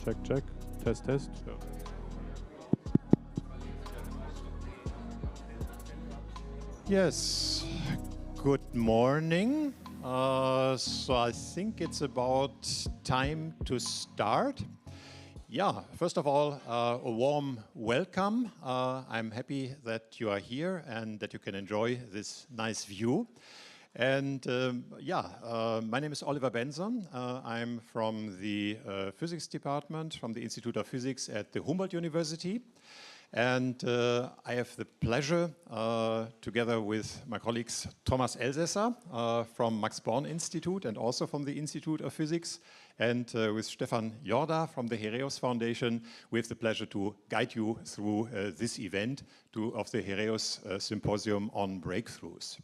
Check, check. Test, test. Yeah. Yes, good morning. So I think it's about time to start. Yeah, first of all, a warm welcome. I'm happy that you are here and that you can enjoy this nice view. And my name is Oliver Benson. I'm from the physics department, from the Institute of Physics at the Humboldt University. And I have the pleasure, together with my colleagues Thomas Elsässer from Max Born Institute and also from the Institute of Physics, and with Stefan Jorda from the Heraeus Foundation, we have the pleasure to guide you through this event of the Heraeus Symposium on Breakthroughs.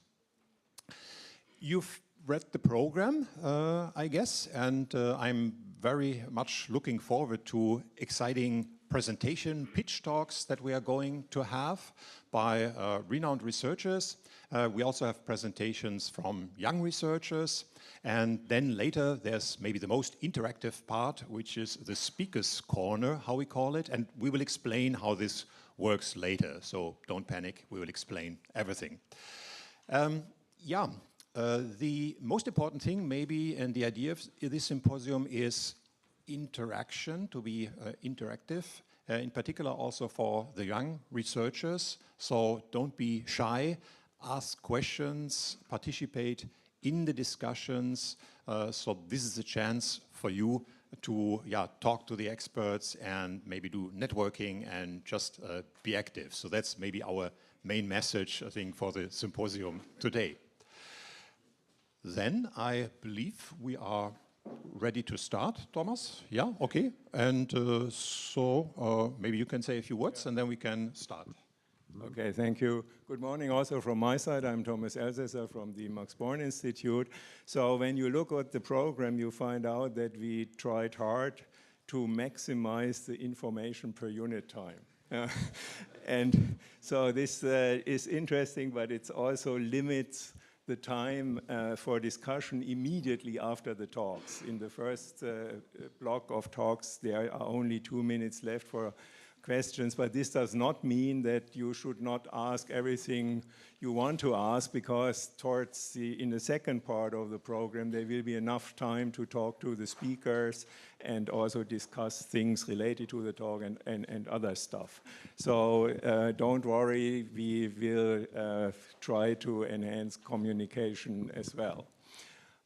You've read the program, I guess, and I'm very much looking forward to exciting presentation pitch talks that we are going to have by renowned researchers. We also have presentations from young researchers, and then later there's maybe the most interactive part, which is the speaker's corner, how we call it, and we will explain how this works later, so don't panic, we will explain everything. The most important thing maybe, and the idea of this symposium is interaction, to be interactive, in particular also for the young researchers. So don't be shy, ask questions, participate in the discussions. So this is a chance for you to talk to the experts and maybe do networking and just be active. So that's maybe our main message, I think, for the symposium today. Then I believe we are ready to start, Thomas? Yeah, okay. And maybe you can say a few words and then we can start. Okay, thank you. Good morning also from my side. I'm Thomas Elsässer from the Max Born Institute. So when you look at the program, you find out that we tried hard to maximize the information per unit time. And so this is interesting, but it also limits the time for discussion immediately after the talks. In the first block of talks, there are only 2 minutes left for questions, but this does not mean that you should not ask everything you want to ask, because in the second part of the program, there will be enough time to talk to the speakers and also discuss things related to the talk and other stuff. So don't worry, we will try to enhance communication as well.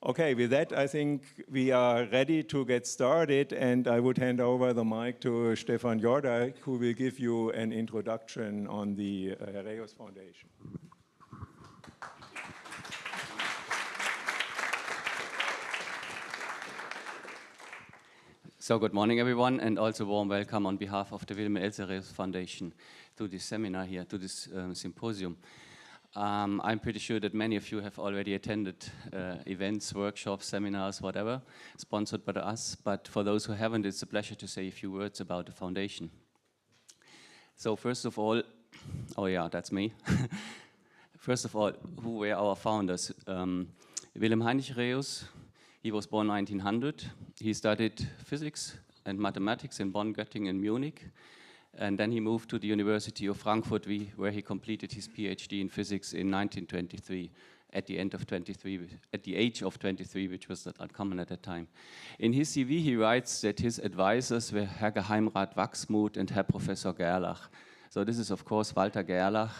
Okay, with that, I think we are ready to get started, and I would hand over the mic to Stefan Jorda, who will give you an introduction on the Heraeus Foundation. So good morning, everyone, and also warm welcome on behalf of the Wilhelm Heraeus Foundation to this seminar here, to this symposium. I'm pretty sure that many of you have already attended events, workshops, seminars, whatever, sponsored by us. But for those who haven't, it's a pleasure to say a few words about the foundation. So first of all, oh yeah, that's me. First of all, who were our founders? Wilhelm Heraeus, he was born 1900. He studied physics and mathematics in Bonn, Göttingen, and Munich. And then he moved to the University of Frankfurt, where he completed his PhD in physics in 1923, at the age of 23, which was not uncommon at that time. In his CV, he writes that his advisors were Herr Geheimrat Wachsmuth and Herr Professor Gerlach. So this is, of course, Walter Gerlach,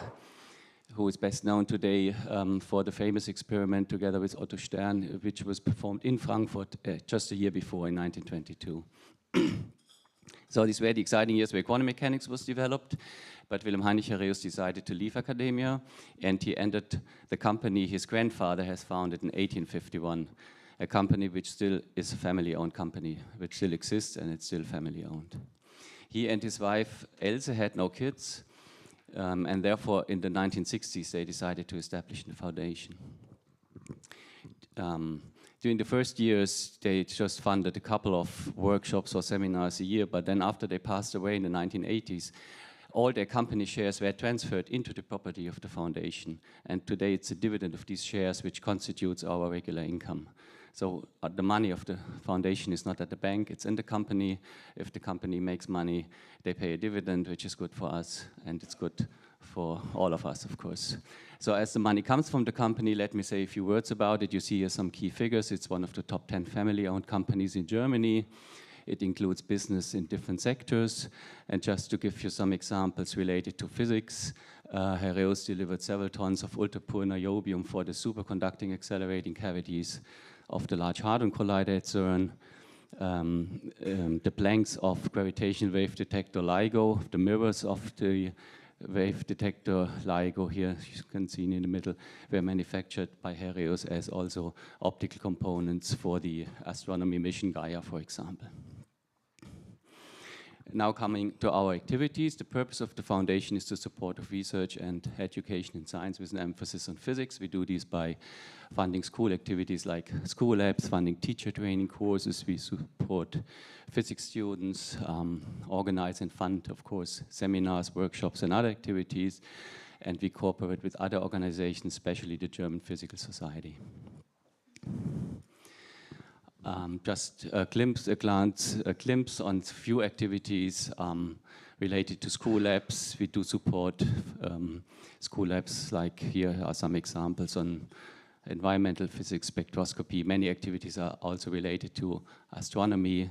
who is best known today for the famous experiment together with Otto Stern, which was performed in Frankfurt just a year before, in 1922. So these were the exciting years where quantum mechanics was developed, but Wilhelm Heraeus decided to leave academia, and he entered the company his grandfather has founded in 1851, a company which still is a family-owned company, which still exists, and it's still family-owned. He and his wife Else had no kids, and therefore in the 1960s they decided to establish the foundation. During the first years, they just funded a couple of workshops or seminars a year, but then after they passed away in the 1980s, all their company shares were transferred into the property of the foundation. And today it's a dividend of these shares which constitutes our regular income. So the money of the foundation is not at the bank, it's in the company. If the company makes money, they pay a dividend, which is good for us, and it's good for all of us, of course. So as the money comes from the company, let me say a few words about it. You see here some key figures. It's one of the top 10 family-owned companies in Germany. It includes business in different sectors. And just to give you some examples related to physics, Heraeus delivered several tons of ultra-pure niobium for the superconducting accelerating cavities of the Large Hadron Collider at CERN. The blanks of gravitational wave detector LIGO, the mirrors of the wave detector LIGO here, you can see in the middle, were manufactured by Heraeus as also optical components for the astronomy mission Gaia, for example. Now coming to our activities, the purpose of the foundation is to support of research and education in science with an emphasis on physics. We do this by funding school activities like school labs, funding teacher training courses. We support physics students, organize and fund, of course, seminars, workshops, and other activities. And we cooperate with other organizations, especially the German Physical Society. Just a glimpse on few activities related to school labs. We do support school labs, like here are some examples on environmental physics, spectroscopy. Many activities are also related to astronomy.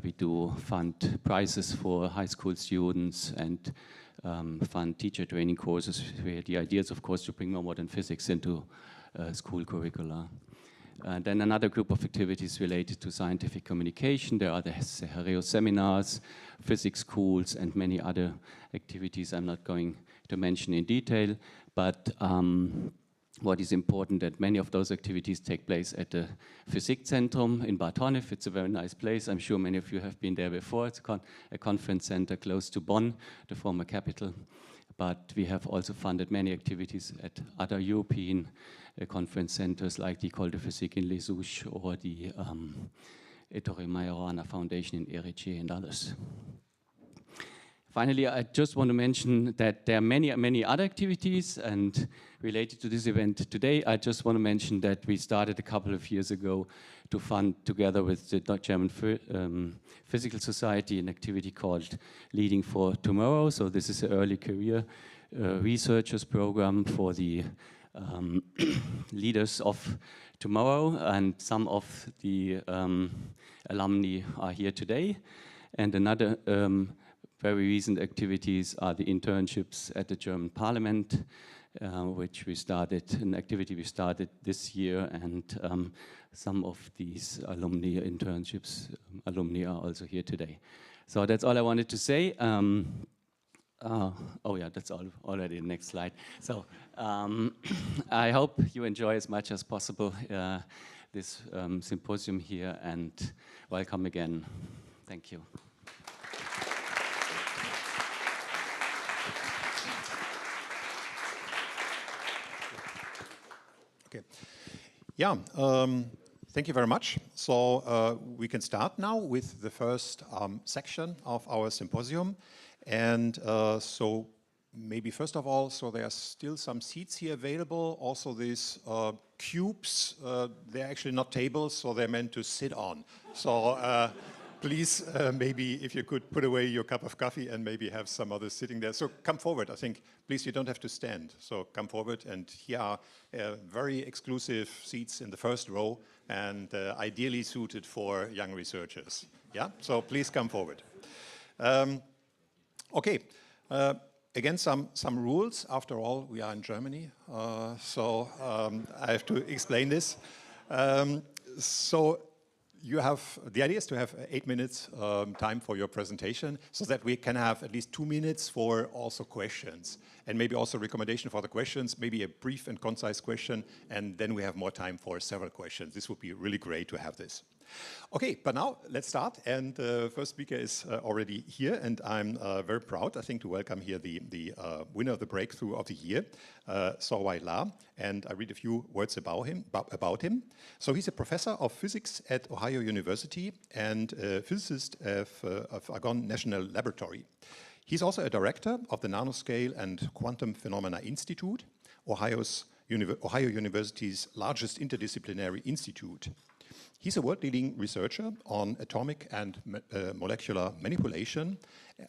We do fund prizes for high school students and fund teacher training courses, where the idea is, of course, to bring more modern physics into school curricula. Then another group of activities related to scientific communication. There are the Heraeus seminars, physics schools, and many other activities I'm not going to mention in detail. But what is important, that many of those activities take place at the Physikzentrum in Bad Honnef. It's a very nice place. I'm sure many of you have been there before. It's a conference center close to Bonn, the former capital. But we have also funded many activities at other European conference centers like the École de Physique in Les Houches or the Ettore Majorana Foundation in Erechie and others. Finally, I just want to mention that there are many other activities, and related to this event today, I just want to mention that we started a couple of years ago to fund, together with the German Physical Society, an activity called Leading for Tomorrow. So this is an early career researchers program for the leaders of tomorrow, and some of the alumni are here today. And another very recent activities are the internships at the German Parliament, which we started, an activity we started this year, and some of these alumni internships, alumni are also here today. So that's all I wanted to say. Oh yeah, that's all already the next slide. So I hope you enjoy as much as possible this symposium here, and welcome again. Thank you. Okay. Yeah, thank you very much. So we can start now with the first section of our symposium. And so maybe first of all, so there are still some seats here available. Also these cubes, they're actually not tables, so they're meant to sit on. So please, maybe if you could put away your cup of coffee and maybe have some others sitting there. So come forward, I think. Please, you don't have to stand. So come forward, and here are very exclusive seats in the first row, and ideally suited for young researchers. Yeah, so please come forward. Okay, again, some rules. After all, we are in Germany, so I have to explain this. So you have, the idea is to have 8 minutes time for your presentation, so that we can have at least 2 minutes for also questions, and maybe also recommendation for the questions, maybe a brief and concise question, and then we have more time for several questions. This would be really great to have this. Okay, but now let's start, and the first speaker is already here, and I'm very proud, I think, to welcome here the winner of the Breakthrough of the Year, Sorwai La, and I read a few words about him. So he's a professor of physics at Ohio University and a physicist of Argonne National Laboratory. He's also a director of the Nanoscale and Quantum Phenomena Institute, Ohio's Ohio University's largest interdisciplinary institute. He's a world-leading researcher on atomic and molecular manipulation,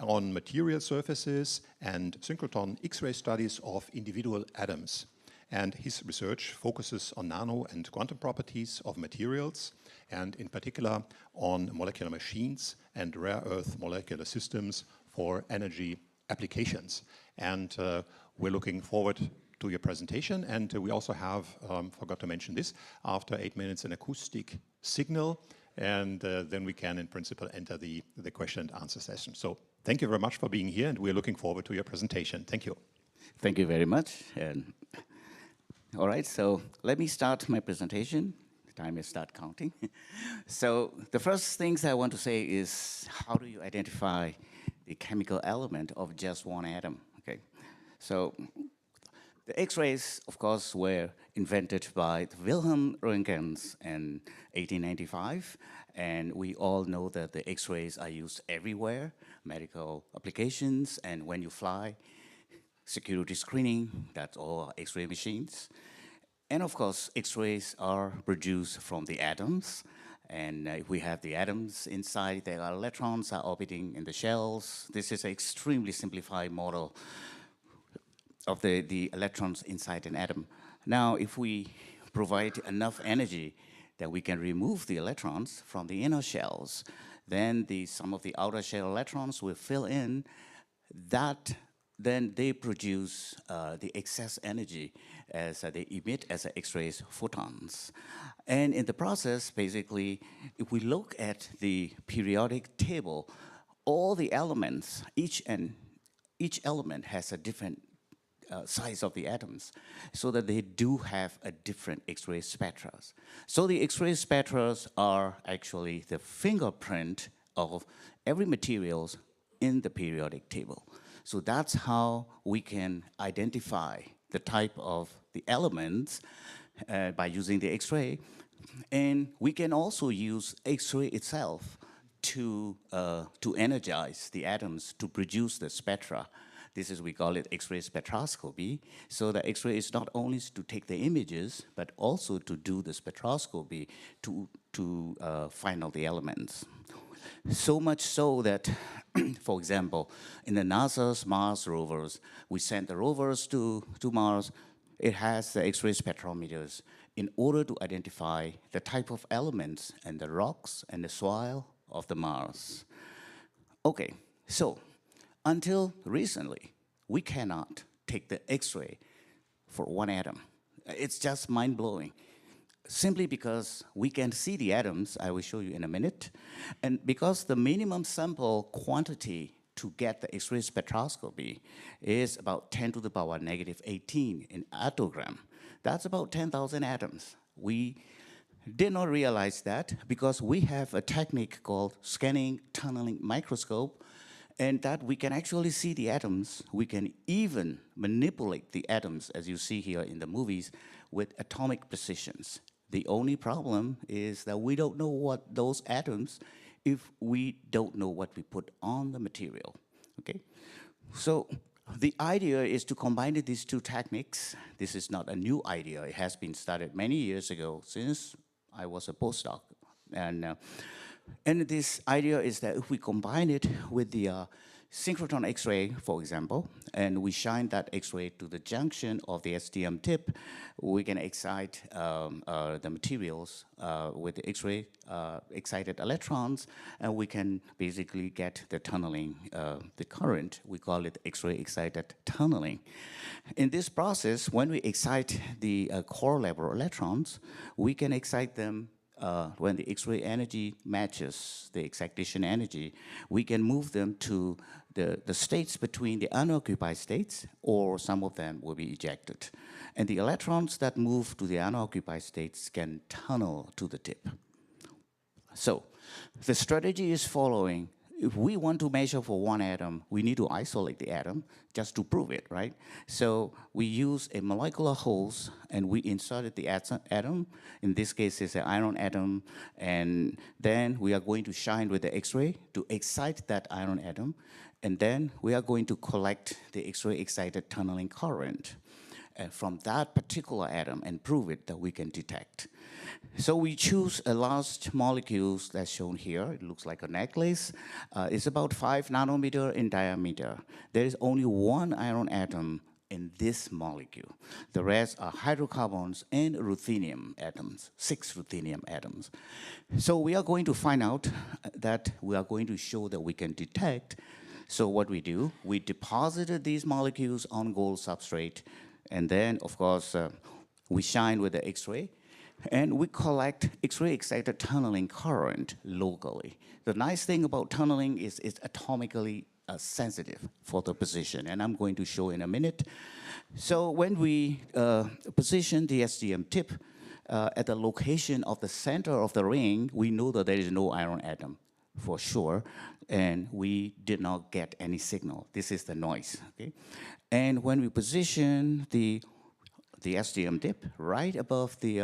on material surfaces and synchrotron X-ray studies of individual atoms. And his research focuses on nano and quantum properties of materials, and in particular on molecular machines and rare earth molecular systems for energy applications. And we're looking forward to your presentation. And we also have, forgot to mention this, after 8 minutes, an acoustic signal, and then we can, in principle, enter the question and answer session. So thank you very much for being here, and we're looking forward to your presentation. Thank you. Thank you very much. And all right, so let me start my presentation. The time is start counting. So the first things I want to say is, how do you identify the chemical element of just one atom? Okay, so the X-rays, of course, were invented by Wilhelm Röntgen in 1895, and we all know that the X-rays are used everywhere, medical applications, and when you fly, security screening, that's all X-ray machines. And of course, X-rays are produced from the atoms, and if we have the atoms inside, there are electrons are orbiting in the shells. This is an extremely simplified model of the electrons inside an atom. Now, if we provide enough energy that we can remove the electrons from the inner shells, then some of the outer shell electrons will fill in. Then they produce the excess energy as they emit as X-rays photons. And in the process, basically, if we look at the periodic table, all the elements, each element has a different size of the atoms, so that they do have a different X-ray spectra. So the X-ray spectra are actually the fingerprint of every materials in the periodic table. So that's how we can identify the type of the elements by using the X-ray. And we can also use X-ray itself to energize the atoms to produce the spectra. This is, we call it X-ray spectroscopy. So the X-ray is not only to take the images, but also to do the spectroscopy to find out the elements. So much so that, for example, in the NASA's Mars rovers, we sent the rovers to Mars. It has the X-ray spectrometers in order to identify the type of elements and the rocks and the soil of the Mars. Okay, so until recently, we cannot take the X-ray for one atom. It's just mind-blowing. Simply because we can see the atoms, I will show you in a minute, and because the minimum sample quantity to get the X-ray spectroscopy is about 10 to the power negative 18 in attogram. That's about 10,000 atoms. We did not realize that because we have a technique called scanning tunneling microscope, and that we can actually see the atoms. We can even manipulate the atoms, as you see here in the movies, with atomic precisions. The only problem is that we don't know what those atoms if we don't know what we put on the material, okay? So the idea is to combine these two techniques. This is not a new idea. It has been started many years ago since I was a postdoc. And this idea is that if we combine it with the synchrotron X-ray, for example, and we shine that X-ray to the junction of the STM tip, we can excite the materials with the X-ray excited electrons, and we can basically get the tunneling, the current. We call it X-ray excited tunneling. In this process, when we excite the core level electrons, we can excite them when the X-ray energy matches the excitation energy, we can move them to the states between the unoccupied states, or some of them will be ejected. And the electrons that move to the unoccupied states can tunnel to the tip. So the strategy is following. If we want to measure for one atom, we need to isolate the atom just to prove it, right? So we use a molecular hose and we inserted the atom. In this case, it's an iron atom. And then we are going to shine with the X-ray to excite that iron atom. And then we are going to collect the X-ray excited tunneling current. from that particular atom and prove it that we can detect. So we choose a large molecule that's shown here. It looks like a necklace. It's about 5 nanometer in diameter. There is only one iron atom in this molecule. The rest are hydrocarbons and ruthenium atoms, 6 ruthenium atoms. So we are going to find out that we are going to show that we can detect. So what we do, we deposited these molecules on gold substrate, and then, of course, we shine with the X-ray, and we collect X-ray excited tunneling current locally. The nice thing about tunneling is it's atomically sensitive for the position, and I'm going to show in a minute. So when we position the SDM tip at the location of the center of the ring, we know that there is no iron atom for sure, and we did not get any signal. This is the noise, okay? And when we position the SDM tip right above the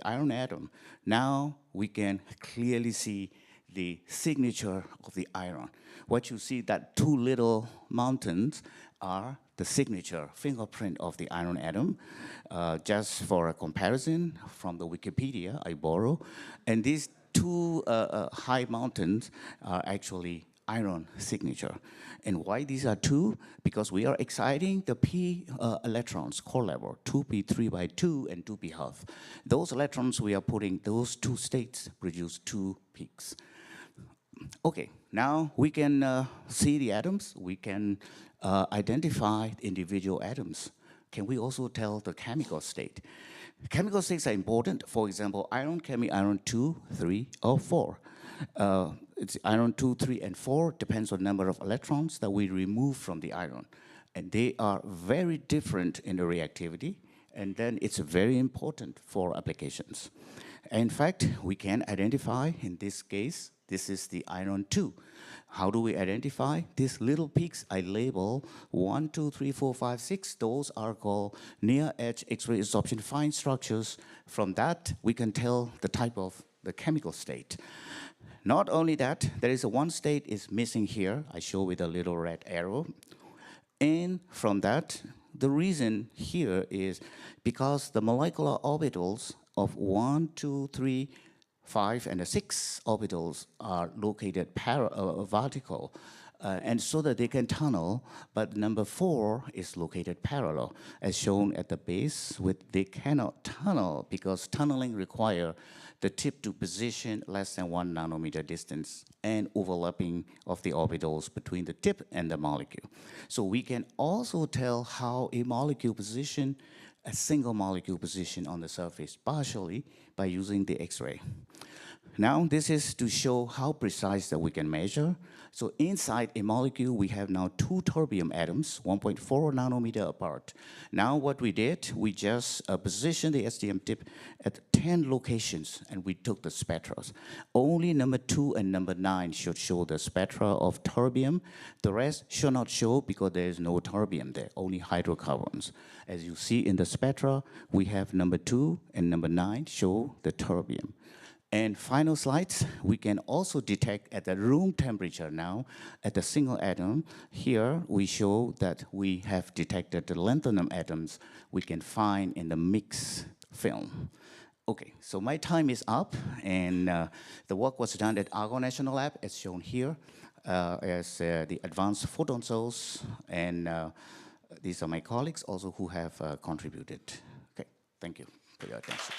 iron atom, now we can clearly see the signature of the iron. What you see, that 2 little mountains are the signature, fingerprint of the iron atom. Just for a comparison from the Wikipedia, I borrow. And these 2 high mountains are actually iron signature. And why these are 2? Because we are exciting the p electrons, core level, 2p 3 by 2 and 2p half. Those electrons we are putting, those 2 states produce 2 peaks. Okay, now we can see the atoms. We can identify individual atoms. Can we also tell the chemical state? Chemical states are important. For example, iron can be iron 2, 3, or 4. It's iron 2, 3, and 4 depends on number of electrons that we remove from the iron. And they are very different in the reactivity, and then it's very important for applications. In fact, we can identify, in this case, this is the iron 2. How do we identify? These little peaks I label 1, 2, 3, 4, 5, 6. Those are called near-edge X-ray absorption fine structures. From that, we can tell the type of the chemical state. Not only that, there is one state is missing here. I show with a little red arrow. And from that, the reason here is because the molecular orbitals of 1, 2, 3, 5, and 6 orbitals are located vertical, and so that they can tunnel, but number 4 is located parallel, as shown at the base. They cannot tunnel because tunneling requires the tip to position less than 1 nanometer distance and overlapping of the orbitals between the tip and the molecule. So we can also tell how a molecule position, a single molecule position on the surface partially by using the X-ray. Now this is to show how precise that we can measure. So inside a molecule, we have now 2 terbium atoms, 1.4 nanometer apart. Now what we did, we just positioned the SDM tip at 10 locations, and we took the spectra. Only number 2 and number 9 should show the spectra of terbium. The rest should not show because there is no terbium there, only hydrocarbons. As you see in the spectra, we have number 2 and number 9 show the terbium. And final slides, we can also detect at the room temperature now at the single atom. Here we show that we have detected the lanthanum atoms we can find in the mixed film. Okay, so my time is up, and the work was done at Argonne National Lab, as shown here, as the advanced photon cells, and these are my colleagues also who have contributed. Okay, thank you for your attention.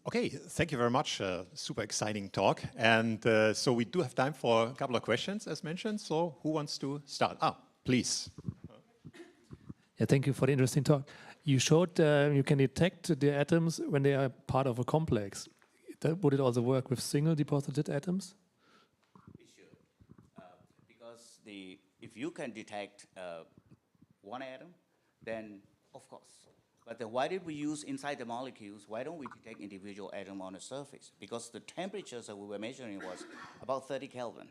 Okay, thank you very much. Super exciting talk. And so we do have time for a couple of questions, as mentioned. So who wants to start? Please. Yeah, thank you for the interesting talk. You showed you can detect the atoms when they are part of a complex. Would it also work with single deposited atoms? It should, because if you can detect one atom, then of course. But then why did we use inside the molecules? Why don't we detect individual atom on the surface? Because the temperatures that we were measuring was about 30 Kelvin.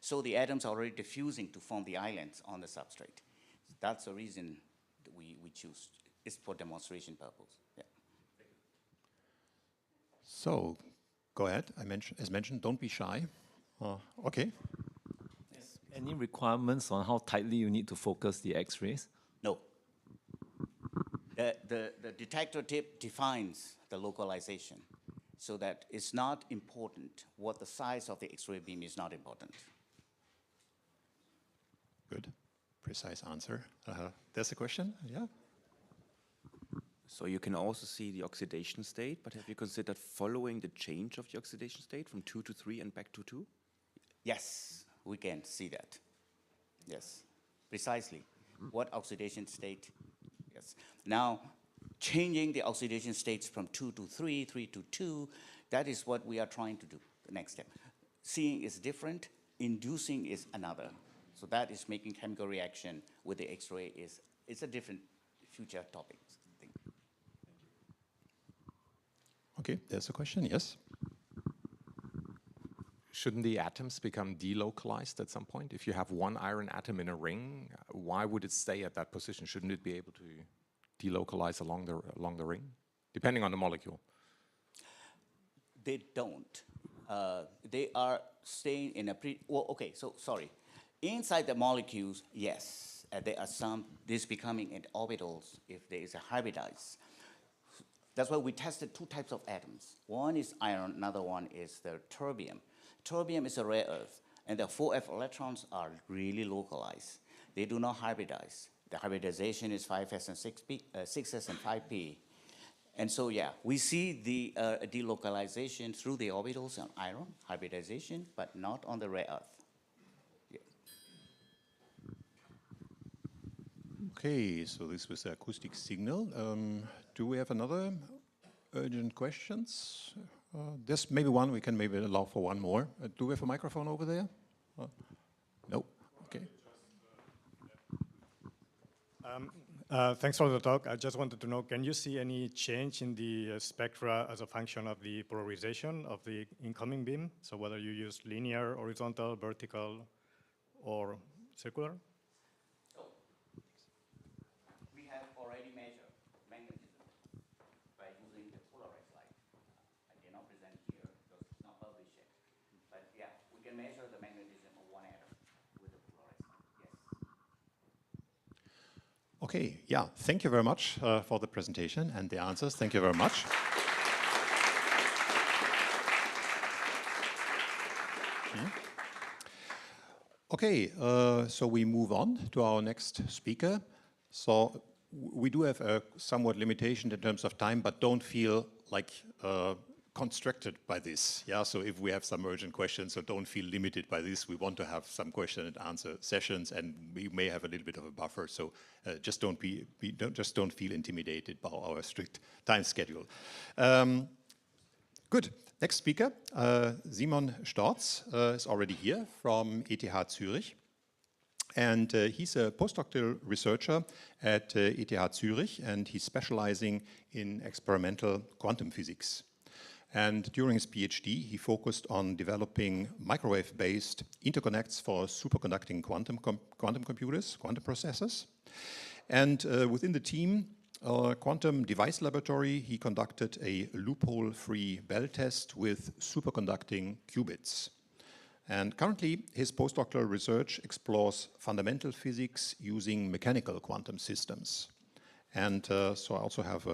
So the atoms are already diffusing to form the islands on the substrate. That's the reason that we choose. It's for demonstration purpose. Yeah. So, go ahead. As mentioned, don't be shy. Okay. Any requirements on how tightly you need to focus the X-rays? No. The detector tip defines the localization, so that it's not important. What the size of the X-ray beam is not important. Good. Precise answer. There's a question? Yeah? So you can also see the oxidation state, but have you considered following the change of the oxidation state from 2 to 3 and back to 2? Yes, we can see that. Yes, precisely. What oxidation state? Yes. Now, changing the oxidation states from 2 to 3, 3 to 2, that is what we are trying to do, the next step. Seeing is different, inducing is another. So that is making chemical reaction with the X-ray it's a different future topic. Okay, there's a question, yes? Shouldn't the atoms become delocalized at some point? If you have one iron atom in a ring, why would it stay at that position? Shouldn't it be able to delocalize along the ring, depending on the molecule? They don't. They are staying in a sorry. Inside the molecules, yes, there are some, this becoming in orbitals if there is a hybridize. That's why we tested two types of atoms. One is iron, another one is the terbium. Terbium is a rare earth, and the 4f electrons are really localized. They do not hybridize. The hybridization is 5s and 6s and 5p. And so, yeah, we see the delocalization through the orbitals on iron, hybridization, but not on the rare earth. Yeah. Okay, so this was the acoustic signal. Do we have another urgent questions? There's maybe one, we can maybe allow for one more. Do we have a microphone over there? No, okay. Thanks for the talk. I just wanted to know, can you see any change in the spectra as a function of the polarization of the incoming beam? So whether you use linear, horizontal, vertical, or circular? We have already measured magnetism by using the polarized light. I did not present here because it's not published yet. But yeah, we can measure the magnetism of one atom with the polarized light, yes. Okay, yeah, thank you very much for the presentation and the answers. Thank you very much. Okay, so we move on to our next speaker. So we do have a somewhat limitation in terms of time, but don't feel like constricted by this. Yeah, so if we have some urgent questions, so don't feel limited by this. We want to have some question and answer sessions, and we may have a little bit of a buffer. So just don't feel intimidated by our strict time schedule. Good. Next speaker, Simon Storz, is already here from ETH Zurich. And he's a postdoctoral researcher at ETH Zurich, and he's specializing in experimental quantum physics. And during his PhD, he focused on developing microwave-based interconnects for superconducting quantum computers, quantum processors. And within the team, Quantum Device Laboratory, he conducted a loophole-free Bell test with superconducting qubits. And currently, his postdoctoral research explores fundamental physics using mechanical quantum systems. And so I also have,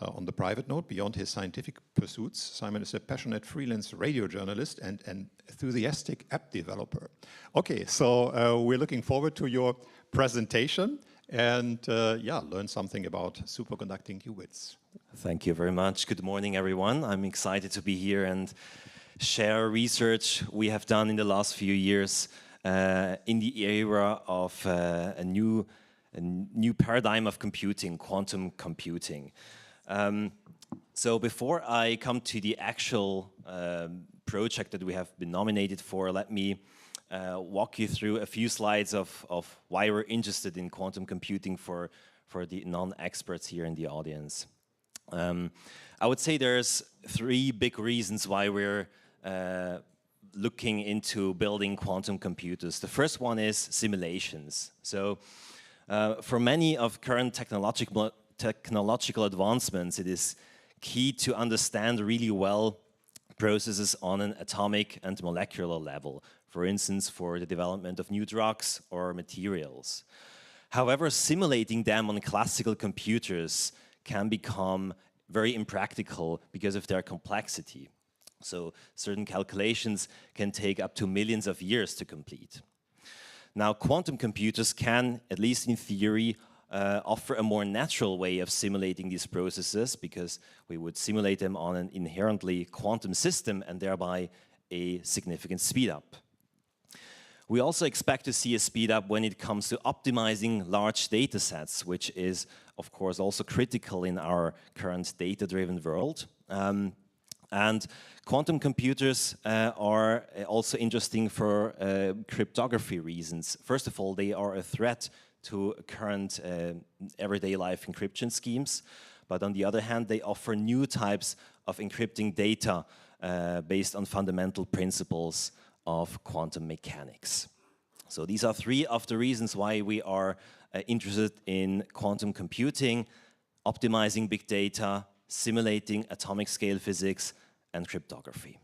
on the private note, beyond his scientific pursuits, Simon is a passionate freelance radio journalist and an enthusiastic app developer. Okay, so we're looking forward to your presentation and yeah, learn something about superconducting qubits. Thank you very much. Good morning, everyone. I'm excited to be here and share research we have done in the last few years in the era of a new paradigm of computing, quantum computing. So before I come to the actual project that we have been nominated for, let me walk you through a few slides of why we're interested in quantum computing for the non-experts here in the audience. I would say there's three big reasons why we're looking into building quantum computers. The first one is simulations. So for many of current technological advancements, it is key to understand really well processes on an atomic and molecular level, for instance, for the development of new drugs or materials. However, simulating them on classical computers can become very impractical because of their complexity. So certain calculations can take up to millions of years to complete. Now, quantum computers can, at least in theory, offer a more natural way of simulating these processes, because we would simulate them on an inherently quantum system and thereby a significant speed up. We also expect to see a speed up when it comes to optimizing large data sets, which is, of course, also critical in our current data-driven world. And quantum computers are also interesting for cryptography reasons. First of all, they are a threat to current everyday life encryption schemes. But on the other hand, they offer new types of encrypting data based on fundamental principles of quantum mechanics. So these are three of the reasons why we are interested in quantum computing, optimizing big data, simulating atomic scale physics, and cryptography.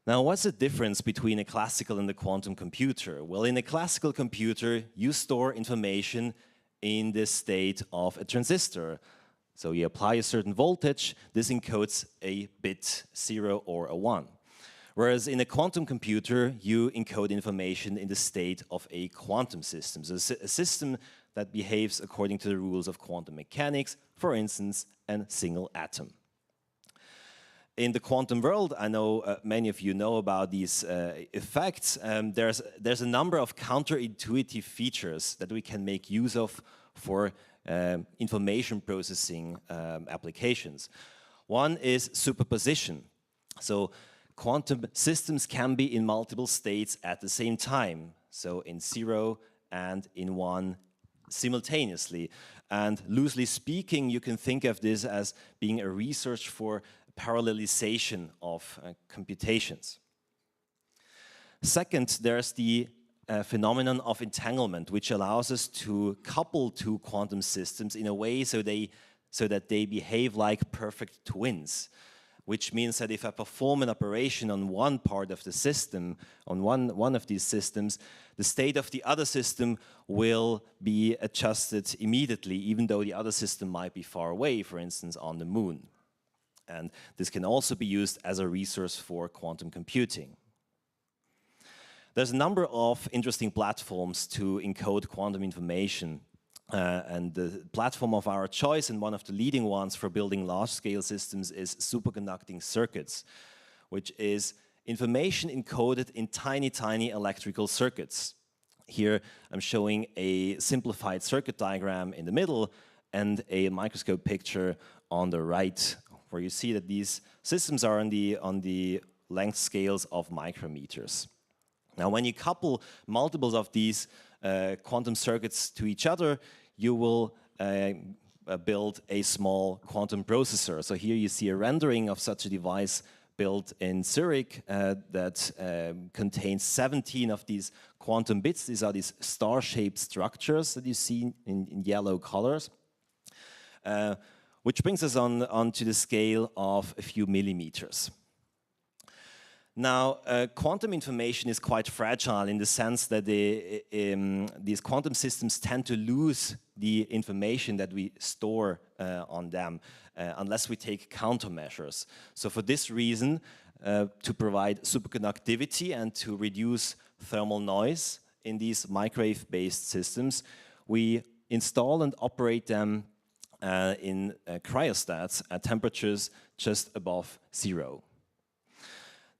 Now, what's the difference between a classical and a quantum computer? Well, in a classical computer, you store information in the state of a transistor. So you apply a certain voltage, this encodes a bit, 0 or a 1. Whereas in a quantum computer, you encode information in the state of a quantum system. So a system that behaves according to the rules of quantum mechanics, for instance, a single atom. In the quantum world, I know many of you know about these effects. There's a number of counterintuitive features that we can make use of for information processing applications. One is superposition. So quantum systems can be in multiple states at the same time, so in 0 and in 1 simultaneously. And loosely speaking, you can think of this as being a research for parallelization of computations. Second, there's the phenomenon of entanglement, which allows us to couple two quantum systems in a way so that they behave like perfect twins, which means that if I perform an operation on one part of the system, on one of these systems, the state of the other system will be adjusted immediately, even though the other system might be far away, for instance, on the moon. And this can also be used as a resource for quantum computing. There's a number of interesting platforms to encode quantum information. And the platform of our choice, and one of the leading ones for building large-scale systems, is superconducting circuits, which is information encoded in tiny, tiny electrical circuits. Here I'm showing a simplified circuit diagram in the middle and a microscope picture on the right, where you see that these systems are on the length scales of micrometers. Now, when you couple multiples of these quantum circuits to each other, you will build a small quantum processor. So here you see a rendering of such a device built in Zurich that contains 17 of these quantum bits. These are these star-shaped structures that you see in yellow colors, which brings us on to the scale of a few millimeters. Now, quantum information is quite fragile in the sense that these quantum systems tend to lose the information that we store on them unless we take countermeasures. So for this reason, to provide superconductivity and to reduce thermal noise in these microwave-based systems, we install and operate them in cryostats at temperatures just above 0.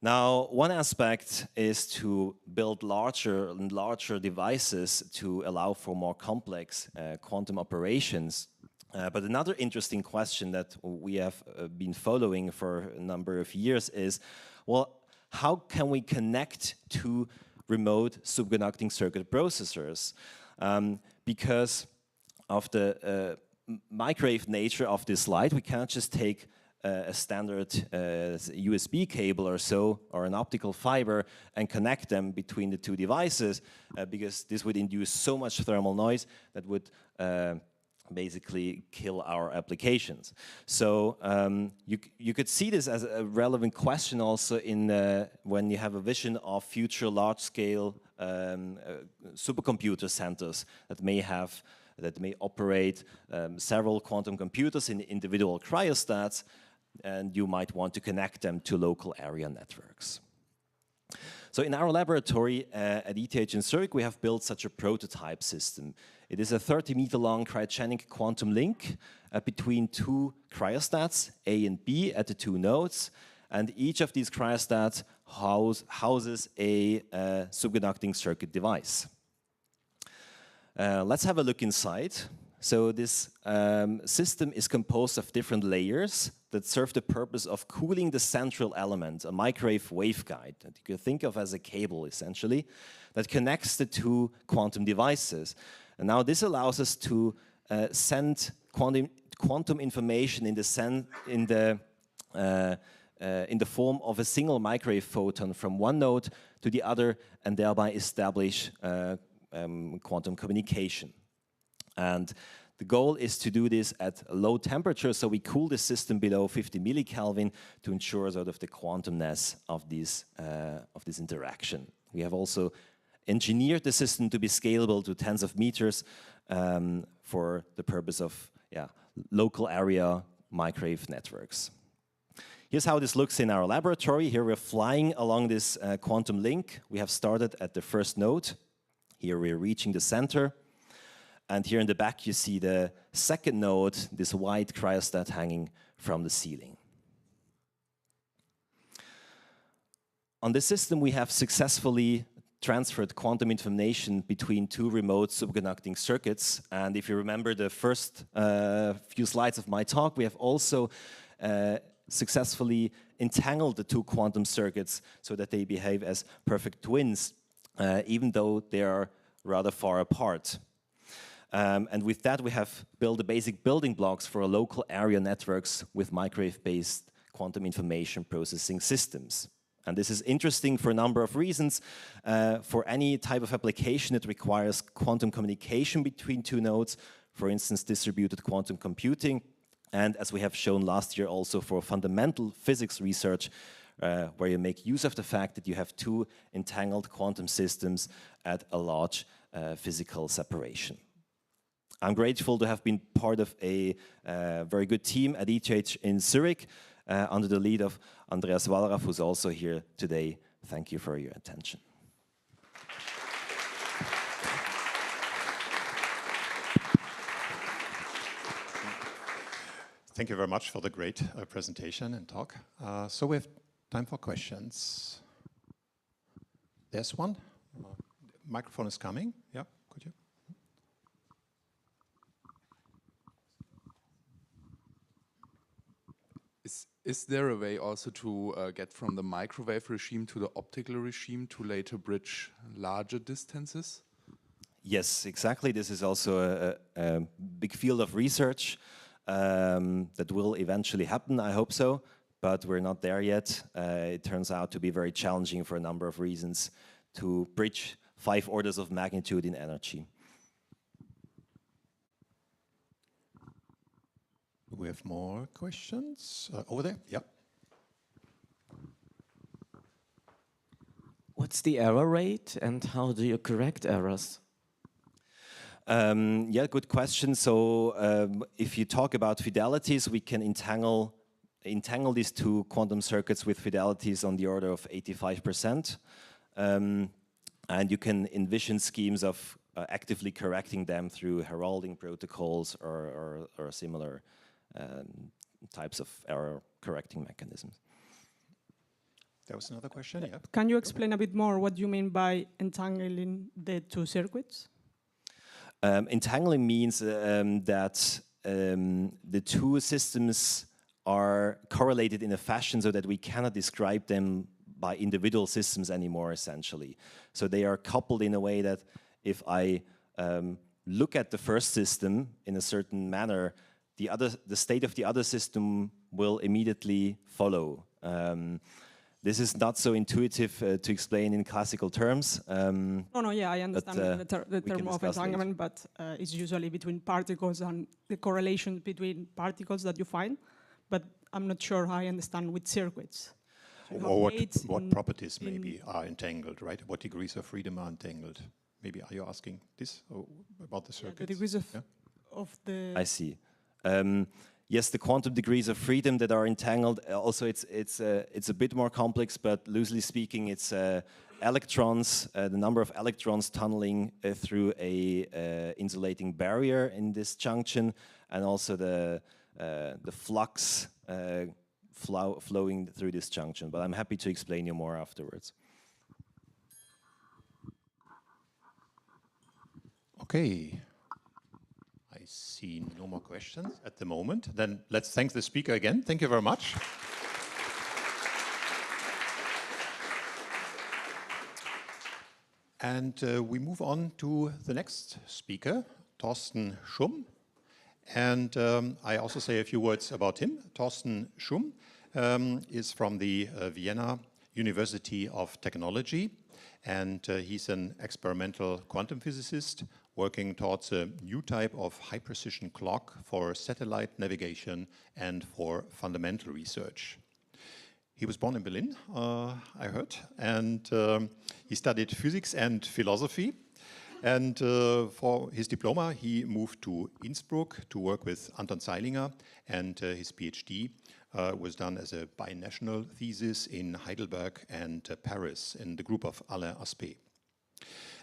Now, one aspect is to build larger and larger devices to allow for more complex quantum operations. But another interesting question that we have been following for a number of years is, well, how can we connect to remote superconducting circuit processors? Because of the microwave nature of this light, we cannot just take a standard USB cable or so, or an optical fiber, and connect them between the two devices, because this would induce so much thermal noise that would basically kill our applications. So you could see this as a relevant question also in when you have a vision of future large-scale supercomputer centers that may operate several quantum computers in individual cryostats, and you might want to connect them to local area networks. So in our laboratory at ETH in Zurich, we have built such a prototype system. It is a 30-meter-long cryogenic quantum link between two cryostats, A and B, at the two nodes, and each of these cryostats houses a superconducting circuit device. Let's have a look inside. So this system is composed of different layers that serve the purpose of cooling the central element, a microwave waveguide that you can think of as a cable, essentially, that connects the two quantum devices. And now this allows us to send quantum information in the form of a single microwave photon from one node to the other, and thereby establish quantum communication. And the goal is to do this at a low temperature, so we cool the system below 50 millikelvin to ensure sort of the quantumness of this interaction. We have also engineered the system to be scalable to tens of meters for the purpose of local area microwave networks. Here's how this looks in our laboratory. Here we're flying along this quantum link. We have started at the first node. Here we're reaching the center. And here in the back, you see the second node, this white cryostat hanging from the ceiling. On this system, we have successfully transferred quantum information between two remote superconducting circuits. And if you remember the first few slides of my talk, we have also successfully entangled the two quantum circuits so that they behave as perfect twins, even though they are rather far apart. And with that, we have built the basic building blocks for local area networks with microwave-based quantum information processing systems. And this is interesting for a number of reasons. For any type of application that requires quantum communication between two nodes, for instance, distributed quantum computing, and as we have shown last year also for fundamental physics research, where you make use of the fact that you have two entangled quantum systems at a large physical separation. I'm grateful to have been part of a very good team at ETH in Zurich under the lead of Andreas Wallraff, who's also here today. Thank you for your attention. Thank you very much for the great presentation and talk. So we have time for questions. There's one. Microphone is coming. Yeah, could you? Is there a way also to get from the microwave regime to the optical regime to later bridge larger distances? Yes, exactly. This is also a big field of research that will eventually happen, I hope so, but we're not there yet. It turns out to be very challenging for a number of reasons to bridge 5 orders of magnitude in energy. We have more questions over there. Yeah. What's the error rate and how do you correct errors? Yeah, good question. So if you talk about fidelities, we can entangle these two quantum circuits with fidelities on the order of 85%. And you can envision schemes of actively correcting them through heralding protocols or similar types of error correcting mechanisms. There was another question. Yeah. Can you explain a bit more what you mean by entangling the two circuits? Entangling means that the two systems are correlated in a fashion so that we cannot describe them by individual systems anymore, essentially. So they are coupled in a way that if I look at the first system in a certain manner, the state of the other system will immediately follow. This is not so intuitive to explain in classical terms. No, yeah, I understand the we can term of discuss entanglement, but it's usually between particles and the correlation between particles that you find. But I'm not sure how I understand with circuits. So or what properties maybe are entangled, right? What degrees of freedom are entangled? Maybe are you asking this about the circuits? The degrees of the... I see. Yes, the quantum degrees of freedom that are entangled. Also, it's a bit more complex, but loosely speaking, it's electrons, the number of electrons tunneling through a insulating barrier in this junction, and also the flux flowing through this junction. But I'm happy to explain you more afterwards. Okay. I see no more questions at the moment. Then let's thank the speaker again. Thank you very much. And we move on to the next speaker, Thorsten Schumm. And I also say a few words about him. Thorsten Schumm is from the Vienna University of Technology, and he's an experimental quantum physicist working towards a new type of high-precision clock for satellite navigation and for fundamental research. He was born in Berlin, I heard, and he studied physics and philosophy. And for his diploma, he moved to Innsbruck to work with Anton Zeilinger, and his PhD was done as a binational thesis in Heidelberg and Paris in the group of Alain Aspect.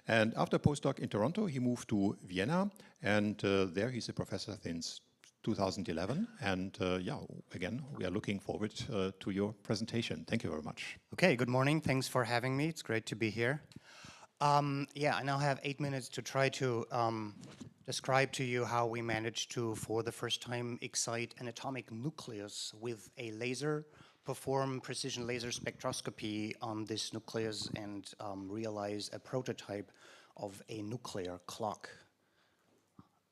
And after postdoc in Toronto, he moved to Vienna, and there he's a professor since 2011. And yeah, again, we are looking forward to your presentation. Thank you very much. Okay, good morning. Thanks for having me. It's great to be here. Yeah, I now have 8 minutes to try to describe to you how we managed to, for the first time, excite an atomic nucleus with a laser, perform precision laser spectroscopy on this nucleus, and realize a prototype of a nuclear clock.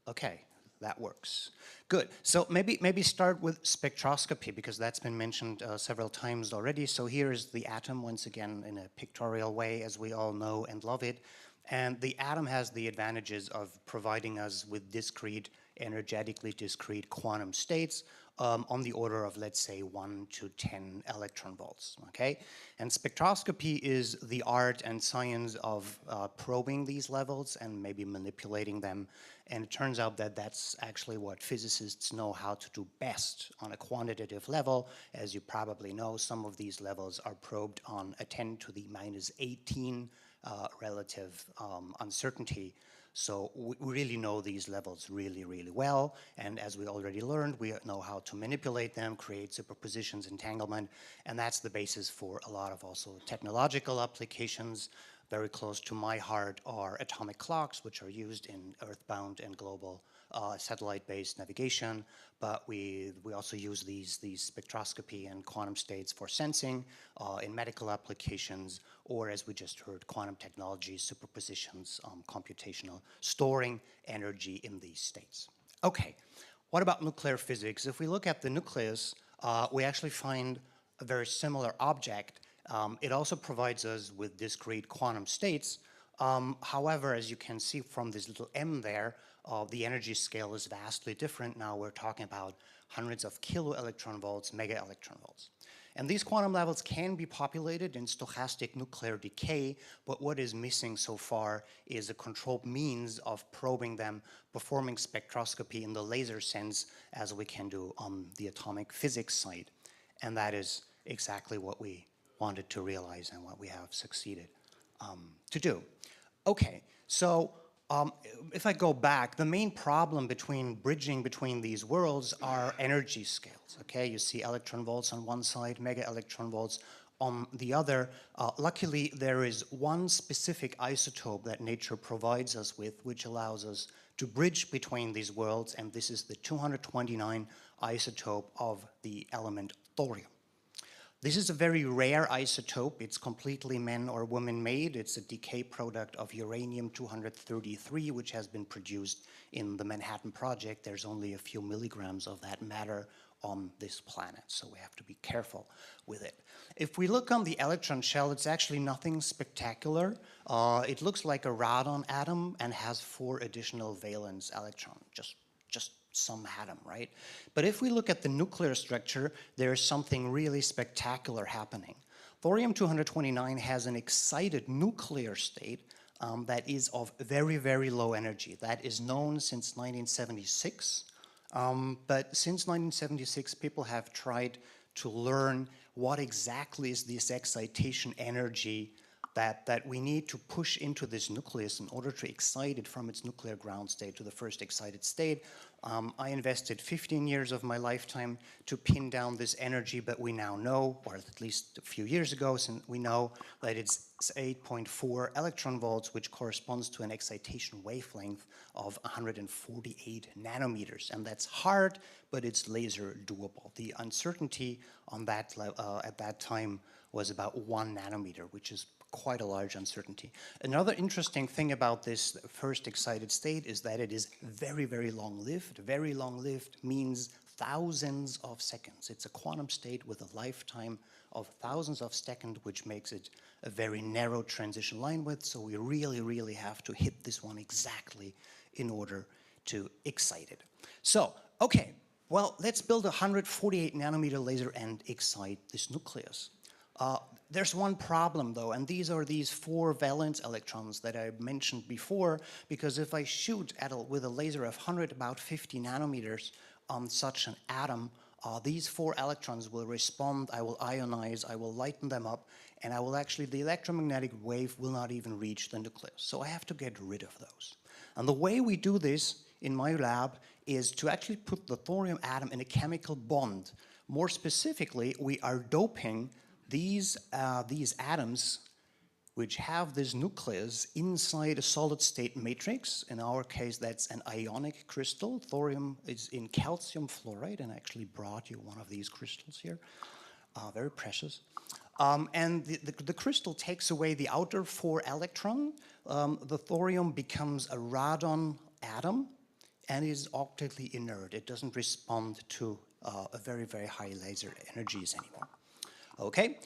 Okay, that works. Good. So maybe start with spectroscopy, because that's been mentioned several times already. So here is the atom, once again, in a pictorial way, as we all know and love it. And the atom has the advantages of providing us with discrete, energetically discrete quantum states on the order of, let's say, 1 to 10 electron volts, okay? And spectroscopy is the art and science of probing these levels and maybe manipulating them. And it turns out that that's actually what physicists know how to do best on a quantitative level. As you probably know, some of these levels are probed on a 10 to the minus 18 relative uncertainty. So we really know these levels really, really well. And as we already learned, we know how to manipulate them, create superpositions, entanglement. And that's the basis for a lot of also technological applications. Very close to my heart are atomic clocks, which are used in earthbound and global satellite-based navigation. But we also use these spectroscopy and quantum states for sensing in medical applications, or as we just heard, quantum technologies, superpositions, computational, storing energy in these states. Okay, what about nuclear physics? If we look at the nucleus, we actually find a very similar object. It also provides us with discrete quantum states. However, as you can see from this little m there, the energy scale is vastly different. Now we're talking about hundreds of kilo electron volts, mega electron volts. And these quantum levels can be populated in stochastic nuclear decay, but what is missing so far is a controlled means of probing them, performing spectroscopy in the laser sense, as we can do on the atomic physics side. And that is exactly what we wanted to realize and what we have succeeded to do. Okay, so if I go back, the main problem bridging between these worlds are energy scales, okay? You see electron volts on one side, mega electron volts on the other. Luckily, there is one specific isotope that nature provides us with, which allows us to bridge between these worlds, and this is the 229 isotope of the element thorium. This is a very rare isotope. It's completely men or women made. It's a decay product of uranium-233, which has been produced in the Manhattan Project. There's only a few milligrams of that matter on this planet, so we have to be careful with it. If we look on the electron shell, it's actually nothing spectacular. It looks like a radon atom and has 4 additional valence electrons, just some atom, right? But if we look at the nuclear structure, there's something really spectacular happening. Thorium-229 has an excited nuclear state that is of very, very low energy. That is known since 1976. But since 1976, people have tried to learn what exactly is this excitation energy that we need to push into this nucleus in order to excite it from its nuclear ground state to the first excited state. I invested 15 years of my lifetime to pin down this energy, but we now know, or at least a few years ago, since we know that it's 8.4 electron volts, which corresponds to an excitation wavelength of 148 nanometers. And that's hard, but it's laser doable. The uncertainty on that at that time was about 1 nanometer, which is quite a large uncertainty. Another interesting thing about this first excited state is that it is very, very long-lived. Very long-lived means thousands of seconds. It's a quantum state with a lifetime of thousands of seconds, which makes it a very narrow transition line width, so we really, really have to hit this one exactly in order to excite it. So, okay, well, let's build a 148 nanometer laser and excite this nucleus. There's one problem though, and these are these 4 valence electrons that I mentioned before, because if I shoot with a laser of about 50 nanometers on such an atom, these 4 electrons will respond, I will ionize, I will lighten them up, and the electromagnetic wave will not even reach the nucleus. So I have to get rid of those. And the way we do this in my lab is to actually put the thorium atom in a chemical bond. More specifically, we are doping these atoms, which have this nucleus inside a solid state matrix. In our case, that's an ionic crystal. Thorium is in calcium fluoride, and I actually brought you one of these crystals here. Very precious. And the crystal takes away the outer 4 electron. The thorium becomes a radon atom and is optically inert. It doesn't respond to a very, very high laser energies anymore. Okay,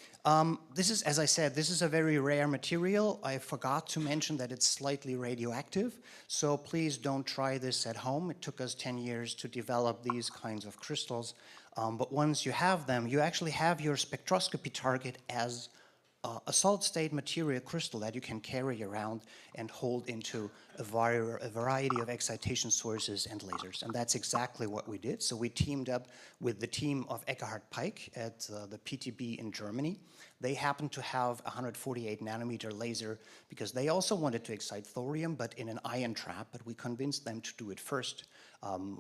this is, as I said, this is a very rare material. I forgot to mention that it's slightly radioactive, so please don't try this at home. It took us 10 years to develop these kinds of crystals, but once you have them, you actually have your spectroscopy target as a solid-state material crystal that you can carry around and hold into a variety of excitation sources and lasers. And that's exactly what we did. So we teamed up with the team of Eckhard Peik at the PTB in Germany. They happened to have a 148 nanometer laser because they also wanted to excite thorium, but in an ion trap, but we convinced them to do it first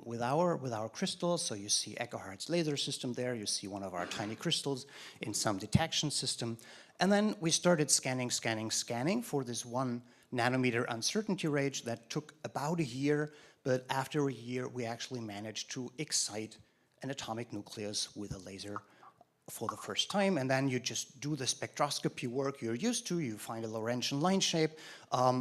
with our crystals. So you see Eckhard's laser system there, you see one of our tiny crystals in some detection system. And then we started scanning for this 1 nanometer uncertainty range that took about a year, but after a year we actually managed to excite an atomic nucleus with a laser for the first time, and then you just do the spectroscopy work you're used to. You find a Lorentzian line shape.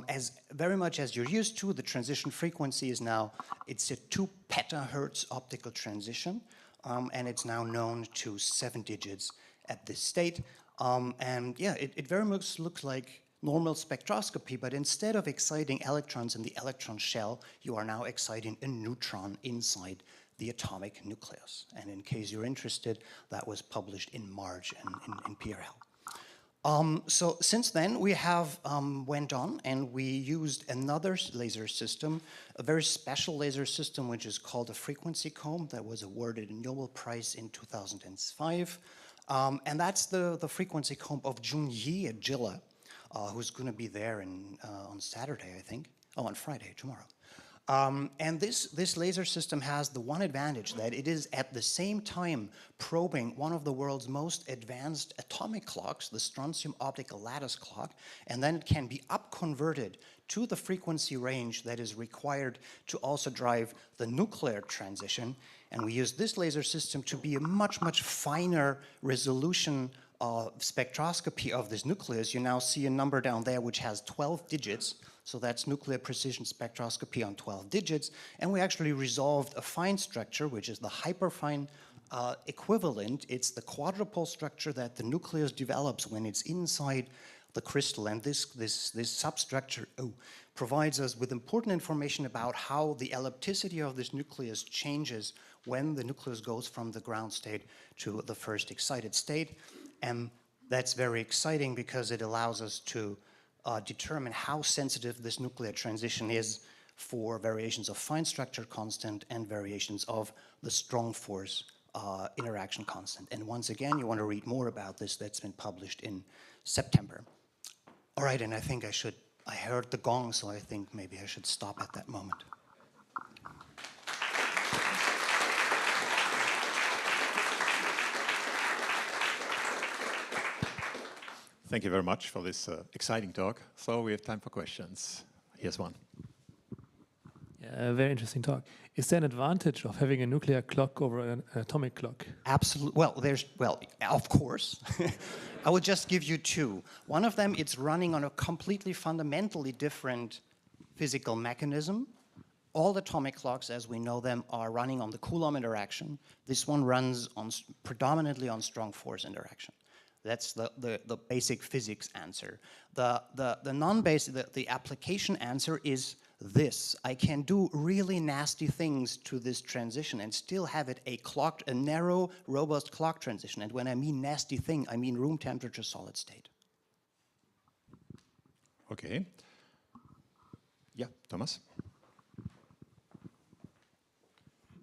As very much as you're used to, the transition frequency is now, it's a 2 petahertz optical transition, and it's now known to 7 digits at this state. And yeah, it very much looks like normal spectroscopy, but instead of exciting electrons in the electron shell, you are now exciting a neutron inside the atomic nucleus. And in case you're interested, that was published in March in PRL. So since then, we have went on and we used another laser system, a very special laser system, which is called a frequency comb that was awarded a Nobel Prize in 2005. And that's the frequency comb of Jun Yi at Jilla, who's going to be there on Saturday, I think. Oh, on Friday, tomorrow. And this laser system has the one advantage that it is at the same time probing one of the world's most advanced atomic clocks, the strontium optical lattice clock, and then it can be upconverted to the frequency range that is required to also drive the nuclear transition. And we use this laser system to be a much, much finer resolution spectroscopy of this nucleus, you now see a number down there which has 12 digits. So that's nuclear precision spectroscopy on 12 digits. And we actually resolved a fine structure, which is the hyperfine equivalent. It's the quadrupole structure that the nucleus develops when it's inside the crystal. And this substructure provides us with important information about how the ellipticity of this nucleus changes when the nucleus goes from the ground state to the first excited state. And that's very exciting because it allows us to determine how sensitive this nuclear transition is for variations of fine structure constant and variations of the strong force interaction constant. And once again, you want to read more about this. That's been published in September. All right, and I think I heard the gong, so I think maybe I should stop at that moment. Thank you very much for this exciting talk. So we have time for questions. Here's one. Yeah, a very interesting talk. Is there an advantage of having a nuclear clock over an atomic clock? Absolutely. Well, of course. I will just give you two. One of them, it's running on a completely fundamentally different physical mechanism. All atomic clocks, as we know them, are running on the Coulomb interaction. This one runs on predominantly on strong force interaction. That's the basic physics answer. The non-basic, the application answer is this. I can do really nasty things to this transition and still have it a narrow, robust clock transition. And when I mean nasty thing, I mean room temperature solid state. Okay. Yeah, Thomas?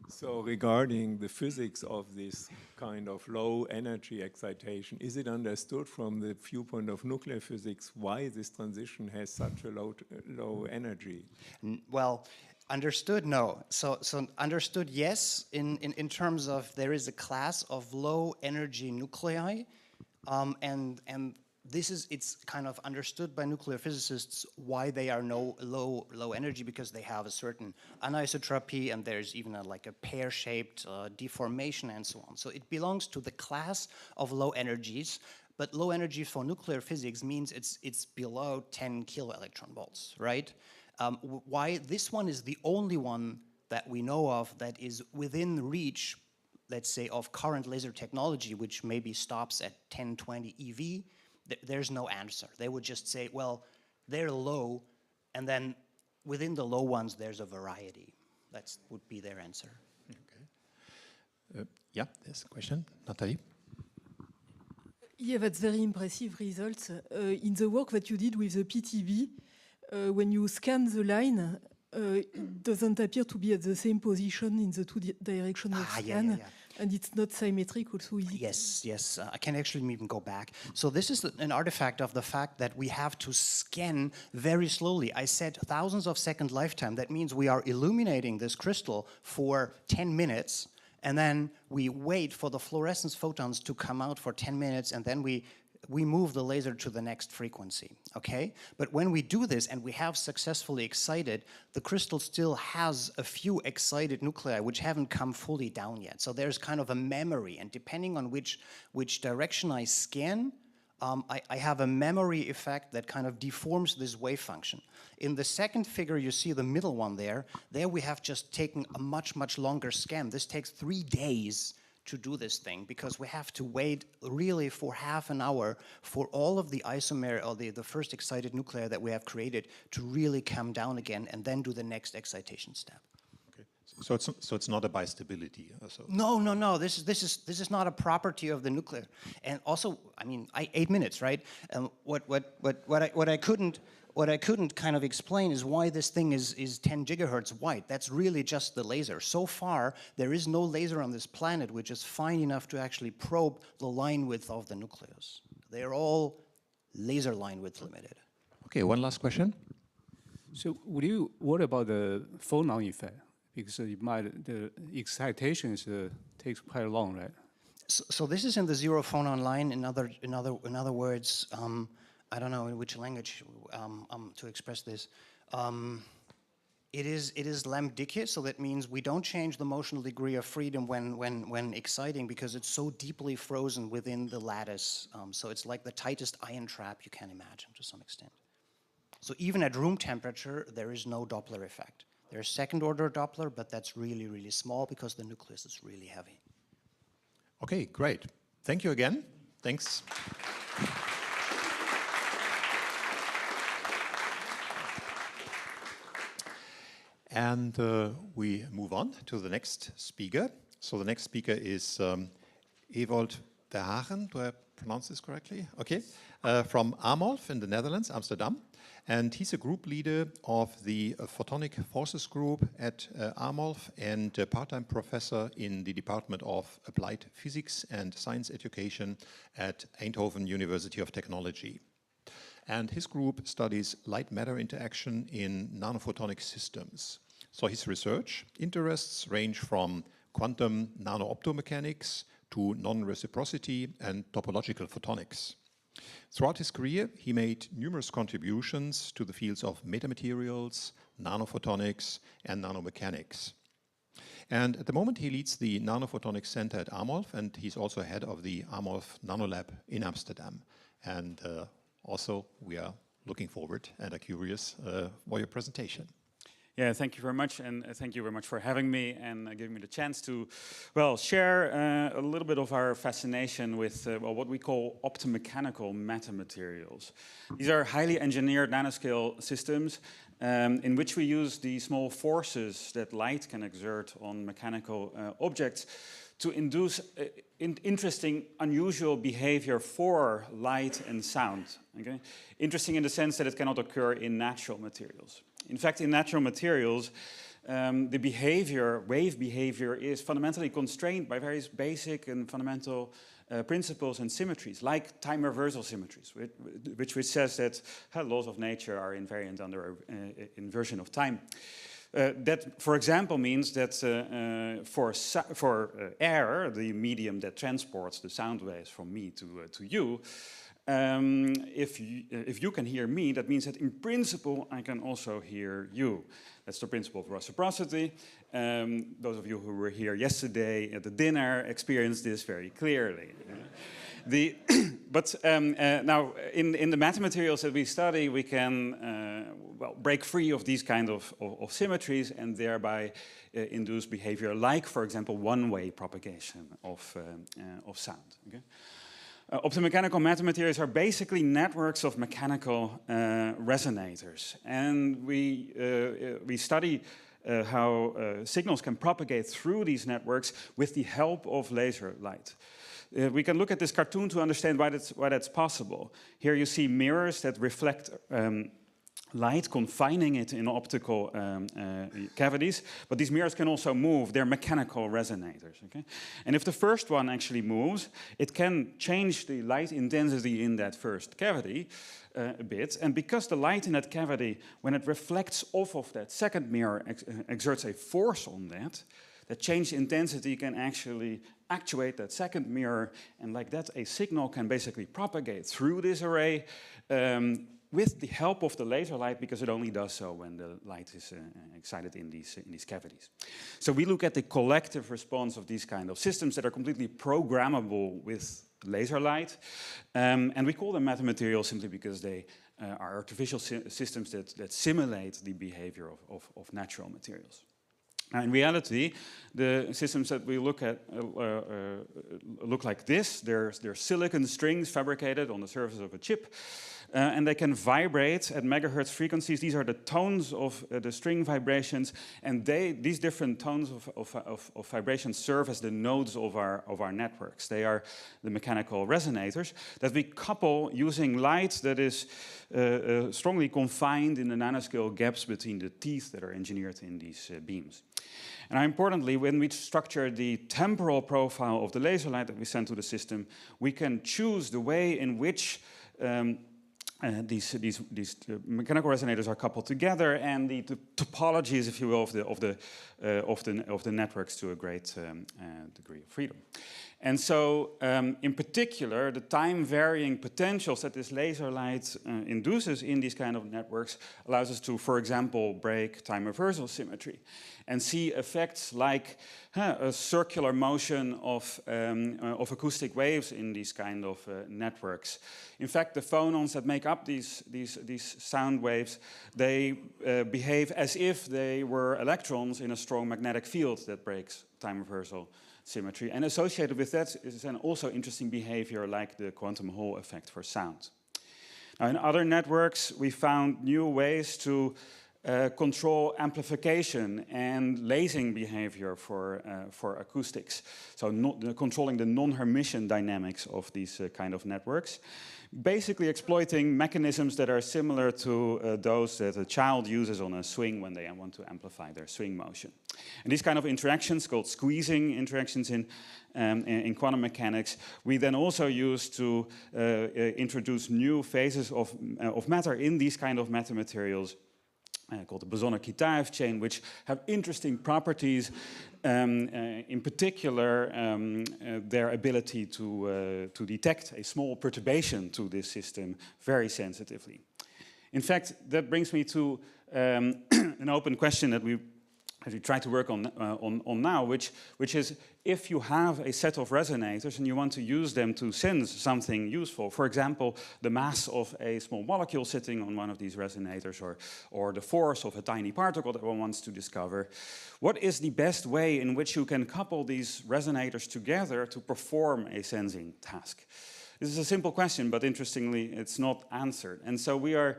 So regarding the physics of this kind of low energy excitation, is it understood from the viewpoint of nuclear physics why this transition has such a low energy? Well, understood, no. So understood, yes, in terms of there is a class of low energy nuclei, and it's kind of understood by nuclear physicists why they are low energy, because they have a certain anisotropy, and there's even like a pear-shaped deformation and so on. So it belongs to the class of low energies, but low energy for nuclear physics means it's below 10 kiloelectron volts, right? Why this one is the only one that we know of that is within reach, let's say, of current laser technology, which maybe stops at 1020 eV. There's no answer. They would just say, well, they're low, and then within the low ones, there's a variety. That would be their answer. Okay. Yeah, there's a question. Nathalie? Yeah, that's very impressive results. In the work that you did with the PTB, when you scan the line, it doesn't appear to be at the same position in the two directions of scan. Yeah. And it's not symmetric also, is it? Yes. I can actually even go back. So this is an artifact of the fact that we have to scan very slowly. I said thousands of second lifetime. That means we are illuminating this crystal for 10 minutes, and then we wait for the fluorescence photons to come out for 10 minutes, and then we move the laser to the next frequency, okay? But when we do this and we have successfully excited, the crystal still has a few excited nuclei which haven't come fully down yet. So there's kind of a memory, and depending on which direction I scan, I have a memory effect that kind of deforms this wave function. In the second figure, you see the middle one there. There we have just taken a much, much longer scan. This takes 3 days to do this thing, because we have to wait really for half an hour for all of the isomer, or the first excited nuclei that we have created, to really come down again, and then do the next excitation step. Okay. So it's not a bistability. No. This is not a property of the nuclear. And also, I mean, 8 minutes, right? What I couldn't kind of explain is why this thing is 10 gigahertz white. That's really just the laser. So far, there is no laser on this planet which is fine enough to actually probe the line width of the nucleus. They're all laser line width limited. Okay, one last question. So what about the phonon effect? Because the excitation takes quite long, right? So this is in the zero phonon line. In other words, I don't know in which language to express this. It is lambdicate, so that means we don't change the motional degree of freedom when exciting, because it's so deeply frozen within the lattice. So it's like the tightest ion trap you can imagine to some extent. So even at room temperature, there is no Doppler effect. There's second order Doppler, but that's really, really small because the nucleus is really heavy. Okay, great. Thank you again. Thanks. And we move on to the next speaker. So the next speaker is Ewald de Hagen. Do I pronounce this correctly? Okay. From Amolf in the Netherlands, Amsterdam. And he's a group leader of the Photonic Forces Group at Amolf and a part-time professor in the Department of Applied Physics and Science Education at Eindhoven University of Technology. And his group studies light-matter interaction in nanophotonic systems. So his research interests range from quantum nano-optomechanics to non-reciprocity and topological photonics. Throughout his career, he made numerous contributions to the fields of metamaterials, nanophotonics, and nanomechanics. And at the moment, he leads the Nanophotonics Center at Amolf, and he's also head of the Amolf Nanolab in Amsterdam. And also, we are looking forward and are curious for your presentation. Yeah, thank you very much, and thank you very much for having me and giving me the chance to, well, share a little bit of our fascination with well, what we call optomechanical metamaterials. These are highly engineered nanoscale systems in which we use the small forces that light can exert on mechanical objects to induce interesting, unusual behavior for light and sound. Okay? Interesting in the sense that it cannot occur in natural materials. In fact, in natural materials, the behavior, wave behavior, is fundamentally constrained by various basic and fundamental principles and symmetries, like time reversal symmetries, which says that laws of nature are invariant under inversion of time. That, for example, means that for air, the medium that transports the sound waves from me to you, if you can hear me, that means that in principle I can also hear you. That's the principle of reciprocity. Those of you who were here yesterday at the dinner experienced this very clearly. But now, in the metamaterials that we study, we can well, break free of these kind of symmetries and thereby induce behavior like, for example, one-way propagation of sound. Okay? Optomechanical metamaterials are basically networks of mechanical resonators, and we study how signals can propagate through these networks with the help of laser light. We can look at this cartoon to understand why that's possible. Here you see mirrors that reflect light, confining it in optical cavities, but these mirrors can also move. They're mechanical resonators. Okay? And if the first one actually moves, it can change the light intensity in that first cavity a bit, and because the light in that cavity, when it reflects off of that second mirror, exerts a force on that changed intensity can actually actuate that second mirror, and like that a signal can basically propagate through this array with the help of the laser light, because it only does so when the light is excited in these cavities. So we look at the collective response of these kind of systems that are completely programmable with laser light, and we call them metamaterials simply because they are artificial systems that simulate the behavior of natural materials. Now, in reality, the systems that we look at look like this. They're silicon strings fabricated on the surface of a chip. And they can vibrate at megahertz frequencies. These are the tones of the string vibrations, and these different tones of vibrations serve as the nodes of our networks. They are the mechanical resonators that we couple using light that is strongly confined in the nanoscale gaps between the teeth that are engineered in these beams. And importantly, when we structure the temporal profile of the laser light that we send to the system, we can choose the way in which these mechanical resonators are coupled together, and the topologies, if you will, of the networks to a great degree of freedom. And so, in particular, the time-varying potentials that this laser light induces in these kind of networks allows us to, for example, break time reversal symmetry and see effects like a circular motion of acoustic waves in these kind of networks. In fact, the phonons that make up these sound waves, they behave as if they were electrons in a strong magnetic field that breaks time reversal symmetry. And associated with that is then also interesting behavior like the quantum Hall effect for sound. Now, in other networks, we found new ways to control amplification and lasing behavior for acoustics. So controlling the non-Hermitian dynamics of these kind of networks. Basically exploiting mechanisms that are similar to those that a child uses on a swing when they want to amplify their swing motion. And these kind of interactions, called squeezing interactions in quantum mechanics, we then also use to introduce new phases of matter in these kind of metamaterials called the Bosonic-Kitaev chain, which have interesting properties, in particular their ability to detect a small perturbation to this system very sensitively. In fact, that brings me to an open question that we try to work on now, which is if you have a set of resonators and you want to use them to sense something useful, for example, the mass of a small molecule sitting on one of these resonators, or the force of a tiny particle that one wants to discover, what is the best way in which you can couple these resonators together to perform a sensing task? This is a simple question, but interestingly, it's not answered. And so we are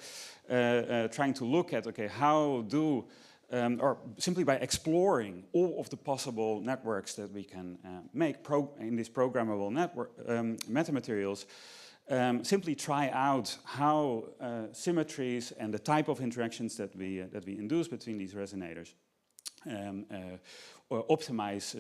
trying to look at, okay, how do or simply by exploring all of the possible networks that we can make in these programmable network metamaterials, simply try out how symmetries and the type of interactions that we induce between these resonators or optimize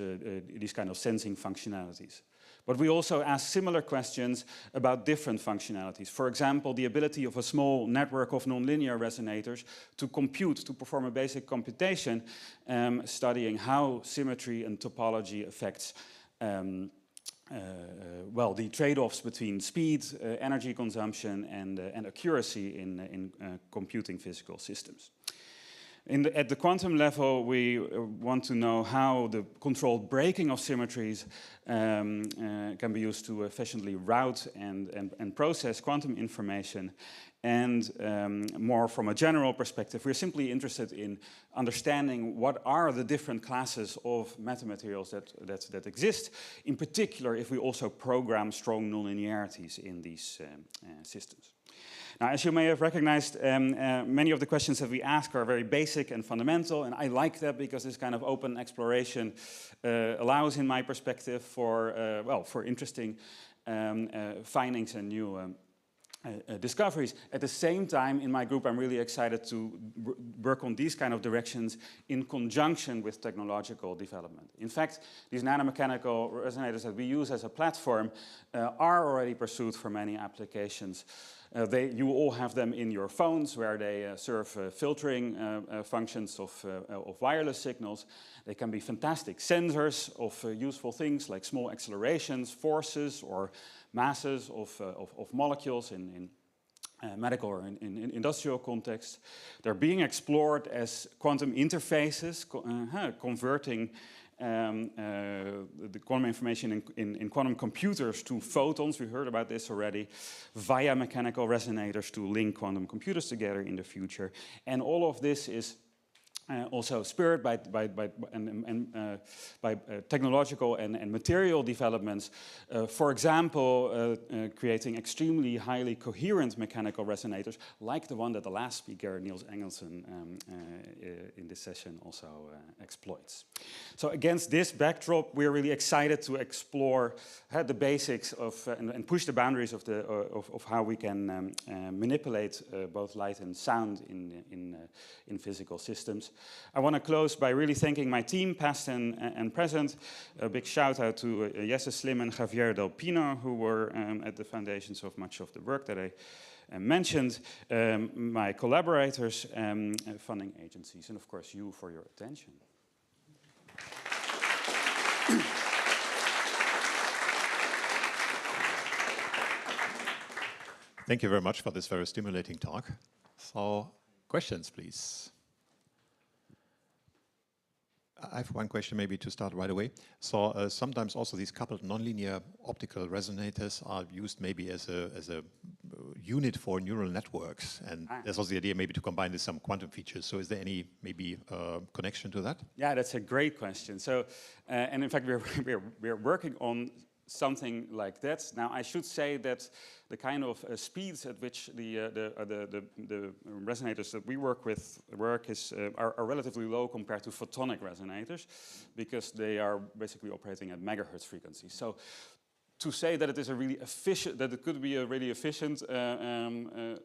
these kind of sensing functionalities. But we also ask similar questions about different functionalities. For example, the ability of a small network of nonlinear resonators to compute, to perform a basic computation, studying how symmetry and topology affects well, the trade-offs between speed, energy consumption, and accuracy in computing physical systems. At the quantum level, we want to know how the controlled breaking of symmetries can be used to efficiently route and process quantum information. And more from a general perspective, we're simply interested in understanding what are the different classes of metamaterials that exist, in particular if we also program strong nonlinearities in these systems. Now, as you may have recognized, many of the questions that we ask are very basic and fundamental, and I like that because this kind of open exploration allows, in my perspective, for interesting findings and new discoveries. At the same time, in my group, I'm really excited to work on these kind of directions in conjunction with technological development. In fact, these nanomechanical resonators that we use as a platform are already pursued for many applications. You all have them in your phones, where they serve filtering functions of wireless signals. They can be fantastic sensors of useful things like small accelerations, forces, or masses of molecules in medical or in industrial contexts. They're being explored as quantum interfaces, converting the quantum information in quantum computers to photons, we heard about this already, via mechanical resonators to link quantum computers together in the future. And all of this is also spurred by technological and material developments. For example, creating extremely highly coherent mechanical resonators, like the one that the last speaker, Niels Engelsen, in this session also exploits. So against this backdrop, we're really excited to explore the basics of and push the boundaries of how we can manipulate both light and sound in physical systems. I want to close by really thanking my team, past and present. A big shout out to Jesse Slim and Javier Del Pino, who were at the foundations of much of the work that I mentioned, my collaborators, funding agencies, and of course you for your attention. Thank you very much for this very stimulating talk. So, questions, please. I have one question maybe to start right away. So sometimes also these coupled nonlinear optical resonators are used maybe as a unit for neural networks, and there's also the idea maybe to combine with some quantum features. So is there any maybe connection to that? Yeah, that's a great question. So, and in fact, we're working on something like that. Now, I should say that the kind of speeds at which the resonators that we work with are relatively low compared to photonic resonators, because they are basically operating at megahertz frequencies. So, to say that it is a really efficient, that it could be a really efficient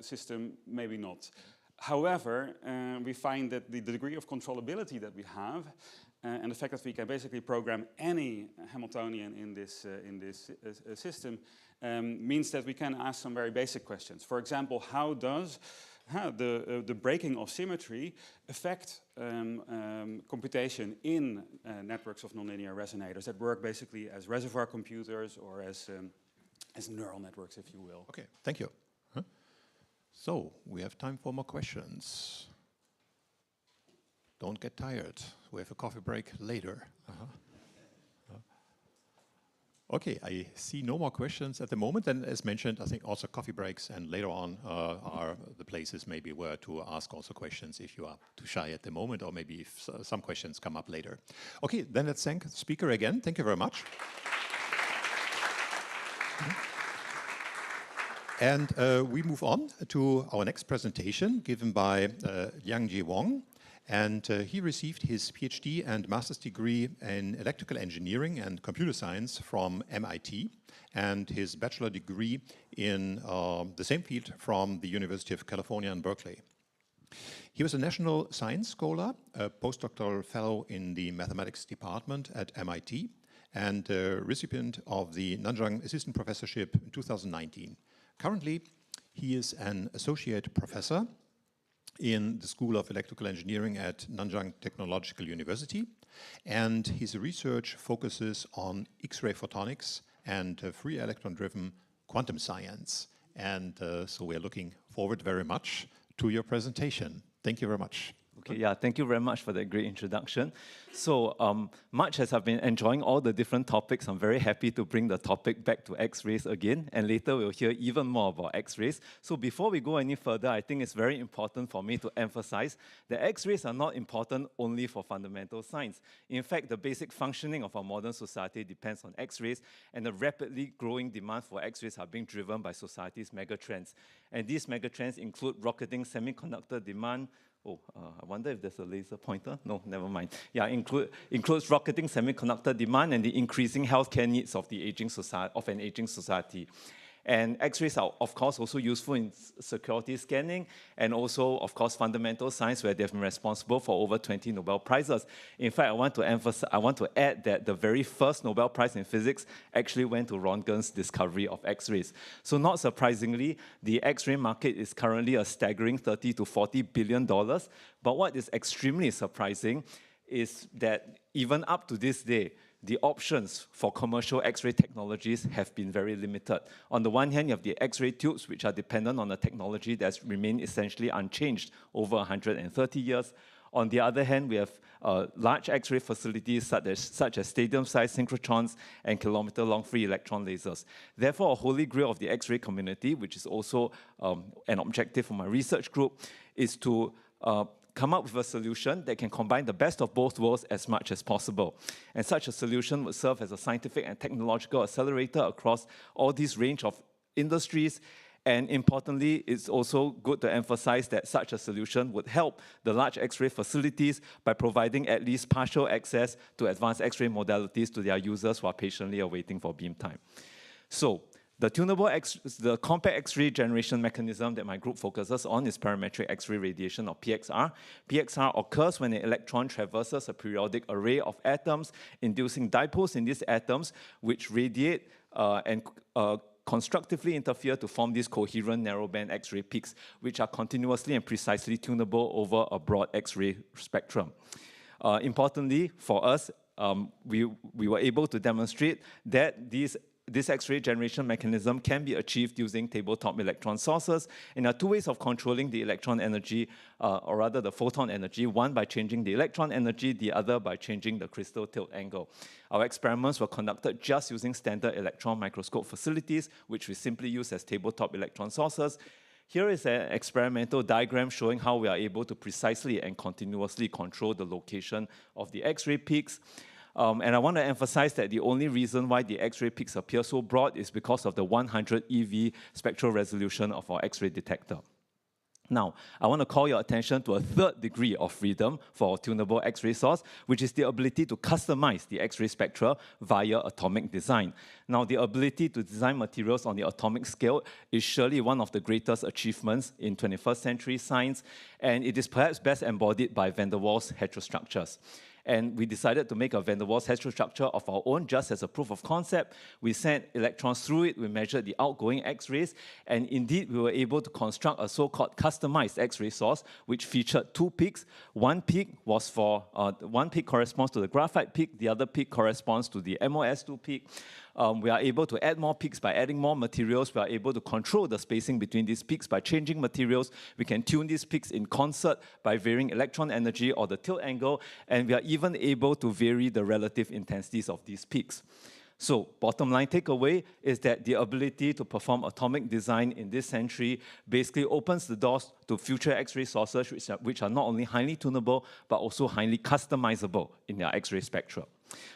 system, maybe not. However, we find that the degree of controllability that we have, and the fact that we can basically program any Hamiltonian in this system means that we can ask some very basic questions. For example, how does the breaking of symmetry affect computation in networks of nonlinear resonators that work basically as reservoir computers or as neural networks, if you will? Okay, thank you. So we have time for more questions. Don't get tired. We have a coffee break later. Okay, I see no more questions at the moment. And as mentioned, I think also coffee breaks and later on are the places maybe where to ask also questions if you are too shy at the moment, or maybe if some questions come up later. Okay, then let's thank the speaker again. Thank you very much. And we move on to our next presentation given by Liangji Wang. And he received his PhD and master's degree in electrical engineering and computer science from MIT, and his bachelor degree in the same field from the University of California in Berkeley. He was a National Science Scholar, a postdoctoral fellow in the mathematics department at MIT, and a recipient of the Nanjing Assistant Professorship in 2019. Currently, he is an associate professor in the School of Electrical Engineering at Nanjing Technological University, and his research focuses on X-ray photonics and free electron-driven quantum science. And so we are looking forward very much to your presentation. Thank you very much. Okay, yeah, thank you very much for that great introduction. So much as I've been enjoying all the different topics, I'm very happy to bring the topic back to X-rays again, and later we'll hear even more about X-rays. So before we go any further, I think it's very important for me to emphasize that X-rays are not important only for fundamental science. In fact, the basic functioning of our modern society depends on X-rays, and the rapidly growing demand for X-rays are being driven by society's megatrends. And these megatrends include rocketing semiconductor demand. I wonder if there's a laser pointer. No, never mind. Yeah, includes rocketing semiconductor demand and the increasing healthcare needs of the aging society, of an aging society. And X-rays are, of course, also useful in security scanning and also, of course, fundamental science, where they've been responsible for over 20 Nobel Prizes. In fact, I want to add that the very first Nobel Prize in physics actually went to Röntgen's discovery of X-rays. So not surprisingly, the X-ray market is currently a staggering $30 to $40 billion. But what is extremely surprising is that even up to this day, the options for commercial X-ray technologies have been very limited. On the one hand, you have the X-ray tubes, which are dependent on a technology that's remained essentially unchanged over 130 years. On the other hand, we have large X-ray facilities such as stadium-sized synchrotrons and kilometer-long free electron lasers. Therefore, a holy grail of the X-ray community, which is also an objective for my research group, is to come up with a solution that can combine the best of both worlds as much as possible. And such a solution would serve as a scientific and technological accelerator across all these range of industries. And importantly, it's also good to emphasize that such a solution would help the large X-ray facilities by providing at least partial access to advanced X-ray modalities to their users who are patiently awaiting for beam time. So, the compact X-ray generation mechanism that my group focuses on is parametric X-ray radiation, or PXR. PXR occurs when an electron traverses a periodic array of atoms, inducing dipoles in these atoms, which radiate and constructively interfere to form these coherent narrowband X-ray peaks, which are continuously and precisely tunable over a broad X-ray spectrum. Importantly, for us, we were able to demonstrate that this X-ray generation mechanism can be achieved using tabletop electron sources. And there are two ways of controlling the electron energy, or rather the photon energy, one by changing the electron energy, the other by changing the crystal tilt angle. Our experiments were conducted just using standard electron microscope facilities, which we simply use as tabletop electron sources. Here is an experimental diagram showing how we are able to precisely and continuously control the location of the X-ray peaks. And I want to emphasize that the only reason why the X-ray peaks appear so broad is because of the 100 eV spectral resolution of our X-ray detector. Now, I want to call your attention to a third degree of freedom for our tunable X-ray source, which is the ability to customize the X-ray spectra via atomic design. Now, the ability to design materials on the atomic scale is surely one of the greatest achievements in 21st century science, and it is perhaps best embodied by van der Waals heterostructures. And we decided to make a van der Waals heterostructure of our own just as a proof of concept. We sent electrons through it, we measured the outgoing X-rays, and indeed we were able to construct a so-called customized X-ray source which featured two peaks. One peak corresponds to the graphite peak, the other peak corresponds to the MOS2 peak. We are able to add more peaks by adding more materials. We are able to control the spacing between these peaks by changing materials. We can tune these peaks in concert by varying electron energy or the tilt angle, and we are even able to vary the relative intensities of these peaks. So, bottom line takeaway is that the ability to perform atomic design in this century basically opens the doors to future X-ray sources which are not only highly tunable, but also highly customizable in their X-ray spectra.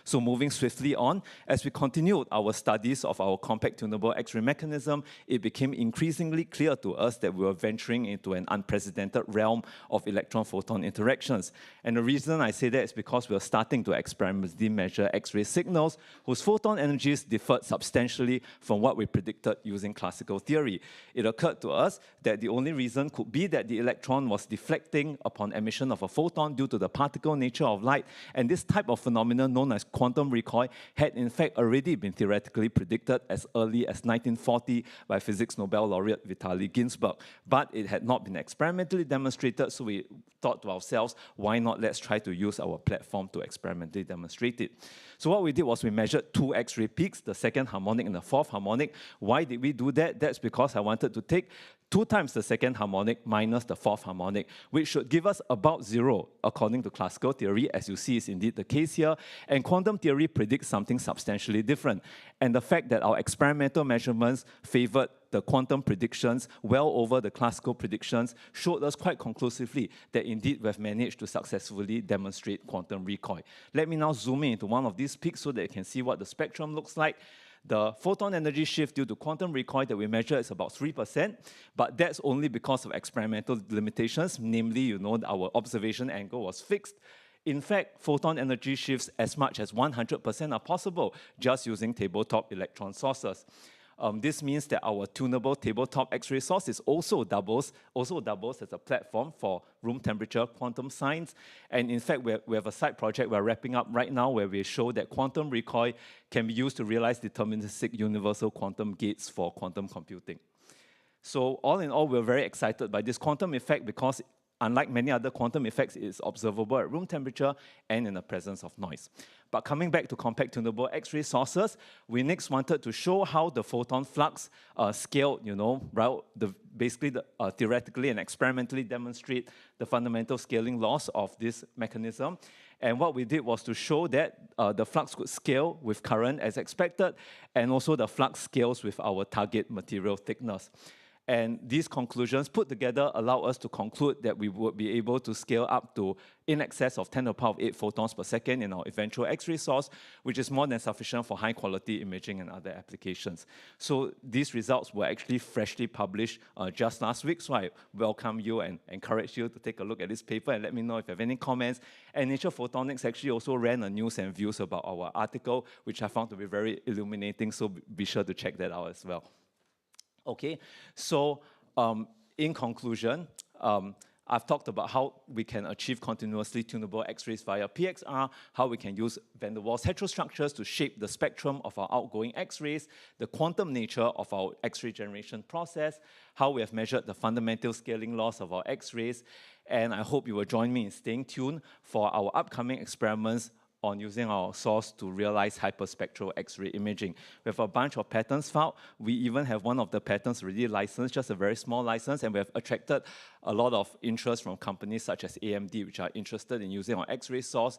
So moving swiftly on, as we continued our studies of our compact tunable X-ray mechanism, it became increasingly clear to us that we were venturing into an unprecedented realm of electron-photon interactions. And the reason I say that is because we are starting to experimentally measure X-ray signals whose photon energies differed substantially from what we predicted using classical theory. It occurred to us that the only reason could be that the electron was deflecting upon emission of a photon due to the particle nature of light, and this type of phenomenon known as quantum recoil had in fact already been theoretically predicted as early as 1940 by physics Nobel laureate Vitaly Ginzburg, but it had not been experimentally demonstrated, so we thought to ourselves, why not let's try to use our platform to experimentally demonstrate it. So what we did was we measured two X-ray peaks, the second harmonic and the fourth harmonic. Why did we do that? That's because I wanted to take 2 times the second harmonic minus the fourth harmonic, which should give us about 0, according to classical theory, as you see is indeed the case here. And quantum theory predicts something substantially different. And the fact that our experimental measurements favored the quantum predictions well over the classical predictions showed us quite conclusively that indeed we have managed to successfully demonstrate quantum recoil. Let me now zoom in into one of these peaks so that you can see what the spectrum looks like. The photon energy shift due to quantum recoil that we measure is about 3%, but that's only because of experimental limitations, namely, our observation angle was fixed. In fact, photon energy shifts as much as 100% are possible just using tabletop electron sources. This means that our tunable tabletop X-ray source also doubles as a platform for room temperature quantum science. And in fact, we have a side project we're wrapping up right now where we show that quantum recoil can be used to realize deterministic universal quantum gates for quantum computing. So all in all, we're very excited by this quantum effect because unlike many other quantum effects, it's observable at room temperature and in the presence of noise. But coming back to compact tunable X-ray sources, we next wanted to show how the photon flux scaled, theoretically and experimentally demonstrate the fundamental scaling laws of this mechanism. And what we did was to show that the flux could scale with current as expected, and also the flux scales with our target material thickness. And these conclusions put together allow us to conclude that we would be able to scale up to in excess of 10 to the power of 8 photons per second in our eventual X-ray source, which is more than sufficient for high-quality imaging and other applications. So these results were actually freshly published just last week, so I welcome you and encourage you to take a look at this paper and let me know if you have any comments. And Nature Photonics actually also ran a news and views about our article, which I found to be very illuminating, so be sure to check that out as well. Okay, so in conclusion, I've talked about how we can achieve continuously tunable X-rays via PXR, how we can use van der Waals heterostructures to shape the spectrum of our outgoing X-rays, the quantum nature of our X-ray generation process, how we have measured the fundamental scaling laws of our X-rays, and I hope you will join me in staying tuned for our upcoming experiments on using our source to realize hyperspectral X-ray imaging. We have a bunch of patents filed. We even have one of the patents already licensed, just a very small license, and we have attracted a lot of interest from companies such as AMD, which are interested in using our X-ray source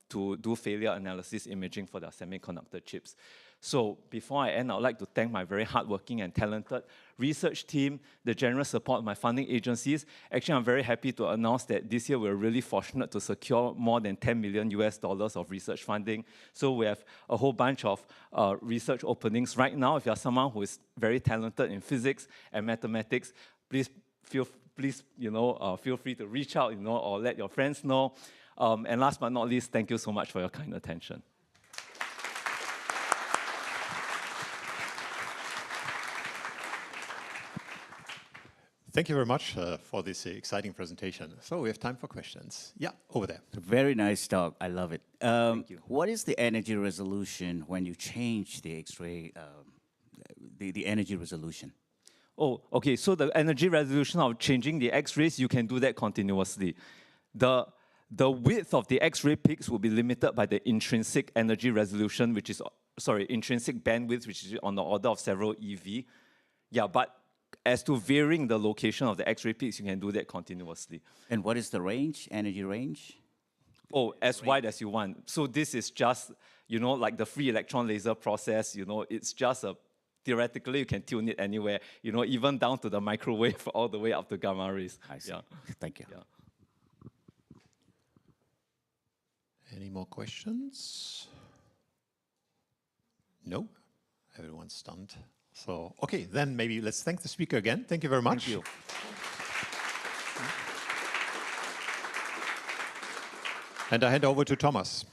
to do failure analysis imaging for their semiconductor chips. So before I end, I would like to thank my very hardworking and talented research team, the generous support of my funding agencies. Actually, I'm very happy to announce that this year we're really fortunate to secure more than $10 million of research funding. So we have a whole bunch of research openings right now. If you're someone who is very talented in physics and mathematics, please feel free to reach out, or let your friends know. And last but not least, thank you so much for your kind attention. Thank you very much for this exciting presentation. So we have time for questions. Yeah, over there. Very nice talk. I love it. Thank you. What is the energy resolution when you change the X-ray, the energy resolution? Oh, okay. So the energy resolution of changing the X-rays, you can do that continuously. The width of the X-ray peaks will be limited by the intrinsic energy resolution, which is, intrinsic bandwidth, which is on the order of several eV. Yeah, but as to varying the location of the X-ray peaks, you can do that continuously. And what is the range, energy range? Oh, as wide as you want. So this is just, like the free electron laser process, it's just theoretically you can tune it anywhere, even down to the microwave all the way up to gamma rays. I see. Yeah. Thank you. Yeah. Any more questions? No? Everyone's stunned. So, okay, then maybe let's thank the speaker again. Thank you very much. Thank you. And I hand over to Thomas.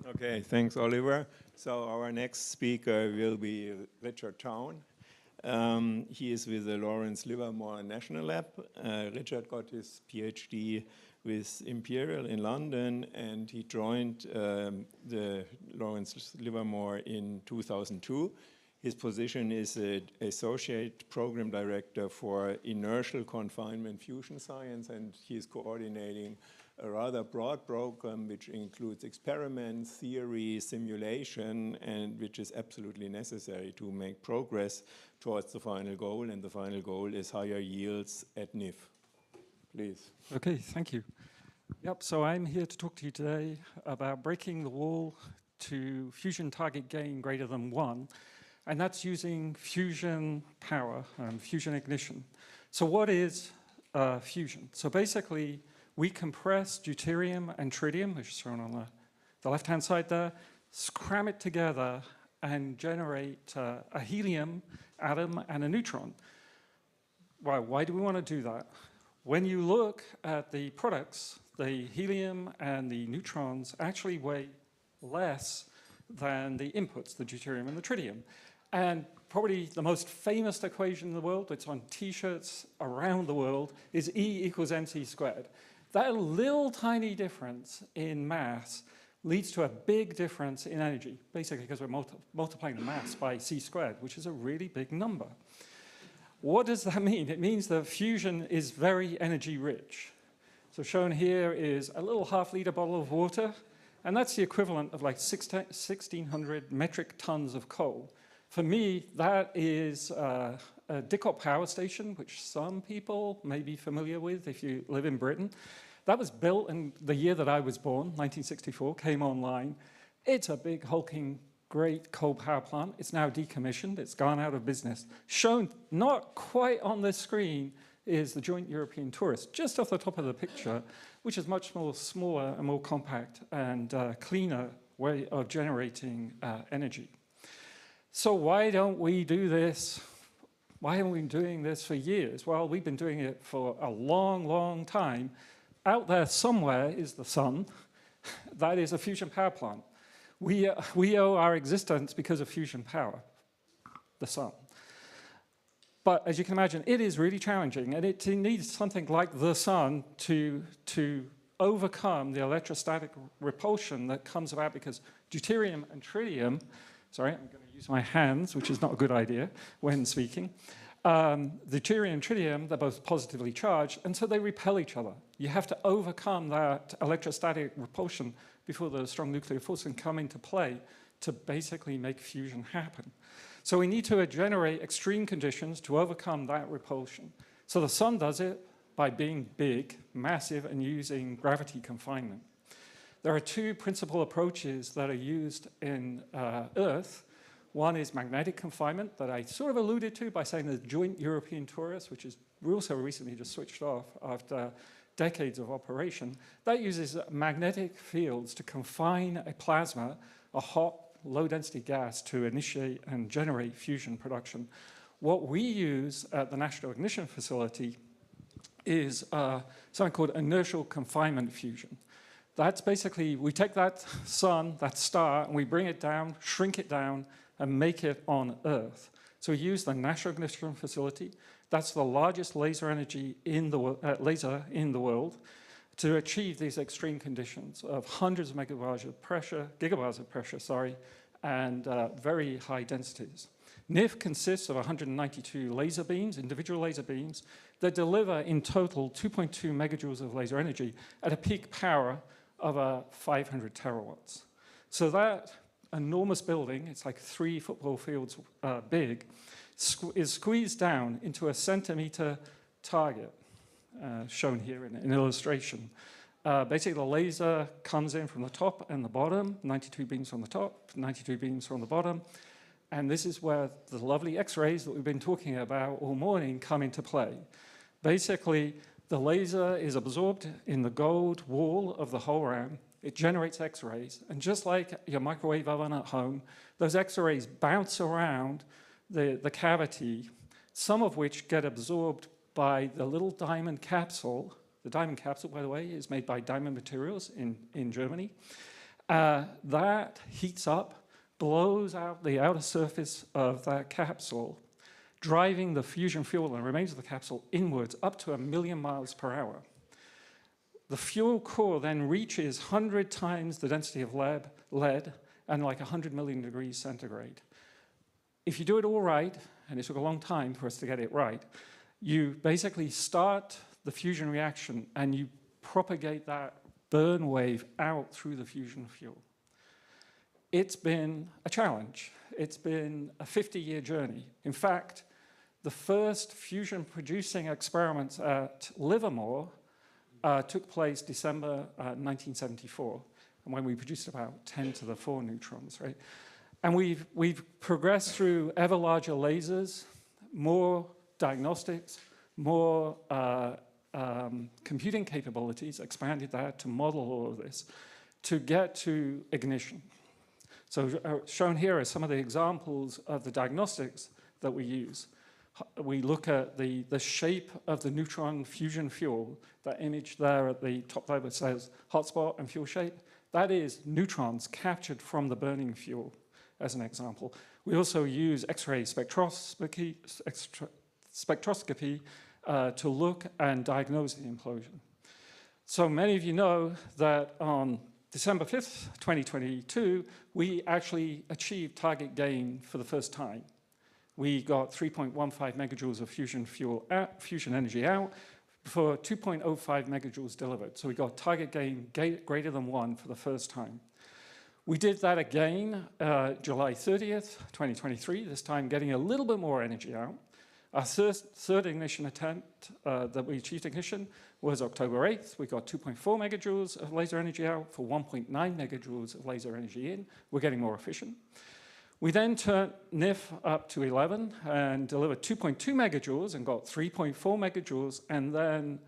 Okay, thanks, Oliver. So our next speaker will be Richard Town. He is with the Lawrence Livermore National Lab. Richard got his PhD with Imperial in London, and he joined the Lawrence Livermore in 2002. His position is an Associate Program Director for Inertial Confinement Fusion Science, and he is coordinating a rather broad program which includes experiments, theory, simulation, and which is absolutely necessary to make progress towards the final goal, and the final goal is higher yields at NIF. Please. Okay, thank you. Yep, so I'm here to talk to you today about breaking the wall to fusion target gain greater than 1. And that's using fusion power and fusion ignition. So what is fusion? So basically, we compress deuterium and tritium, which is shown on the left-hand side there, cram it together and generate a helium atom and a neutron. Well, why do we want to do that? When you look at the products, the helium and the neutrons actually weigh less than the inputs, the deuterium and the tritium. And probably the most famous equation in the world, it's on t-shirts around the world, is E equals mc squared. That little tiny difference in mass leads to a big difference in energy, basically because we're multiplying the mass by c squared, which is a really big number. What does that mean? It means that fusion is very energy rich. So shown here is a little half-liter bottle of water, and that's the equivalent of like 1,600 metric tons of coal. For me, that is a Dickop power station, which some people may be familiar with if you live in Britain. That was built in the year that I was born, 1964, came online. It's a big, hulking, great coal power plant. It's now decommissioned. It's gone out of business. Shown not quite on this screen is the Joint European Tourist, just off the top of the picture, which is much more smaller and more compact and cleaner way of generating energy. So why don't we do this? Why haven't we been doing this for years? Well, we've been doing it for a long, long time. Out there somewhere is the sun. That is a fusion power plant. We owe our existence because of fusion power, the sun. But as you can imagine, it is really challenging, and it needs something like the sun to overcome the electrostatic repulsion that comes about because deuterium and tritium, sorry, I'm going to use my hands, which is not a good idea when speaking. The deuterium and tritium, they're both positively charged, and so they repel each other. You have to overcome that electrostatic repulsion before the strong nuclear force can come into play to basically make fusion happen. So we need to generate extreme conditions to overcome that repulsion. So the sun does it by being big, massive, and using gravity confinement. There are two principal approaches that are used in Earth. One is magnetic confinement that I sort of alluded to by saying the Joint European Torus, which is also recently just switched off after decades of operation. That uses magnetic fields to confine a plasma, a hot, low-density gas, to initiate and generate fusion production. What we use at the National Ignition Facility is something called inertial confinement fusion. That's basically, we take that sun, that star, and we bring it down, shrink it down, and make it on Earth. So we use the National Ignition Facility. That's the largest laser energy in the laser in the world to achieve these extreme conditions of hundreds of gigabars of pressure, and very high densities. NIF consists of 192 laser beams, individual laser beams, that deliver in total 2.2 megajoules of laser energy at a peak power of 500 terawatts. So that enormous building, it's like 3 football fields big, is squeezed down into a centimeter target, shown here in an illustration. Basically, the laser comes in from the top and the bottom, 92 beams from the top, 92 beams from the bottom, and this is where the lovely X-rays that we've been talking about all morning come into play. Basically, the laser is absorbed in the gold wall of the whole RAM. It generates X-rays, and just like your microwave oven at home, those X-rays bounce around the cavity, some of which get absorbed by the little diamond capsule. The diamond capsule, by the way, is made by Diamond Materials in Germany. That heats up, blows out the outer surface of that capsule, driving the fusion fuel and remains of the capsule inwards up to 1 million miles per hour. The fuel core then reaches 100 times the density of lead and like 100 million degrees centigrade. If you do it all right, and it took a long time for us to get it right, you basically start the fusion reaction and you propagate that burn wave out through the fusion fuel. It's been a challenge. It's been a 50-year journey. In fact, the first fusion-producing experiments at Livermore took place December 1974, and when we produced about 10 to the 4 neutrons, right? And we've progressed through ever larger lasers, more diagnostics, more computing capabilities, expanded that to model all of this, to get to ignition. So shown here are some of the examples of the diagnostics that we use. We look at the shape of the neutron fusion fuel, that image there at the top there that says hotspot and fuel shape. That is neutrons captured from the burning fuel, as an example. We also use X-ray spectroscopy to look and diagnose the implosion. So many of you know that on December 5th, 2022, we actually achieved target gain for the first time. We got 3.15 megajoules of fusion energy out for 2.05 megajoules delivered. So we got target gain greater than 1 for the first time. We did that again July 30th, 2023, this time getting a little bit more energy out. Our third ignition attempt that we achieved ignition was October 8th. We got 2.4 megajoules of laser energy out for 1.9 megajoules of laser energy in. We're getting more efficient. We then turned NIF up to 11 and delivered 2.2 megajoules and got 3.4 megajoules. And then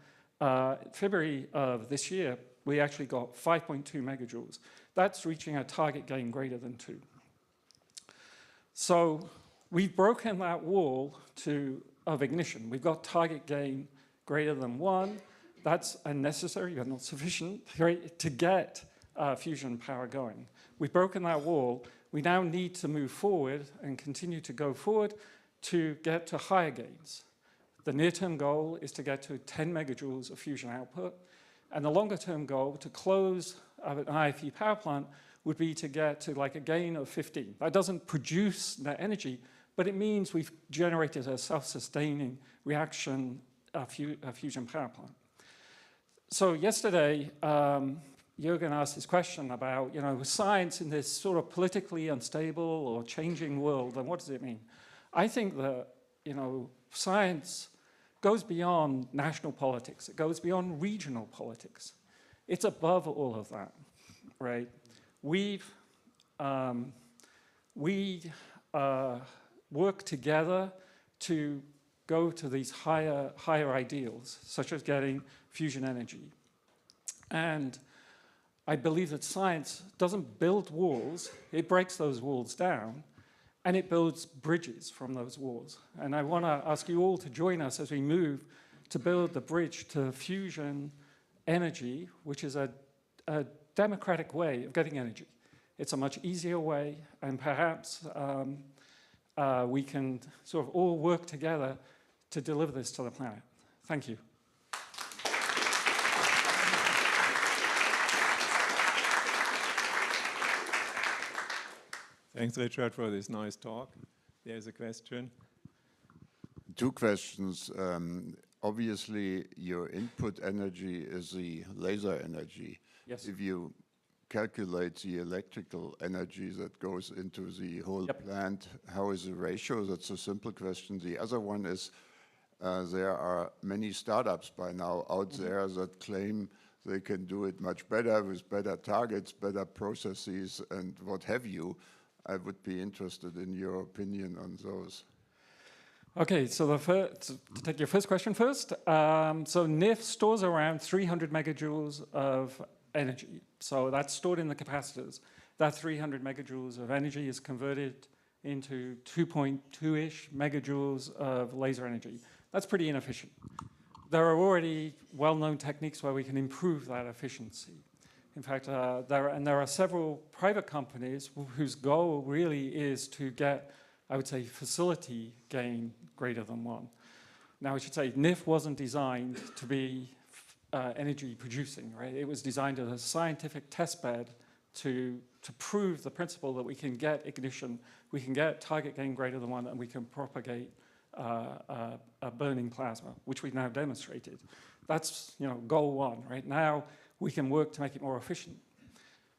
February of this year, we actually got 5.2 megajoules. That's reaching a target gain greater than 2. So we've broken that wall of ignition. We've got target gain greater than 1. That's unnecessary, but not sufficient, to get fusion power going. We've broken that wall. We now need to move forward and continue to go forward to get to higher gains. The near-term goal is to get to 10 megajoules of fusion output, and the longer-term goal to close an IFE power plant would be to get to like a gain of 15. That doesn't produce net energy, but it means we've generated a self-sustaining reaction fusion power plant. So yesterday, Jürgen asked this question about, science in this sort of politically unstable or changing world, and what does it mean? I think that, science goes beyond national politics. It goes beyond regional politics. It's above all of that, right? We work together to go to these higher ideals, such as getting fusion energy. And I believe that science doesn't build walls, it breaks those walls down, and it builds bridges from those walls. And I want to ask you all to join us as we move to build the bridge to fusion energy, which is a democratic way of getting energy. It's a much easier way, and perhaps we can sort of all work together to deliver this to the planet. Thank you. Thanks, Richard, for this nice talk. There's a question. Two questions. Obviously, your input energy is the laser energy. Yes. If you calculate the electrical energy that goes into the whole plant, how is the ratio? That's a simple question. The other one is, there are many startups by now out there that claim they can do it much better with better targets, better processes, and what have you. I would be interested in your opinion on those. Okay, so to take your first question first. So NIF stores around 300 megajoules of energy. So that's stored in the capacitors. That 300 megajoules of energy is converted into 2.2-ish megajoules of laser energy. That's pretty inefficient. There are already well-known techniques where we can improve that efficiency. In fact, there are several private companies whose goal really is to get, I would say, facility gain greater than 1. Now, I should say, NIF wasn't designed to be energy producing, right? It was designed as a scientific test bed to prove the principle that we can get ignition, we can get target gain greater than 1, and we can propagate a burning plasma, which we've now demonstrated. That's goal 1, right? Now we can work to make it more efficient.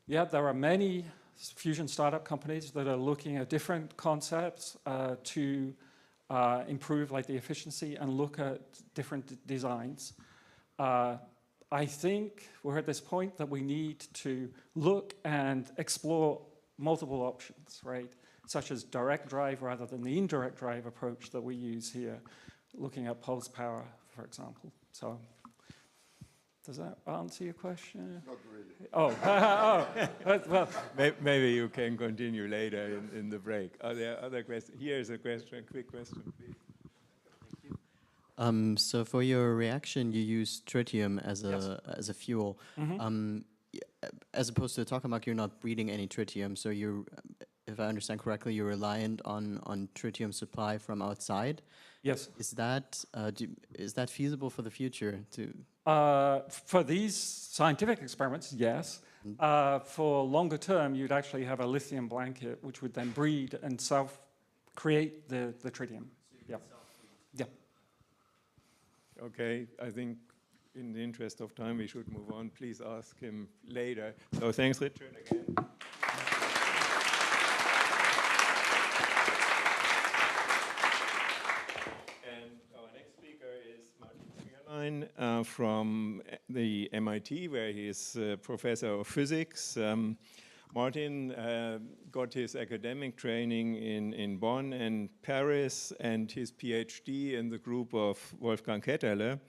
Yeah, there are many fusion startup companies that are looking at different concepts to improve like the efficiency and look at different designs. I think we're at this point that we need to look and explore multiple options, right? Such as direct drive rather than the indirect drive approach that we use here, looking at pulse power, for example. So, does that answer your question? Not really. Oh, well. Maybe you can continue later in the break. Are there other questions? Here's a question, quick question, please. So for your reaction, you use tritium as a fuel. Mm-hmm. As opposed to tokamak, you're not breeding any tritium. So you're, if I understand correctly, you're reliant on tritium supply from outside. Yes. Is that feasible for the future? For these scientific experiments, yes. For longer term, you'd actually have a lithium blanket, which would then breed and self-create the tritium. Yeah. Yeah. Okay, I think in the interest of time, we should move on. Please ask him later. So thanks, Richard, again. And our next speaker is Martin Wilhelm from the MIT, where he is professor of physics. Martin got his academic training in Bonn and Paris, and his PhD in the group of Wolfgang Ketterle.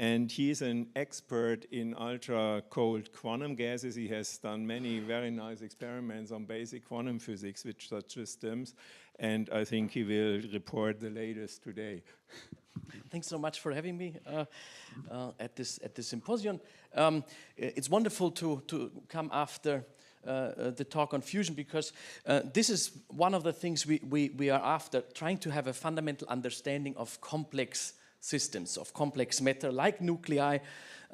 And he's an expert in ultra-cold quantum gases. He has done many very nice experiments on basic quantum physics with such systems. And I think he will report the latest today. Thanks so much for having me at this symposium. It's wonderful to come after the talk on fusion, because this is one of the things we are after, trying to have a fundamental understanding of complex systems, of complex matter like nuclei.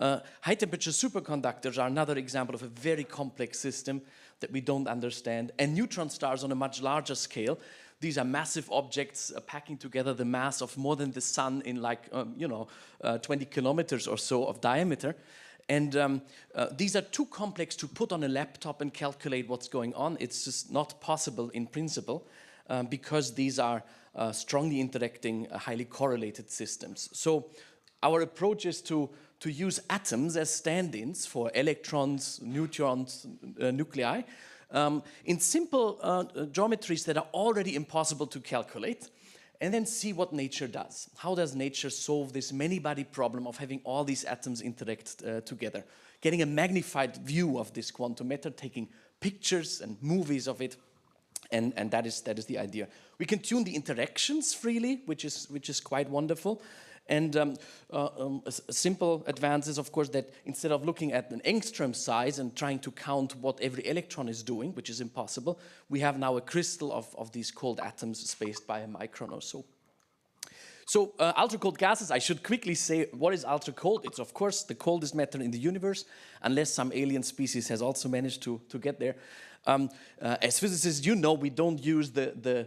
High temperature superconductors are another example of a very complex system that we don't understand, and neutron stars on a much larger scale. These are massive objects packing together the mass of more than the sun in 20 kilometers or so of diameter. And these are too complex to put on a laptop and calculate what's going on. It's just not possible in principle because these are strongly interacting, highly correlated systems. So our approach is to use atoms as stand-ins for electrons, neutrons, nuclei, in simple geometries that are already impossible to calculate, and then see what nature does. How does nature solve this many-body problem of having all these atoms interact together? Getting a magnified view of this quantum matter, taking pictures and movies of it, and that is the idea. We can tune the interactions freely, which is quite wonderful. And a simple advance is, of course, that instead of looking at an angstrom size and trying to count what every electron is doing, which is impossible, we have now a crystal of these cold atoms spaced by a micron or so. So ultra-cold gases, I should quickly say, what is ultra-cold? It's, of course, the coldest matter in the universe, unless some alien species has also managed to get there. As physicists, you know, we don't use the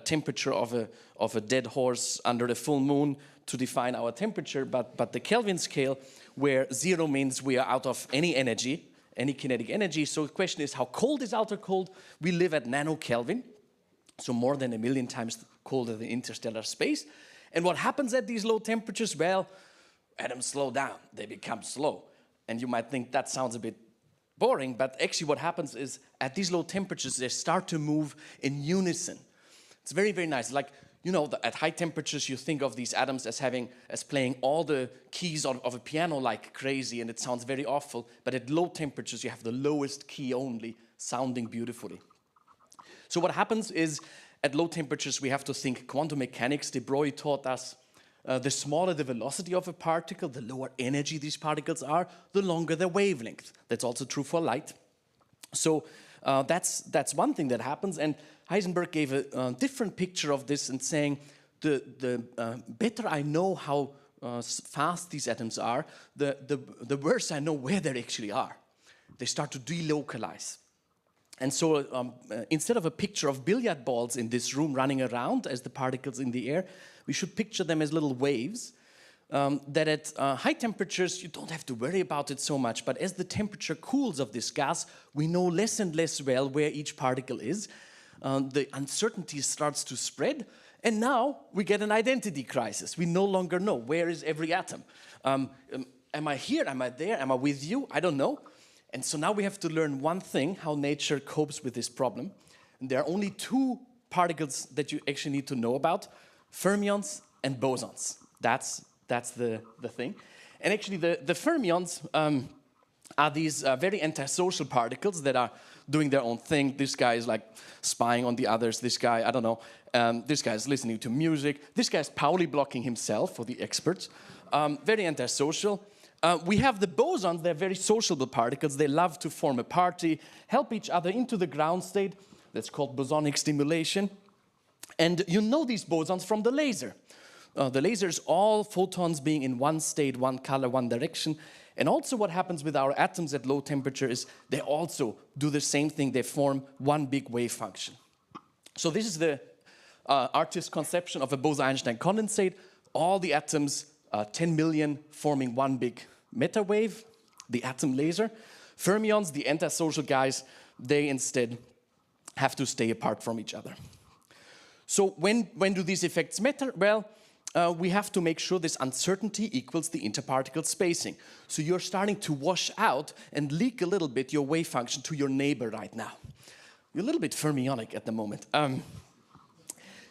temperature of a dead horse under a full moon to define our temperature, but the Kelvin scale, where 0 means we are out of any energy, any kinetic energy. So the question is, how cold is ultra cold? We live at nano-Kelvin, so more than 1 million times colder than interstellar space. And what happens at these low temperatures? Well, atoms slow down, they become slow. And you might think that sounds a bit boring, but actually what happens is at these low temperatures, they start to move in unison. It's very, very nice. Like, you know, at high temperatures, you think of these atoms as playing all the keys of a piano like crazy, and it sounds very awful. But at low temperatures, you have the lowest key only sounding beautifully. So what happens is, at low temperatures, we have to think quantum mechanics. De Broglie taught us the smaller the velocity of a particle, the lower energy these particles are, the longer their wavelength. That's also true for light. So that's one thing that happens. And Heisenberg gave a different picture of this and saying, the better I know how fast these atoms are, the worse I know where they actually are. They start to delocalize. And so instead of a picture of billiard balls in this room running around as the particles in the air, we should picture them as little waves that at high temperatures, you don't have to worry about it so much. But as the temperature cools of this gas, we know less and less well where each particle is. The uncertainty starts to spread. And now we get an identity crisis. We no longer know where is every atom. Am I here? Am I there? Am I with you? I don't know. And so now we have to learn one thing, how nature copes with this problem. And there are only 2 particles that you actually need to know about, fermions and bosons. That's the thing. And actually the fermions are these very antisocial particles that are doing their own thing. This guy is like spying on the others. This guy, I don't know, this guy is listening to music. This guy is Pauli blocking himself for the experts. Very antisocial. We have the bosons. They're very sociable particles. They love to form a party, help each other into the ground state. That's called bosonic stimulation. And you know these bosons from the laser. The laser is all photons being in one state, one color, one direction. And also what happens with our atoms at low temperature is they also do the same thing. They form one big wave function. So this is the artist's conception of a Bose-Einstein condensate. All the atoms, 10 million, forming one big meta wave, the atom laser. Fermions, the antisocial guys, they instead have to stay apart from each other. So when do these effects matter? Well, we have to make sure this uncertainty equals the interparticle spacing. So you're starting to wash out and leak a little bit your wave function to your neighbor right now. You're a little bit fermionic at the moment.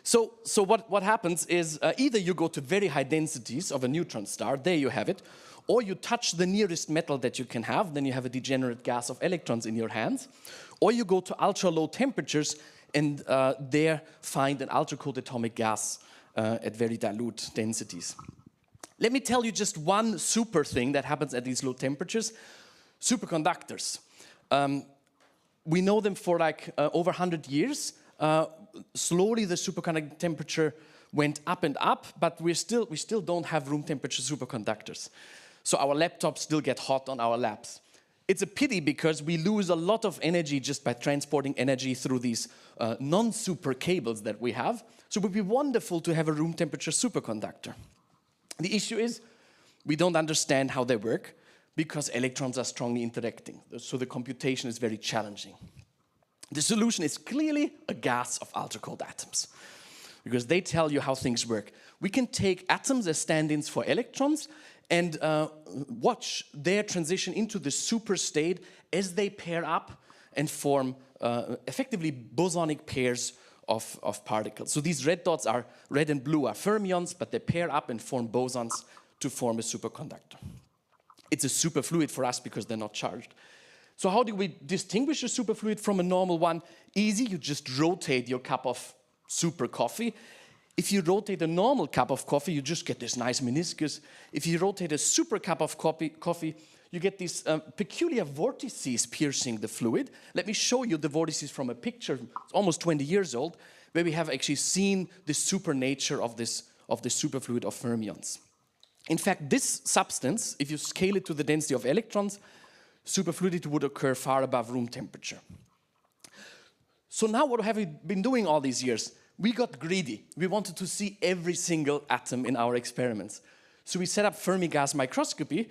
So what happens is either you go to very high densities of a neutron star, there you have it, or you touch the nearest metal that you can have, then you have a degenerate gas of electrons in your hands, or you go to ultra low temperatures and there find an ultra-cold atomic gas at very dilute densities. Let me tell you just one super thing that happens at these low temperatures. Superconductors. we know them for like over 100 years. Slowly the superconducting temperature went up and up, but we still don't have room temperature superconductors. So our laptops still get hot on our laps. It's a pity because we lose a lot of energy just by transporting energy through these non-super cables that we have. So it would be wonderful to have a room temperature superconductor. The issue is we don't understand how they work because electrons are strongly interacting. So the computation is very challenging. The solution is clearly a gas of ultra-cold atoms because they tell you how things work. We can take atoms as stand-ins for electrons and watch their transition into the super state as they pair up and form effectively bosonic pairs of particles. So these red dots are red and blue are fermions, but they pair up and form bosons to form a superconductor. It's a superfluid for us because they're not charged. So how do we distinguish a superfluid from a normal one? Easy, you just rotate your cup of super coffee. If you rotate a normal cup of coffee, you just get this nice meniscus. If you rotate a super cup of coffee, you get these peculiar vortices piercing the fluid. Let me show you the vortices from a picture, it's almost 20 years old, where we have actually seen the super nature of the superfluid of fermions. In fact, this substance, if you scale it to the density of electrons, superfluidity would occur far above room temperature. So now what have we been doing all these years? We got greedy. We wanted to see every single atom in our experiments. So we set up Fermi gas microscopy,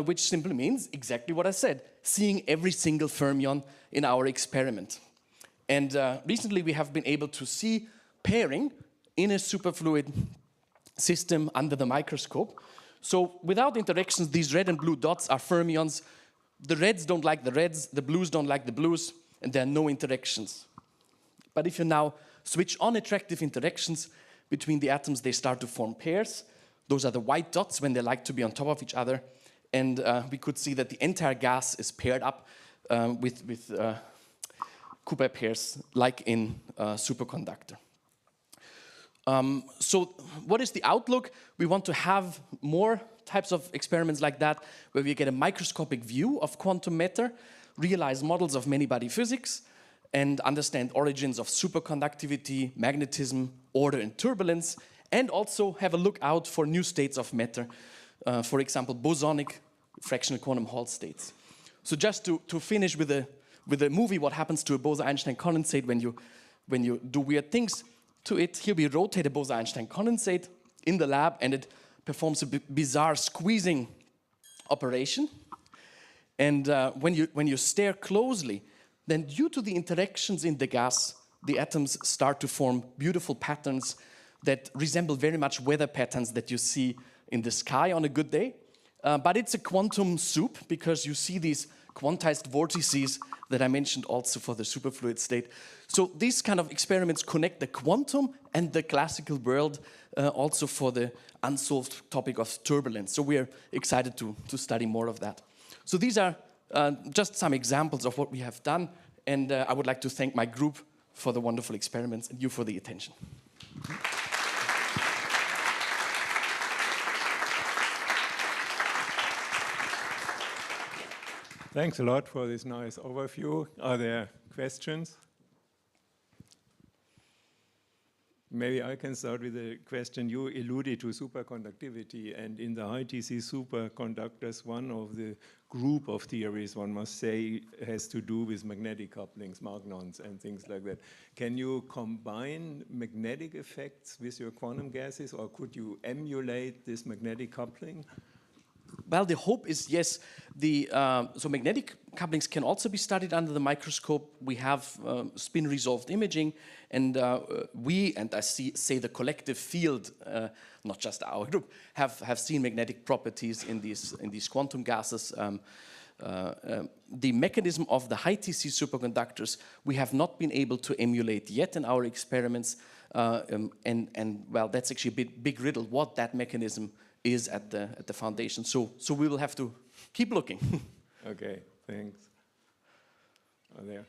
which simply means exactly what I said, seeing every single fermion in our experiment. And recently we have been able to see pairing in a superfluid system under the microscope. So without interactions, these red and blue dots are fermions. The reds don't like the reds, the blues don't like the blues, and there are no interactions. But if you now switch on attractive interactions between the atoms, they start to form pairs. Those are the white dots when they like to be on top of each other. And we could see that the entire gas is paired up with Cooper pairs, like in a superconductor. So what is the outlook? We want to have more types of experiments like that, where we get a microscopic view of quantum matter, realize models of many-body physics, and understand origins of superconductivity, magnetism, order, and turbulence, and also have a look out for new states of matter, for example, bosonic fractional quantum Hall states. So just to finish with a movie, what happens to a Bose-Einstein condensate when you do weird things to it. Here we rotate a Bose-Einstein condensate in the lab, and it performs a bizarre squeezing operation. And when you stare closely, then due to the interactions in the gas, the atoms start to form beautiful patterns that resemble very much weather patterns that you see in the sky on a good day. But it's a quantum soup because you see these quantized vortices that I mentioned also for the superfluid state. So these kind of experiments connect the quantum and the classical world also for the unsolved topic of turbulence. So we're excited to study more of that. So these are just some examples of what we have done, and I would like to thank my group for the wonderful experiments and you for the attention. Thanks a lot for this nice overview. Are there questions? Maybe I can start with a question. You alluded to superconductivity, and in the high TC superconductors, one of the group of theories, one must say, has to do with magnetic couplings, magnons, and things like that. Can you combine magnetic effects with your quantum gases, or could you emulate this magnetic coupling? Well, the hope is yes. So magnetic couplings can also be studied under the microscope. We have spin-resolved imaging, and I say the collective field, not just our group, have seen magnetic properties in these quantum gases. The mechanism of the high TC superconductors we have not been able to emulate yet in our experiments, and well, that's actually a big riddle what that mechanism is at the foundation. So we will have to keep looking. Okay, thanks. Are there?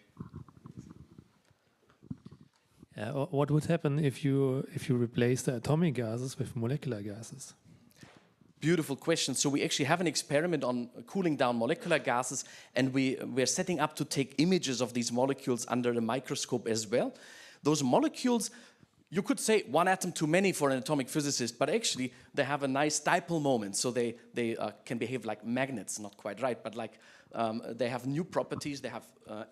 What would happen if you replace the atomic gases with molecular gases? beautiful question. So we actually have an experiment on cooling down molecular gases, and we're setting up to take images of these molecules under a microscope as well. Those molecules, you could say one atom too many for an atomic physicist, but actually they have a nice dipole moment, so they can behave like magnets, not quite right, but like they have new properties, they have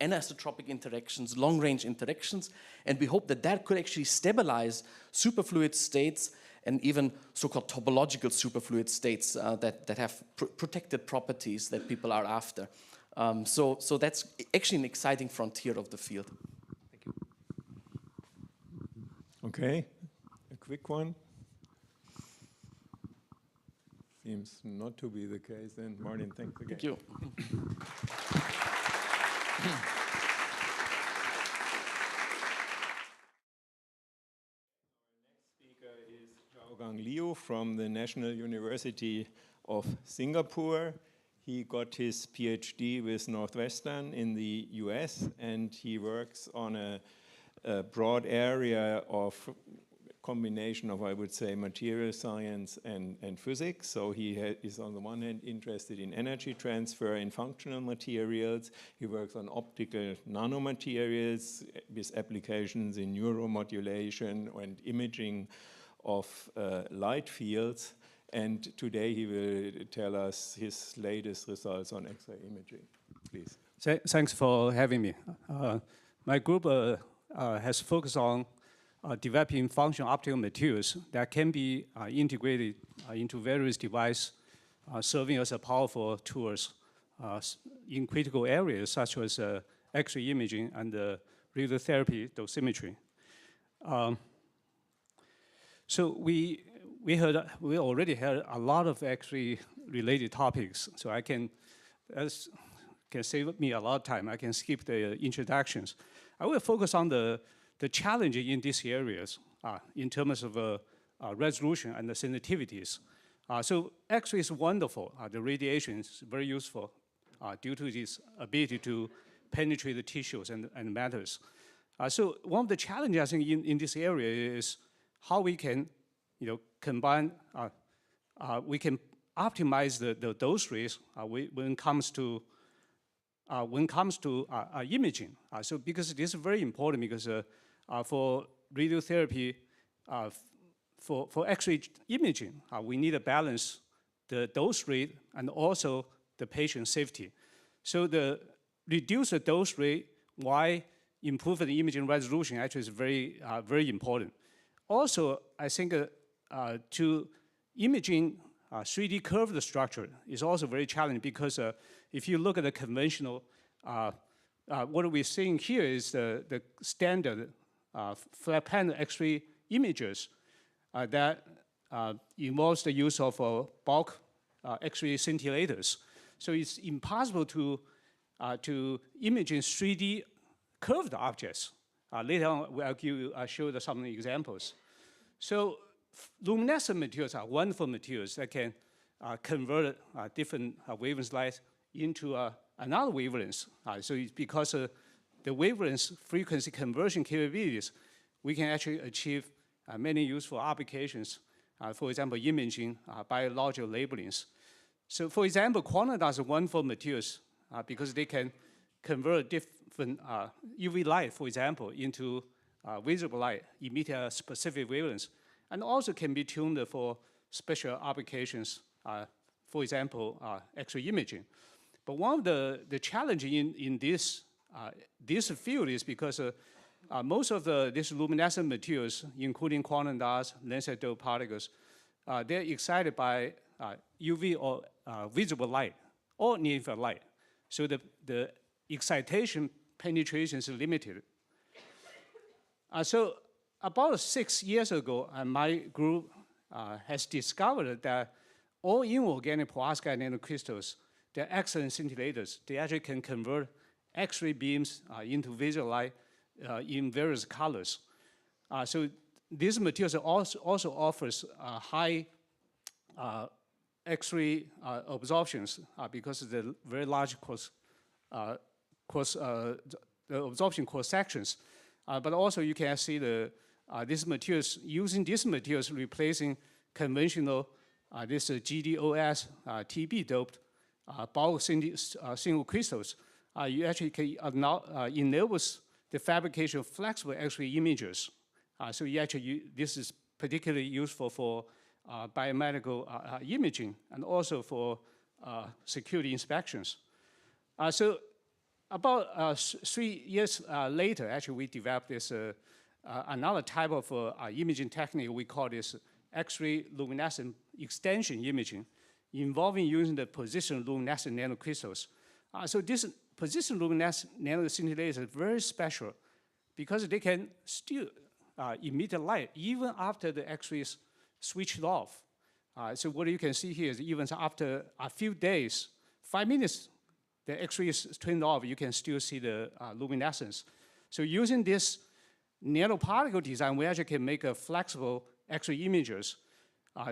anisotropic interactions, long-range interactions, and we hope that that could actually stabilize superfluid states and even so-called topological superfluid states that have protected properties that people are after. So that's actually an exciting frontier of the field. Thank you. Okay, a quick one. Seems not to be the case then. Martin, thanks again. Thank you. Gang Liu from the National University of Singapore. He got his PhD with Northwestern in the US, and he works on a broad area of combination of, I would say, material science and physics. So he is on the one hand interested in energy transfer in functional materials. He works on optical nanomaterials with applications in neuromodulation and imaging of light fields, and today he will tell us his latest results on X-ray imaging. Please. Thanks for having me. My group has focused on developing functional optical materials that can be integrated into various devices, serving as a powerful tools in critical areas such as X-ray imaging and radiotherapy dosimetry. So we already had a lot of X-ray related topics. So can save me a lot of time. I can skip the introductions. I will focus on the challenge in these areas in terms of resolution and the sensitivities. So X-ray is wonderful. The radiation is very useful due to this ability to penetrate the tissues and matters. So one of the challenges I think in this area is how we can, combine, we can optimize the dose rates when it comes to imaging. So because this is very important, because for radiotherapy, for X-ray imaging, we need to balance the dose rate and also the patient safety. So reduce the dose rate while improving the imaging resolution actually is very, very important. Also, I think to imaging 3D curved structure is also very challenging, because if you look at the conventional, what we're seeing here is the standard flat panel X-ray images that involves the use of bulk X-ray scintillators. So it's impossible to image in 3D curved objects. Later on, I'll show you some examples. So luminescent materials are wonderful materials that can convert different wavelength light into another wavelength. So it's because the wavelength frequency conversion capabilities, we can actually achieve many useful applications. For example, imaging, biological labelings. So for example, quantum dots are wonderful materials because they can convert different UV light, for example, into visible light, emit a specific wavelength, and also can be tuned for special applications, for example, X-ray imaging. But one of the challenges in this field is because most of these luminescent materials, including quantum dots, lensed doped particles, they're excited by UV or visible light or near-infrared light. So the excitation penetration is limited. So about 6 years ago, my group has discovered that all inorganic perovskite nanocrystals, they're excellent scintillators. They actually can convert X-ray beams into visual light in various colors. So these materials also offers high X-ray absorptions because of the very large the absorption cross sections. But also you can see these materials, using these materials replacing conventional this GDOS TB doped bulk single crystals, you actually can now enables the fabrication of flexible X-ray imagers. So you actually this is particularly useful for biomedical imaging and also for security inspections. So about 3 years later, actually, we developed this another type of imaging technique. We call this X-ray luminescent extension imaging, involving using the position luminescent nanocrystals. So this position luminescent nanoscintillators are very special because they can still emit light even after the X-ray is switched off. So what you can see here is even after a few days, 5 minutes, the X-ray is turned off, you can still see the luminescence. So using this nanoparticle design, we actually can make a flexible X-ray imagers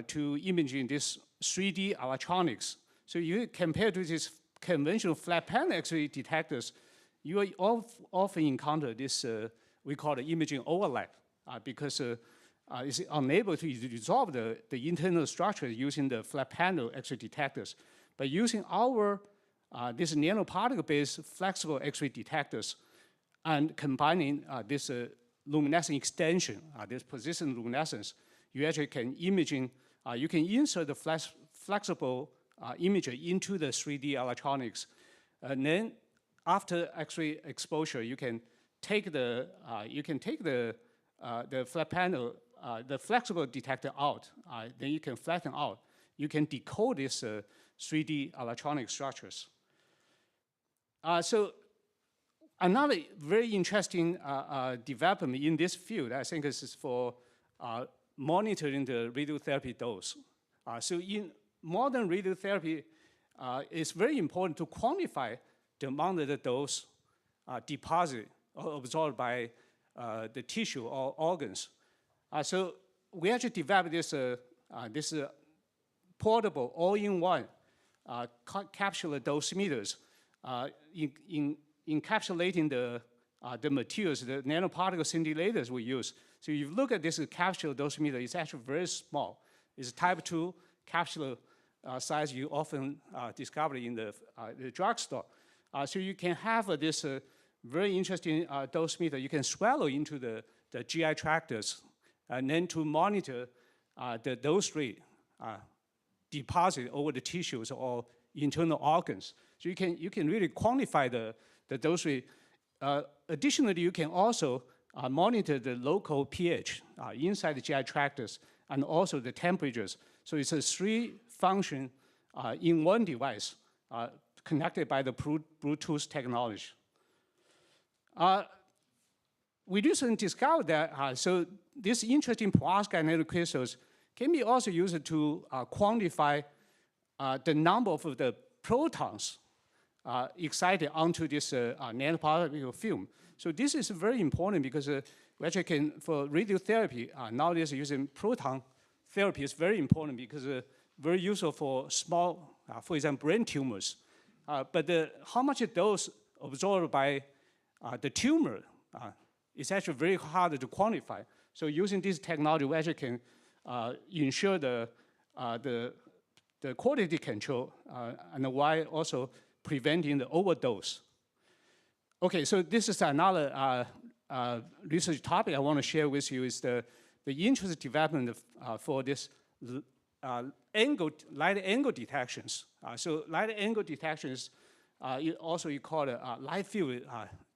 to imaging this 3D electronics. So you compare to these conventional flat panel X-ray detectors, you will often encounter this, we call the imaging overlap, because it's unable to resolve the internal structure using the flat panel X-ray detectors. But using our this nanoparticle-based flexible X-ray detectors and combining this luminescent extension, this position luminescence, you actually can imaging, you can insert the flexible imager into the 3D electronics. And then after X-ray exposure, you can take the flat panel, the flexible detector out. Then you can flatten out. You can decode these 3D electronic structures. So another very interesting development in this field, I think, is for monitoring the radiotherapy dose. So in modern radiotherapy, it's very important to quantify the amount of the dose deposited or absorbed by the tissue or organs. So we actually developed this, portable, all-in-one capsular dosimeters encapsulating the materials, the nanoparticle scintillators we use. So if you look at this capsular dosimeter, it's actually very small. It's a type 2 capsular size you often discover in the drugstore. So you can have this very interesting dosimeter you can swallow into the GI tracts, and then to monitor the dose rate deposit over the tissues or internal organs. So you can really quantify the dose rate. Additionally, you can also monitor the local pH inside the GI tracts and also the temperatures. So it's a 3-function in one device connected by the Bluetooth technology. We recently discovered that so these interesting perovskite nanocrystals can be also used to quantify the number of the protons excited onto this nanoparticle film. So this is very important because we actually can, for radiotherapy, nowadays using proton therapy is very important because very useful for small, for example, brain tumors. But how much dose absorbed by the tumor is actually very hard to quantify. So using this technology, we actually can ensure the quality control and while also preventing the overdose. Okay, so this is another research topic I want to share with you is the interesting development for this light angle detections. So light angle detections, also you call it light field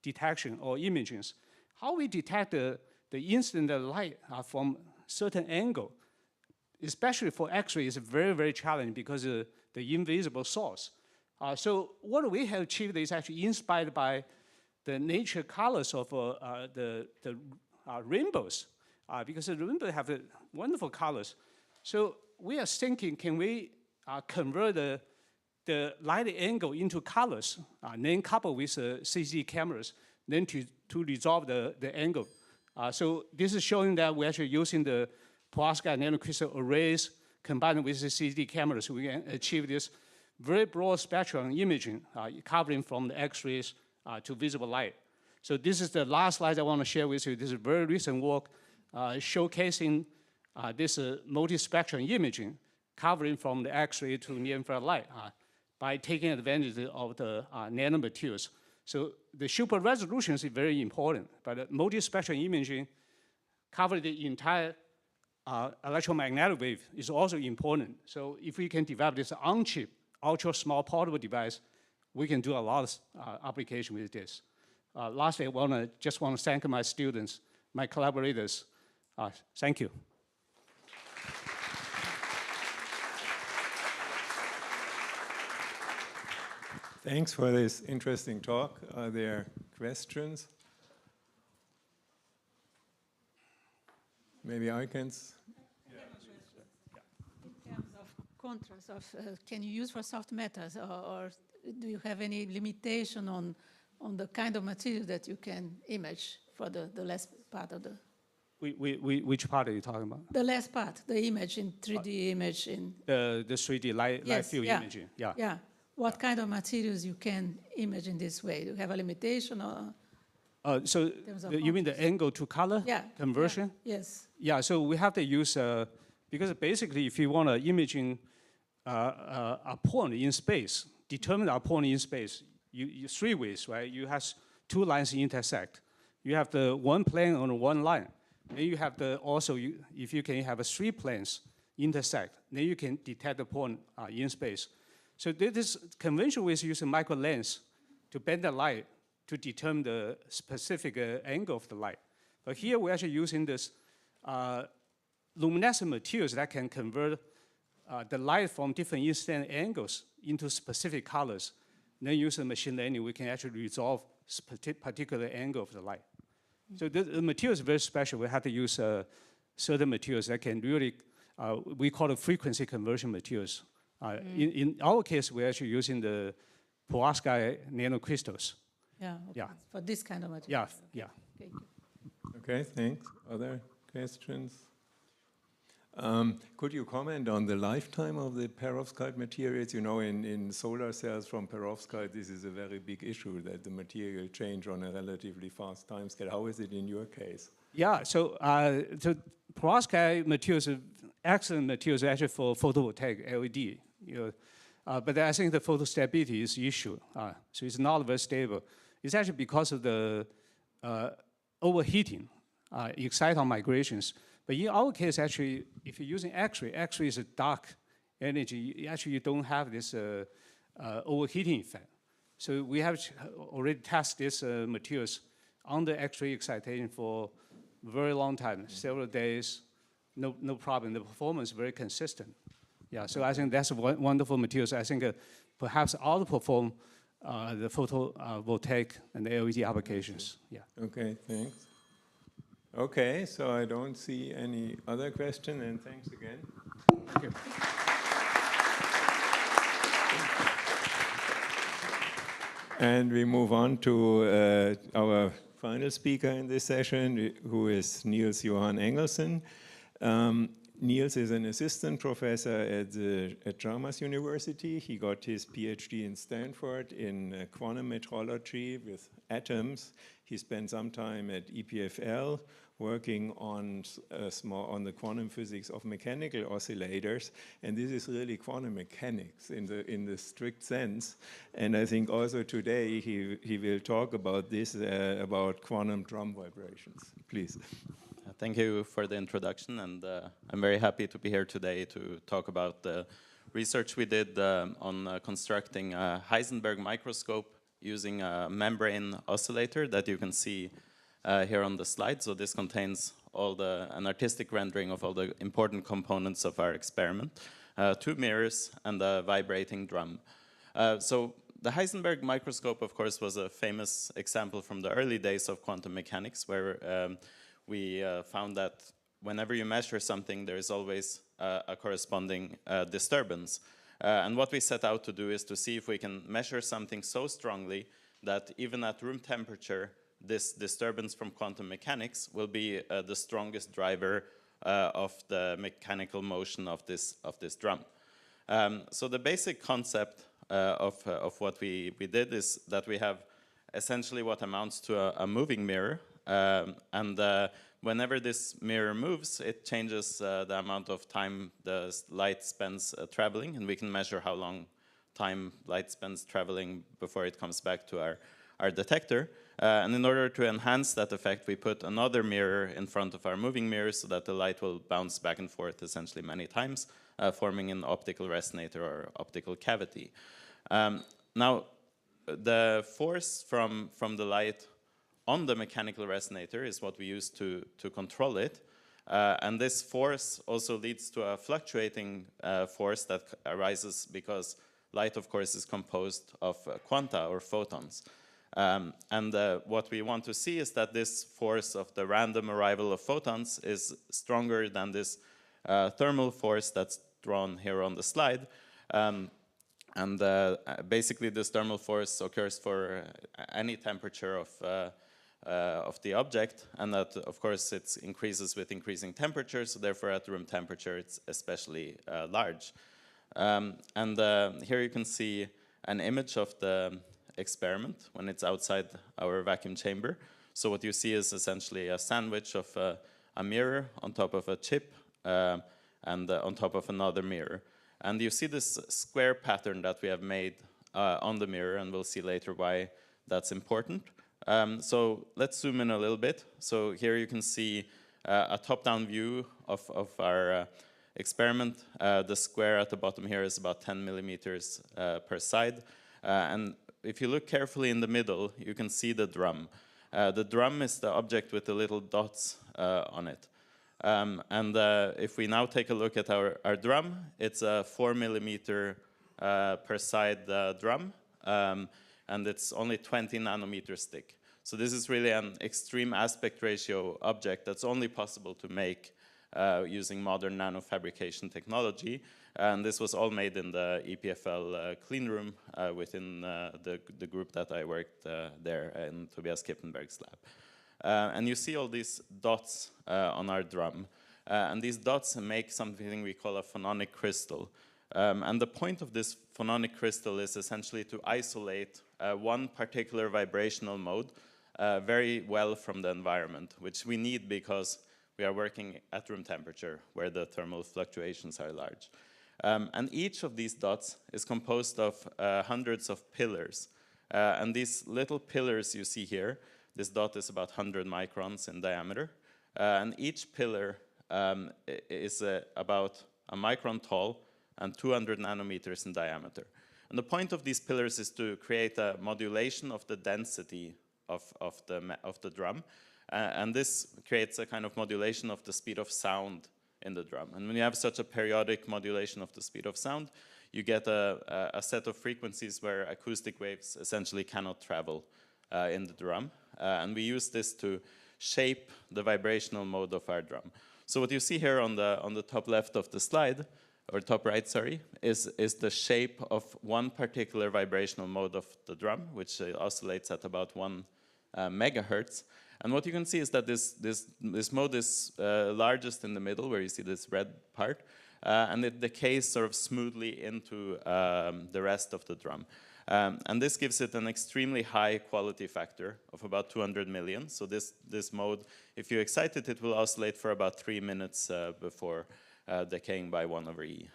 detection or imagings. How we detect the incident of light from certain angle, especially for X-ray, is very, very challenging because of the invisible source. So what we have achieved is actually inspired by the nature colors of the rainbows, because the rainbow have wonderful colors. So we are thinking, can we convert the light angle into colors, then couple with CCD cameras, then to resolve the angle. So this is showing that we're actually using the perovskite nanocrystal arrays combined with the CCD cameras, so we can achieve this very broad spectrum imaging, covering from the X-rays to visible light. So this is the last slide I want to share with you. This is very recent work showcasing this multi-spectrum imaging covering from the X-ray to near-infrared light by taking advantage of the nanomaterials. So the super resolution is very important, but multispectral imaging covering the entire electromagnetic wave is also important. So if we can develop this on-chip, ultra-small portable device, we can do a lot of application with this. Lastly, I just want to thank my students, my collaborators. Thank you. Thanks for this interesting talk. Are there questions? Maybe I can. In terms of contrast, can you use for soft metals, or do you have any limitation on the kind of material that you can image for the last part of the? Which part are you talking about? The last part, the image in 3D image in. The 3D light field imaging. Yeah. Yeah. What kind of materials you can image in this way? Do you have a limitation or? So you mean the angle to color conversion? Yeah. Yes. Yeah, so we have to use, because basically if you want to imaging a point in space, determine a point in space, you three ways, right? You have two lines intersect. You have the one plane on one line. Then you have the if you can have three planes intersect, then you can detect the point in space. So this conventional way is using micro lens to bend the light to determine the specific angle of the light. But here we're actually using this luminescent materials that can convert the light from different incident angles into specific colors. Then using machine learning, we can actually resolve particular angle of the light. So the material is very special. We have to use certain materials that can really, we call it frequency conversion materials. In our case, we're actually using the perovskite nanocrystals. Yeah, okay. Yeah. For this kind of material. Yeah, okay. Okay, thanks. Other questions? Could you comment on the lifetime of the perovskite materials? You know, in solar cells from perovskite, this is a very big issue, that the material change on a relatively fast time scale. How is it in your case? Yeah, so perovskite materials are excellent materials actually for photovoltaic LED. But I think the photostability is the issue. So it's not very stable. It's actually because of the overheating, exciton migrations. But in our case, actually, if you're using X-ray, X-ray is a dark energy. Actually, you don't have this overheating effect. So we have already tested these materials under X-ray excitation for a very long time, several days, no problem. The performance is very consistent. Yeah, so I think that's a wonderful materials. I think perhaps outperform the photovoltaic and the LED applications. Yeah. Okay, thanks. Okay, so I don't see any other question, and thanks again. Thank you. And we move on to our final speaker in this session, who is Niels Johan Engelsen. Niels is an assistant professor at Chalmers University. He got his PhD in Stanford in quantum metrology with atoms. He spent some time at EPFL working on the quantum physics of mechanical oscillators, and this is really quantum mechanics in the strict sense. And I think also today he will talk about this, about quantum drum vibrations. Please. Thank you for the introduction, and I'm very happy to be here today to talk about the research we did on constructing a Heisenberg microscope using a membrane oscillator that you can see here on the slide. So this contains an artistic rendering of all the important components of our experiment, 2 mirrors and a vibrating drum. So the Heisenberg microscope, of course, was a famous example from the early days of quantum mechanics, where we found that whenever you measure something, there is always a corresponding disturbance. And what we set out to do is to see if we can measure something so strongly that even at room temperature, this disturbance from quantum mechanics will be the strongest driver of the mechanical motion of this drum. So the basic concept of what we did is that we have essentially what amounts to a moving mirror. And whenever this mirror moves, it changes the amount of time the light spends traveling, and we can measure how long time light spends traveling before it comes back to our detector. And in order to enhance that effect, we put another mirror in front of our moving mirror so that the light will bounce back and forth essentially many times, forming an optical resonator or optical cavity. Now, the force from the light on the mechanical resonator is what we use to control it. And this force also leads to a fluctuating force that arises because light, of course, is composed of quanta or photons. What we want to see is that this force of the random arrival of photons is stronger than this thermal force that's drawn here on the slide. Basically, this thermal force occurs for any temperature of the object, and that, of course, it increases with increasing temperature, so therefore at room temperature it's especially large. Here you can see an image of the experiment when it's outside our vacuum chamber. So what you see is essentially a sandwich of a mirror on top of a chip and on top of another mirror. And you see this square pattern that we have made on the mirror, and we'll see later why that's important. So let's zoom in a little bit. So here you can see a top-down view of our experiment. The square at the bottom here is about 10 millimeters per side. And if you look carefully in the middle, you can see the drum. The drum is the object with the little dots on it. If we now take a look at our drum, it's a 4 millimeter per side drum, and it's only 20 nanometers thick. So this is really an extreme aspect ratio object that's only possible to make using modern nanofabrication technology. And this was all made in the EPFL clean room within the group that I worked there in Tobias Kippenberg's lab. And you see all these dots on our drum. And these dots make something we call a phononic crystal. And the point of this phononic crystal is essentially to isolate one particular vibrational mode very well from the environment, which we need because we are working at room temperature, where the thermal fluctuations are large. And each of these dots is composed of hundreds of pillars. And these little pillars you see here, this dot is about 100 microns in diameter. And each pillar is about a micron tall and 200 nanometers in diameter. And the point of these pillars is to create a modulation of the density of the drum. And this creates a kind of modulation of the speed of sound in the drum. And when you have such a periodic modulation of the speed of sound, you get a set of frequencies where acoustic waves essentially cannot travel in the drum. And we use this to shape the vibrational mode of our drum. So what you see here on the top left of the slide, or top right, sorry, is the shape of one particular vibrational mode of the drum, which oscillates at about 1 megahertz. And what you can see is that this mode is largest in the middle, where you see this red part, and it decays sort of smoothly into the rest of the drum. And this gives it an extremely high quality factor of about 200 million. So this mode, if you excite it, it will oscillate for about 3 minutes before decaying by 1/E.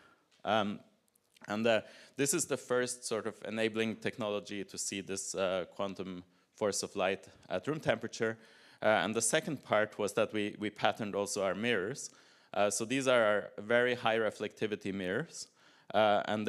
This is the first sort of enabling technology to see this quantum force of light at room temperature. And the second part was that we patterned also our mirrors. So these are our very high reflectivity mirrors. And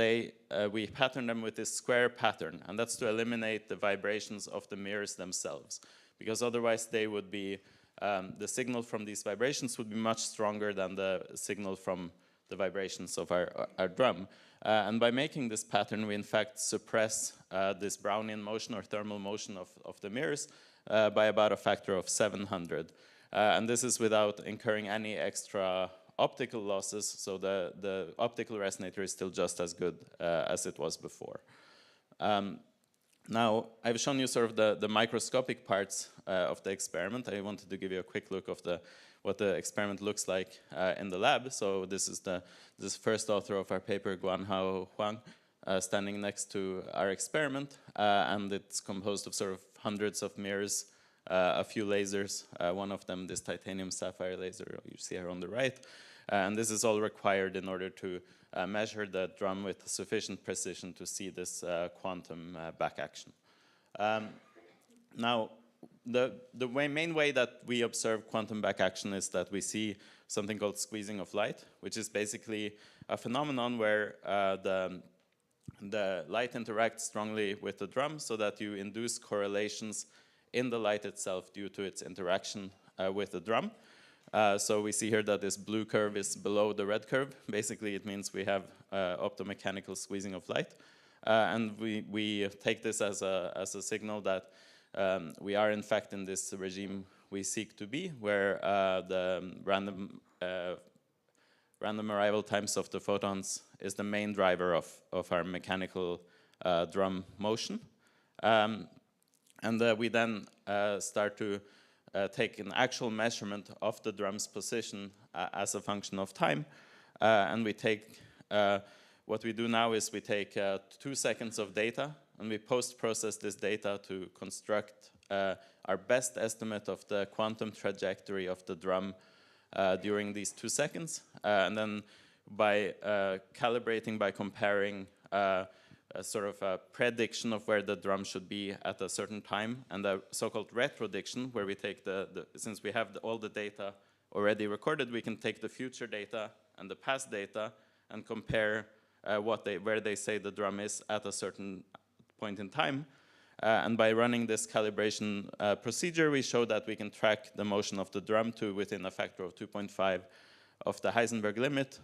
we patterned them with this square pattern. And that's to eliminate the vibrations of the mirrors themselves. Because otherwise they would be, the signal from these vibrations would be much stronger than the signal from the vibrations of our drum. And by making this pattern, we in fact suppress this Brownian motion or thermal motion of the mirrors by about a factor of 700. And this is without incurring any extra optical losses, so the optical resonator is still just as good as it was before. Now, I've shown you sort of the microscopic parts of the experiment. I wanted to give you a quick look of what the experiment looks like in the lab. So this is this first author of our paper, Guanhao Huang, standing next to our experiment. And it's composed of sort of hundreds of mirrors a few lasers, one of them this titanium sapphire laser you see here on the right. And this is all required in order to measure the drum with sufficient precision to see this quantum back action. Now, the main way that we observe quantum back action is that we see something called squeezing of light, which is basically a phenomenon where the light interacts strongly with the drum so that you induce correlations in the light itself due to its interaction with the drum. So we see here that this blue curve is below the red curve. Basically, it means we have optomechanical squeezing of light. And we take this as a signal that we are, in fact, in this regime we seek to be, where the random arrival times of the photons is the main driver of our mechanical drum motion. And we then start to take an actual measurement of the drum's position as a function of time. And we take, what we do now is we take 2 seconds of data and we post-process this data to construct our best estimate of the quantum trajectory of the drum during these 2 seconds. And then by calibrating, by comparing a sort of a prediction of where the drum should be at a certain time, and a so-called retrodiction, where we take since we have all the data already recorded, we can take the future data and the past data and compare where they say the drum is at a certain point in time. And by running this calibration procedure, we show that we can track the motion of the drum to within a factor of 2.5 of the Heisenberg limit.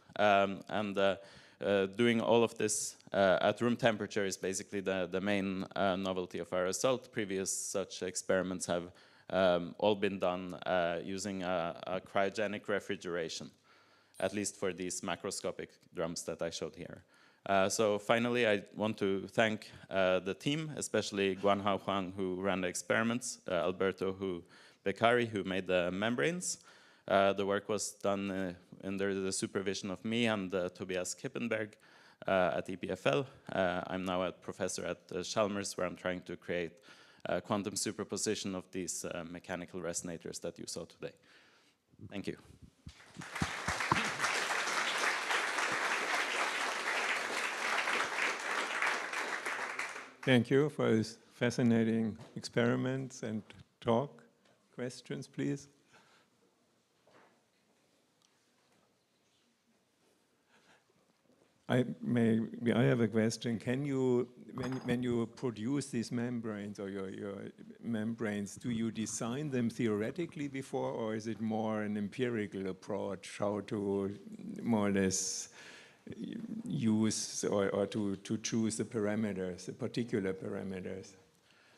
Doing all of this at room temperature is basically the main novelty of our result. Previous such experiments have all been done using a cryogenic refrigeration, at least for these macroscopic drums that I showed here. So finally, I want to thank the team, especially Guanhao Huang, who ran the experiments, Alberto Beccari, who made the membranes. The work was done under the supervision of me and Tobias Kippenberg at EPFL. I'm now a professor at Chalmers, where I'm trying to create a quantum superposition of these mechanical resonators that you saw today. Thank you. Thank you for this fascinating experiments and talk. Questions, please. I have a question. Can you, when you produce these membranes or your membranes, do you design them theoretically before, or is it more an empirical approach, how to more or less use or to choose the parameters, the particular parameters?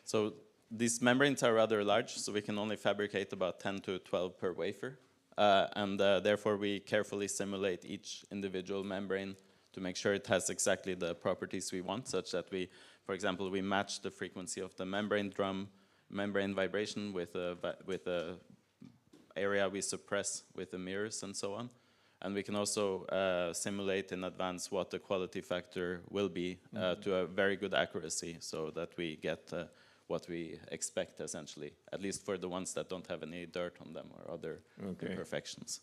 So these membranes are rather large, so we can only fabricate about 10 to 12 per wafer. Therefore, we carefully simulate each individual membrane to make sure it has exactly the properties we want, such that we, for example, we match the frequency of the membrane drum, membrane vibration with the area we suppress with the mirrors and so on. And we can also simulate in advance what the quality factor will be to a very good accuracy, so that we get what we expect, essentially, at least for the ones that don't have any dirt on them or other imperfections.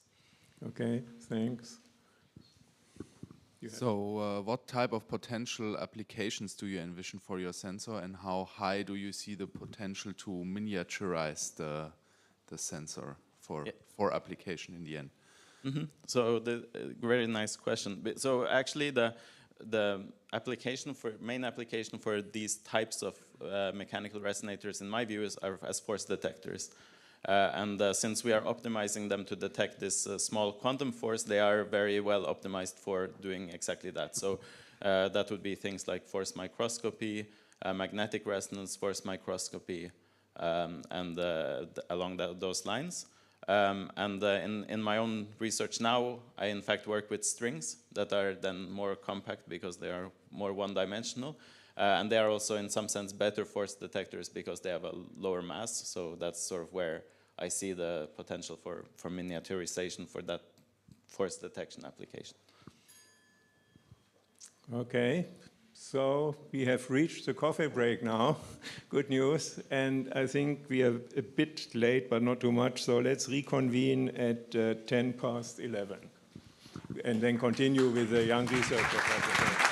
Okay, thanks. So what type of potential applications do you envision for your sensor, and how high do you see the potential to miniaturize the sensor for application in the end? Mm-hmm. So very nice question. So actually the main application for these types of mechanical resonators, in my view, are as force detectors. Since we are optimizing them to detect this small quantum force, they are very well optimized for doing exactly that. So that would be things like force microscopy, magnetic resonance force microscopy, and along those lines. In my own research now, I in fact work with strings that are then more compact because they are more one-dimensional. And they are also, in some sense, better force detectors because they have a lower mass. So that's sort of where I see the potential for miniaturization for that force detection application. Okay, So we have reached the coffee break now. Good news. And I think we are a bit late, but not too much. So let's reconvene at 11:10. And then continue with the young research professor.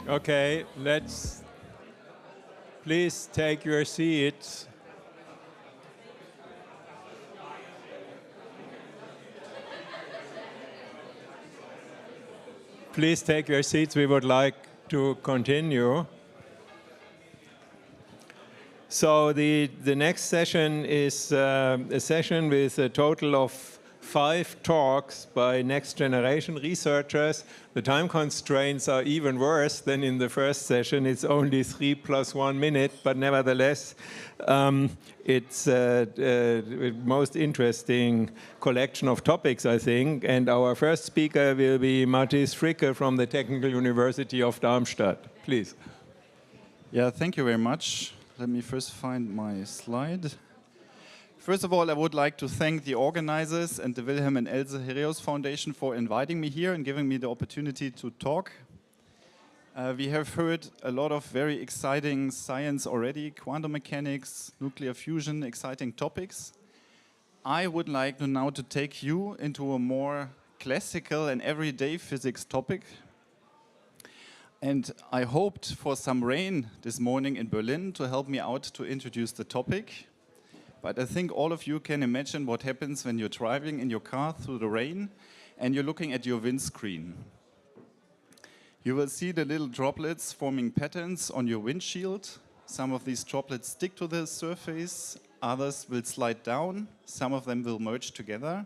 Okay, let's please take your seats. Please take your seats. We would like to continue. So the next session is a session with a total of 5 talks by next generation researchers. The time constraints are even worse than in the first session. It's only 3 + 1 minute, but nevertheless, it's a most interesting collection of topics, I think. And our first speaker will be Mathis Fricke from the Technical University of Darmstadt. Please. Yeah, thank you very much. Let me first find my slide. First of all, I would like to thank the organizers and the Wilhelm and Else Heraeus Foundation for inviting me here and giving me the opportunity to talk. We have heard a lot of very exciting science already, quantum mechanics, nuclear fusion, exciting topics. I would like now to take you into a more classical and everyday physics topic. And I hoped for some rain this morning in Berlin to help me out to introduce the topic. But I think all of you can imagine what happens when you're driving in your car through the rain and you're looking at your windscreen. You will see the little droplets forming patterns on your windshield. Some of these droplets stick to the surface, others will slide down, some of them will merge together.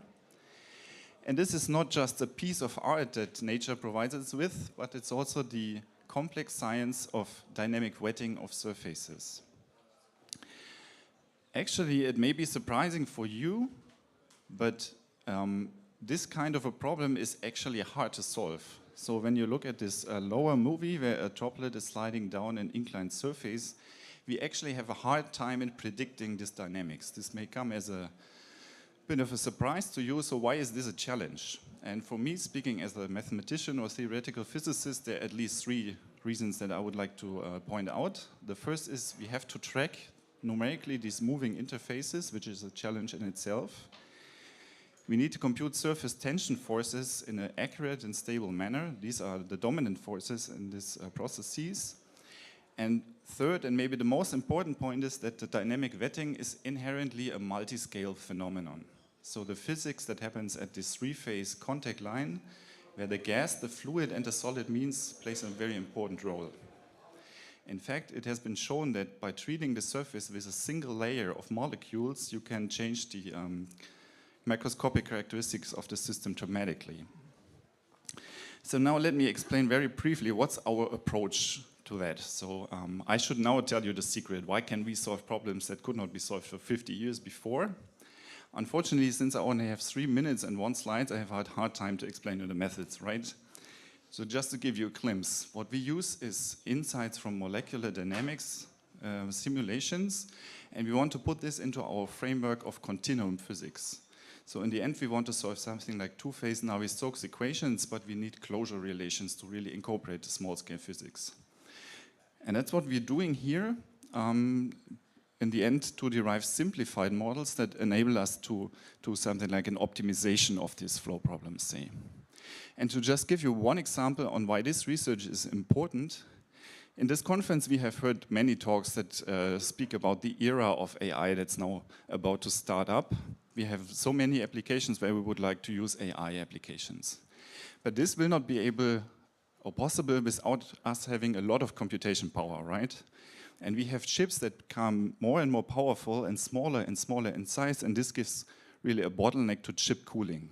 And this is not just a piece of art that nature provides us with, but it's also the complex science of dynamic wetting of surfaces. Actually, it may be surprising for you, but this kind of a problem is actually hard to solve. So when you look at this lower movie where a droplet is sliding down an inclined surface, we actually have a hard time in predicting this dynamics. This may come as a bit of a surprise to you, so why is this a challenge? And for me, speaking as a mathematician or theoretical physicist, there are at least 3 reasons that I would like to point out. The first is we have to track numerically these moving interfaces, which is a challenge in itself. We need to compute surface tension forces in an accurate and stable manner. These are the dominant forces in these processes. And third, and maybe the most important point, is that the dynamic wetting is inherently a multi-scale phenomenon. So the physics that happens at this 3-phase contact line, where the gas, the fluid, and the solid means plays a very important role. In fact, it has been shown that by treating the surface with a single layer of molecules, you can change the macroscopic characteristics of the system dramatically. So now let me explain very briefly what's our approach to that. So I should now tell you the secret. Why can we solve problems that could not be solved for 50 years before? Unfortunately, since I only have 3 minutes and 1 slide, I have had a hard time to explain you the methods, right? So just to give you a glimpse, what we use is insights from molecular dynamics simulations, and we want to put this into our framework of continuum physics. So in the end, we want to solve something like 2-phase Navier-Stokes equations, but we need closure relations to really incorporate the small-scale physics. And that's what we're doing here, in the end, to derive simplified models that enable us to do something like an optimization of these flow problems, say. And to just give you one example on why this research is important, in this conference we have heard many talks that speak about the era of AI that's now about to start up. We have so many applications where we would like to use AI applications. But this will not be able or possible without us having a lot of computation power, right? And we have chips that become more and more powerful and smaller in size, and this gives really a bottleneck to chip cooling.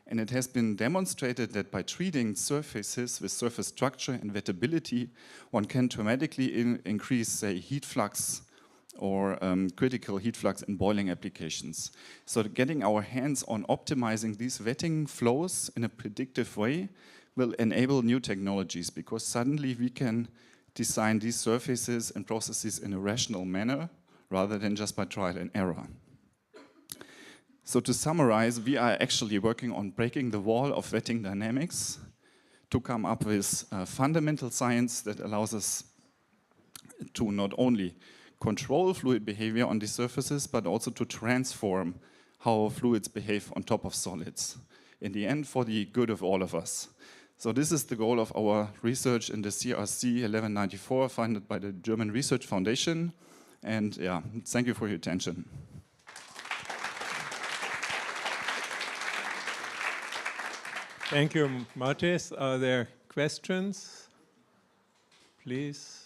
And it has been demonstrated that by treating surfaces with surface structure and wettability, one can dramatically increase, say, heat flux or critical heat flux in boiling applications. So getting our hands on optimizing these wetting flows in a predictive way will enable new technologies, because suddenly we can design these surfaces and processes in a rational manner rather than just by trial and error. So to summarize, we are actually working on breaking the wall of wetting dynamics to come up with fundamental science that allows us to not only control fluid behavior on these surfaces, but also to transform how fluids behave on top of solids. In the end, for the good of all of us. So this is the goal of our research in the CRC 1194, funded by the German Research Foundation. And yeah, thank you for your attention. Thank you, Matis. Are there questions? Please.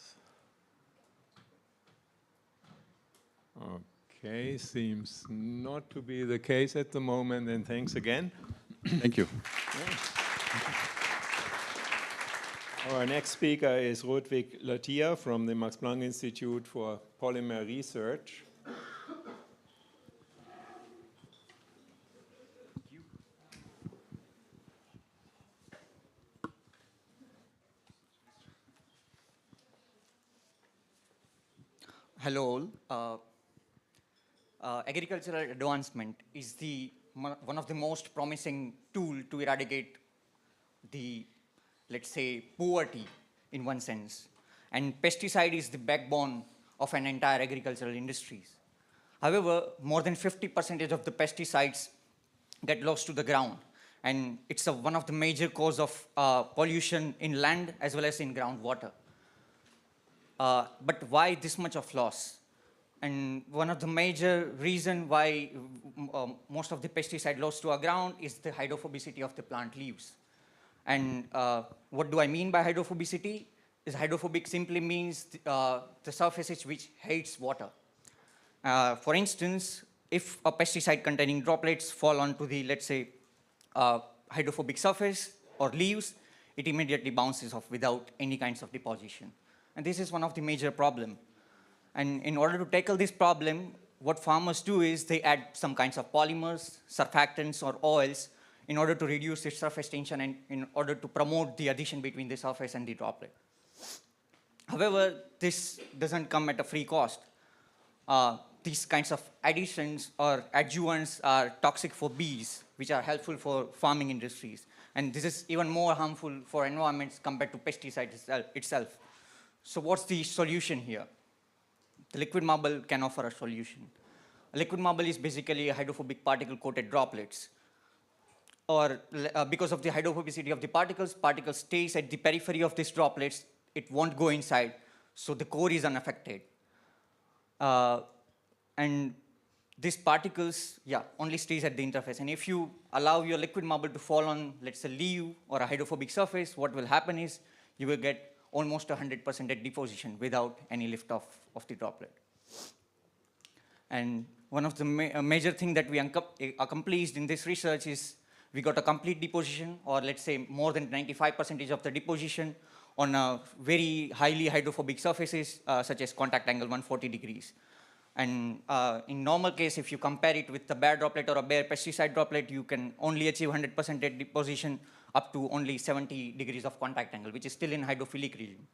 Okay, seems not to be the case at the moment, and thanks again. Thank you. Our next speaker is Rodwig Lattia from the Max Planck Institute for Polymer Research. Hello all. Agricultural advancement is one of the most promising tools to eradicate the, let's say, poverty in one sense. And pesticide is the backbone of an entire agricultural industries. However, more than 50% of the pesticides get lost to the ground. And it's one of the major cause of pollution in land as well as in groundwater. But why this much of loss? And one of the major reasons why most of the pesticide lost to our ground is the hydrophobicity of the plant leaves. And what do I mean by hydrophobicity? Is hydrophobic simply means the surfaces which hates water. For instance, if a pesticide containing droplets fall onto the, let's say, hydrophobic surface or leaves, it immediately bounces off without any kinds of deposition. And this is one of the major problems. And in order to tackle this problem, what farmers do is they add some kinds of polymers, surfactants, or oils in order to reduce its surface tension and in order to promote the adhesion between the surface and the droplet. However, this doesn't come at a free cost. These kinds of additions or adjuvants are toxic for bees, which are helpful for farming industries. And this is even more harmful for environments compared to pesticides itself. So what's the solution here? The liquid marble can offer a solution. A liquid marble is basically a hydrophobic particle-coated droplets. Or because of the hydrophobicity of the particles stays at the periphery of these droplets, it won't go inside, so the core is unaffected. And these particles, only stays at the interface. And if you allow your liquid marble to fall on, let's say, leaf or a hydrophobic surface, what will happen is you will get almost 100% deposition without any lift off of the droplet. And one of the major things that we accomplished in this research is we got a complete deposition, or let's say more than 95% of the deposition on very highly hydrophobic surfaces, such as contact angle 140 degrees. And in normal case, if you compare it with the bare droplet or a bare pesticide droplet, you can only achieve 100% deposition up to only 70 degrees of contact angle, which is still in hydrophilic region.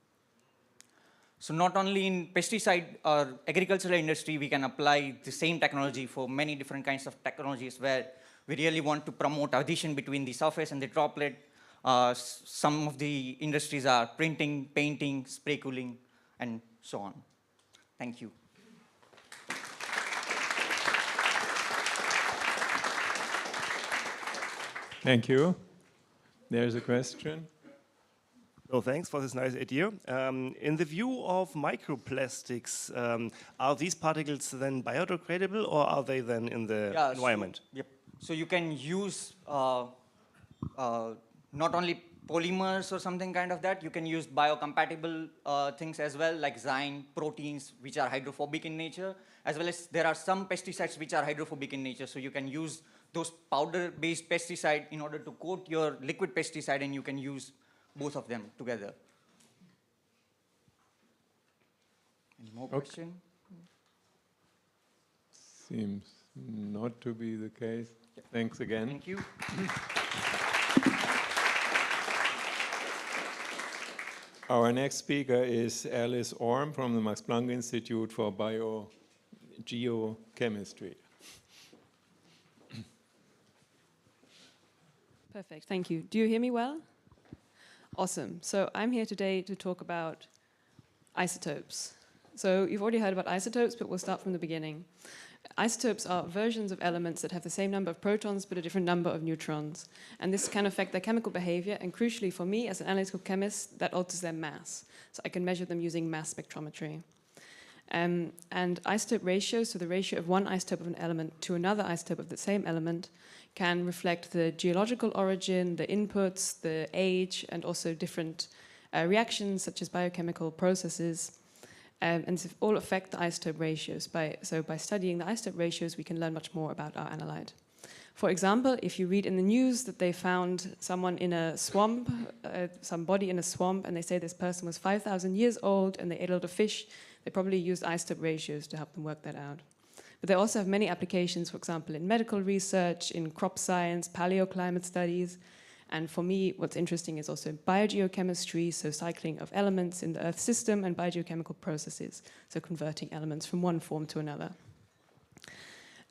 So not only in pesticide or agricultural industry, we can apply the same technology for many different kinds of technologies where we really want to promote adhesion between the surface and the droplet. Some of the industries are printing, painting, spray cooling, and so on. Thank you. Thank you. There's a question. Oh, thanks for this nice idea. In the view of microplastics, are these particles then biodegradable, or are they then in the environment? So you can use not only polymers or something kind of that, you can use biocompatible things as well, like zyme, proteins, which are hydrophobic in nature, as well as there are some pesticides which are hydrophobic in nature. So you can use those powder-based pesticide in order to coat your liquid pesticide, and you can use both of them together. Any more question? Seems not to be the case. Thanks again. Thank you. Our next speaker is Alice Orm from the Max Planck Institute for Biogeochemistry. Perfect, thank you. Do you hear me well? Awesome. So I'm here today to talk about isotopes. So you've already heard about isotopes, but we'll start from the beginning. Isotopes are versions of elements that have the same number of protons but a different number of neutrons. And this can affect their chemical behavior, and crucially for me as an analytical chemist, that alters their mass. So I can measure them using mass spectrometry. And isotope ratios, so the ratio of one isotope of an element to another isotope of the same element, can reflect the geological origin, the inputs, the age, and also different reactions such as biochemical processes. And all affect the isotope ratios. So by studying the isotope ratios, we can learn much more about our analyte. For example, if you read in the news that they found someone in a swamp, some body in a swamp, and they say this person was 5,000 years old and they ate a lot of fish, they probably used isotope ratios to help them work that out. But they also have many applications, for example, in medical research, in crop science, paleoclimate studies. And for me, what's interesting is also biogeochemistry, so cycling of elements in the Earth system, and biogeochemical processes, so converting elements from one form to another.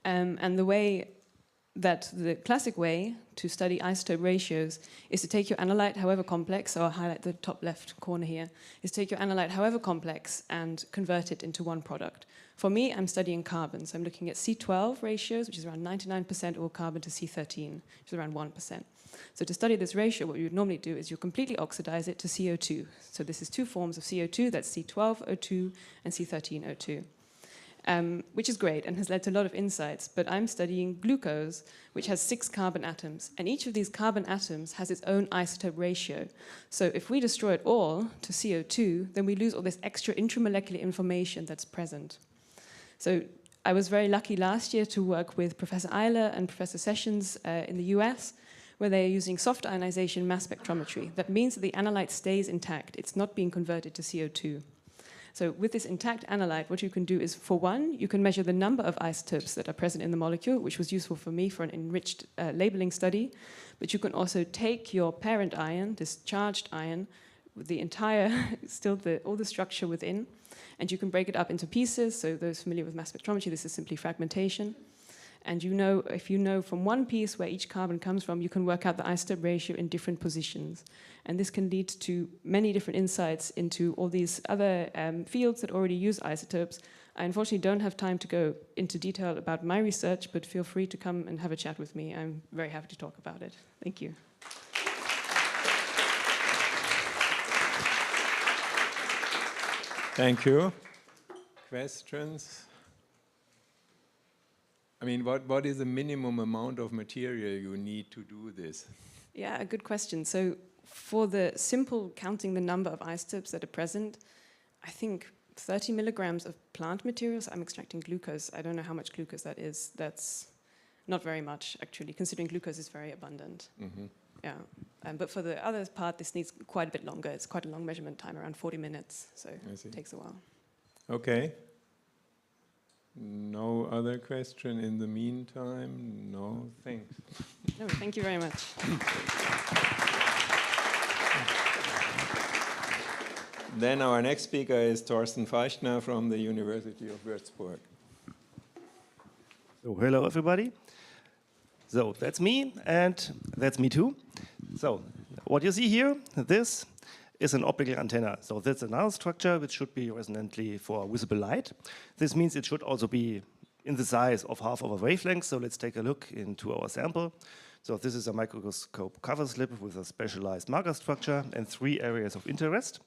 And the classic way to study isotope ratios is to take your analyte, however complex, so I'll highlight the top left corner here, is to take your analyte, however complex, and convert it into one product. For me, I'm studying carbon, so I'm looking at C12 ratios, which is around 99% all carbon, to C13, which is around 1%. So to study this ratio, what you would normally do is you completely oxidize it to CO2. So this is two forms of CO2, that's C12O2 and C13O2. Which is great and has led to a lot of insights, but I'm studying glucose, which has 6 carbon atoms, and each of these carbon atoms has its own isotope ratio. So if we destroy it all to CO2, then we lose all this extra intramolecular information that's present. So I was very lucky last year to work with Professor Eiler and Professor Sessions in the US, where they are using soft ionization mass spectrometry. That means that the analyte stays intact. It's not being converted to CO2. So with this intact analyte, what you can do is, for one, you can measure the number of isotopes that are present in the molecule, which was useful for me for an enriched labeling study. But you can also take your parent ion, this charged ion, with the entire, all the structure within, and you can break it up into pieces. So those familiar with mass spectrometry, this is simply fragmentation. And if you know from one piece where each carbon comes from, you can work out the isotope ratio in different positions. And this can lead to many different insights into all these other fields that already use isotopes. I unfortunately don't have time to go into detail about my research, but feel free to come and have a chat with me. I'm very happy to talk about it. Thank you. Thank you. Questions? I mean, what is the minimum amount of material you need to do this? Yeah, a good question. So for the simple counting the number of isotopes that are present, I think 30 milligrams of plant materials. I'm extracting glucose. I don't know how much glucose that is. That's not very much, actually, considering glucose is very abundant. Mm-hmm. Yeah, but for the other part, this needs quite a bit longer. It's quite a long measurement time, around 40 minutes, so it takes a while. Okay. No other question in the meantime? No, thanks. No, thank you very much. Then our next speaker is Thorsten Feichtner from the University of Würzburg. So hello, everybody. So that's me, and that's me too. So what you see here, this is an optical antenna. So that's another structure which should be resonantly for visible light. This means it should also be in the size of half of a wavelength. So let's take a look into our sample. So this is a microscope cover slip with a specialized marker structure and 3 areas of interest.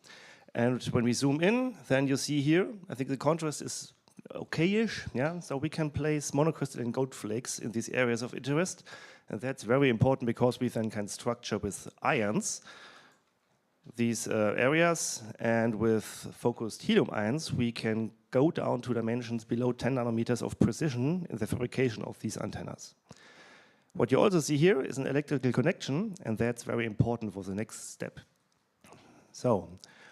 And when we zoom in, then you see here, I think the contrast is okay-ish. Yeah? So we can place monocrystalline gold flakes in these areas of interest. And that's very important because we then can structure with ions these areas, and with focused helium ions, we can go down to dimensions below 10 nanometers of precision in the fabrication of these antennas. What you also see here is an electrical connection, and that's very important for the next step. So,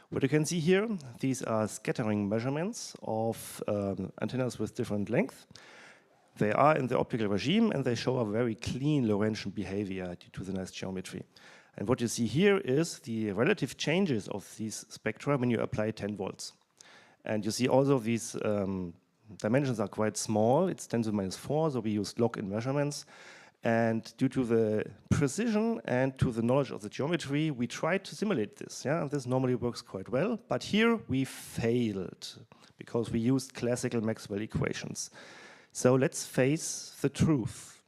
what you can see here, these are scattering measurements of antennas with different length. They are in the optical regime, and they show a very clean Lorentzian behavior due to the nice geometry. And what you see here is the relative changes of these spectra when you apply 10 volts. And you see also these dimensions are quite small. It's 10 to the minus 4, so we use log-in measurements. And due to the precision and to the knowledge of the geometry, we tried to simulate this. Yeah? And this normally works quite well. But here we failed because we used classical Maxwell equations. So let's face the truth.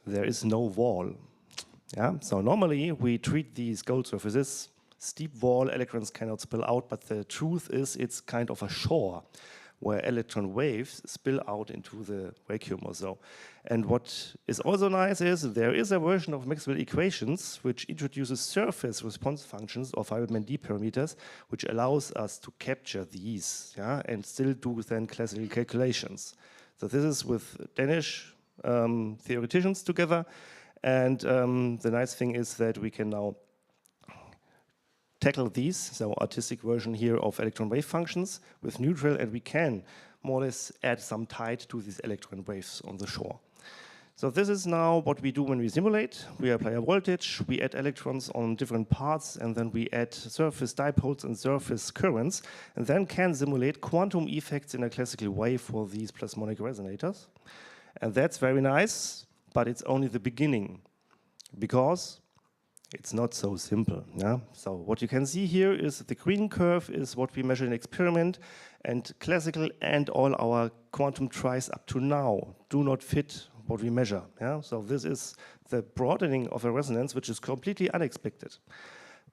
There is no wall. Yeah? So normally we treat these gold surfaces, steep wall, electrons cannot spill out, but the truth is it's kind of a shore where electron waves spill out into the vacuum or so. And what is also nice is there is a version of Maxwell equations which introduces surface response functions or Feynman-D parameters, which allows us to capture these, yeah, and still do then classical calculations. So this is with Danish theoreticians together. And the nice thing is that we can now tackle these, so artistic version here of electron wave functions with neutral, and we can more or less add some tide to these electron waves on the shore. So this is now what we do when we simulate. We apply a voltage, we add electrons on different parts, and then we add surface dipoles and surface currents, and then can simulate quantum effects in a classical way for these plasmonic resonators. And that's very nice, but it's only the beginning, because it's not so simple. Yeah? So what you can see here is the green curve is what we measure in experiment, and classical and all our quantum tries up to now do not fit what we measure. Yeah? So this is the broadening of a resonance, which is completely unexpected.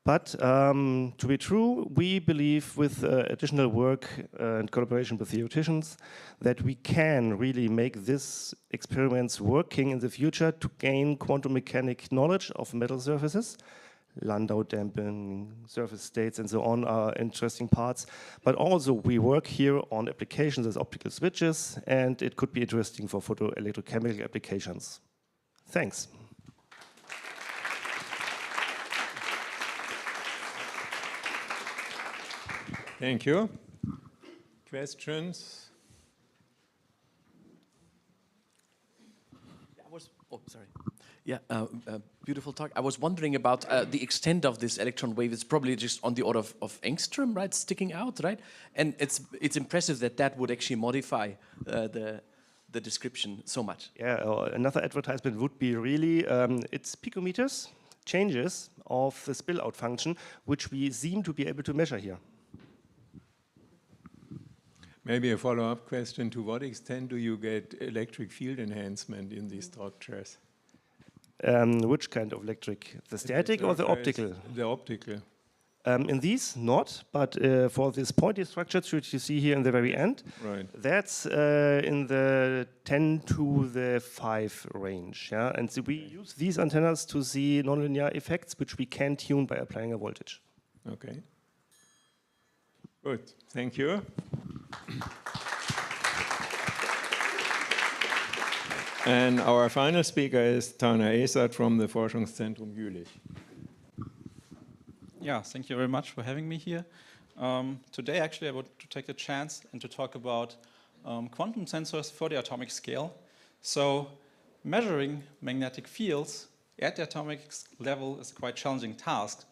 But to be true, we believe with additional work and collaboration with theoreticians that we can really make these experiments working in the future to gain quantum mechanic knowledge of metal surfaces. Landau damping, surface states, and so on are interesting parts. But also we work here on applications as optical switches, and it could be interesting for photoelectrochemical applications. Thanks. Thank you. Questions? Yeah, beautiful talk. I was wondering about the extent of this electron wave. It's probably just on the order of angstrom, right, sticking out, right? And it's impressive that that would actually modify the description so much. Yeah, another advertisement would be really, it's picometers, changes of the spill-out function, which we seem to be able to measure here. Maybe a follow-up question, to what extent do you get electric field enhancement in these structures? Which kind of electric? The static or the optical? The optical. In these, not, but for this pointy structure, which you see here in the very end, right, that's in the 10 to the 5 range. Yeah? And so we use these antennas to see nonlinear effects, which we can tune by applying a voltage. Okay. Good, thank you. And our final speaker is Tana Esat from the Forschungszentrum Jülich. Yeah, thank you very much for having me here. Today, actually, I want to take the chance and to talk about quantum sensors for the atomic scale. So, measuring magnetic fields at the atomic level is a quite challenging task.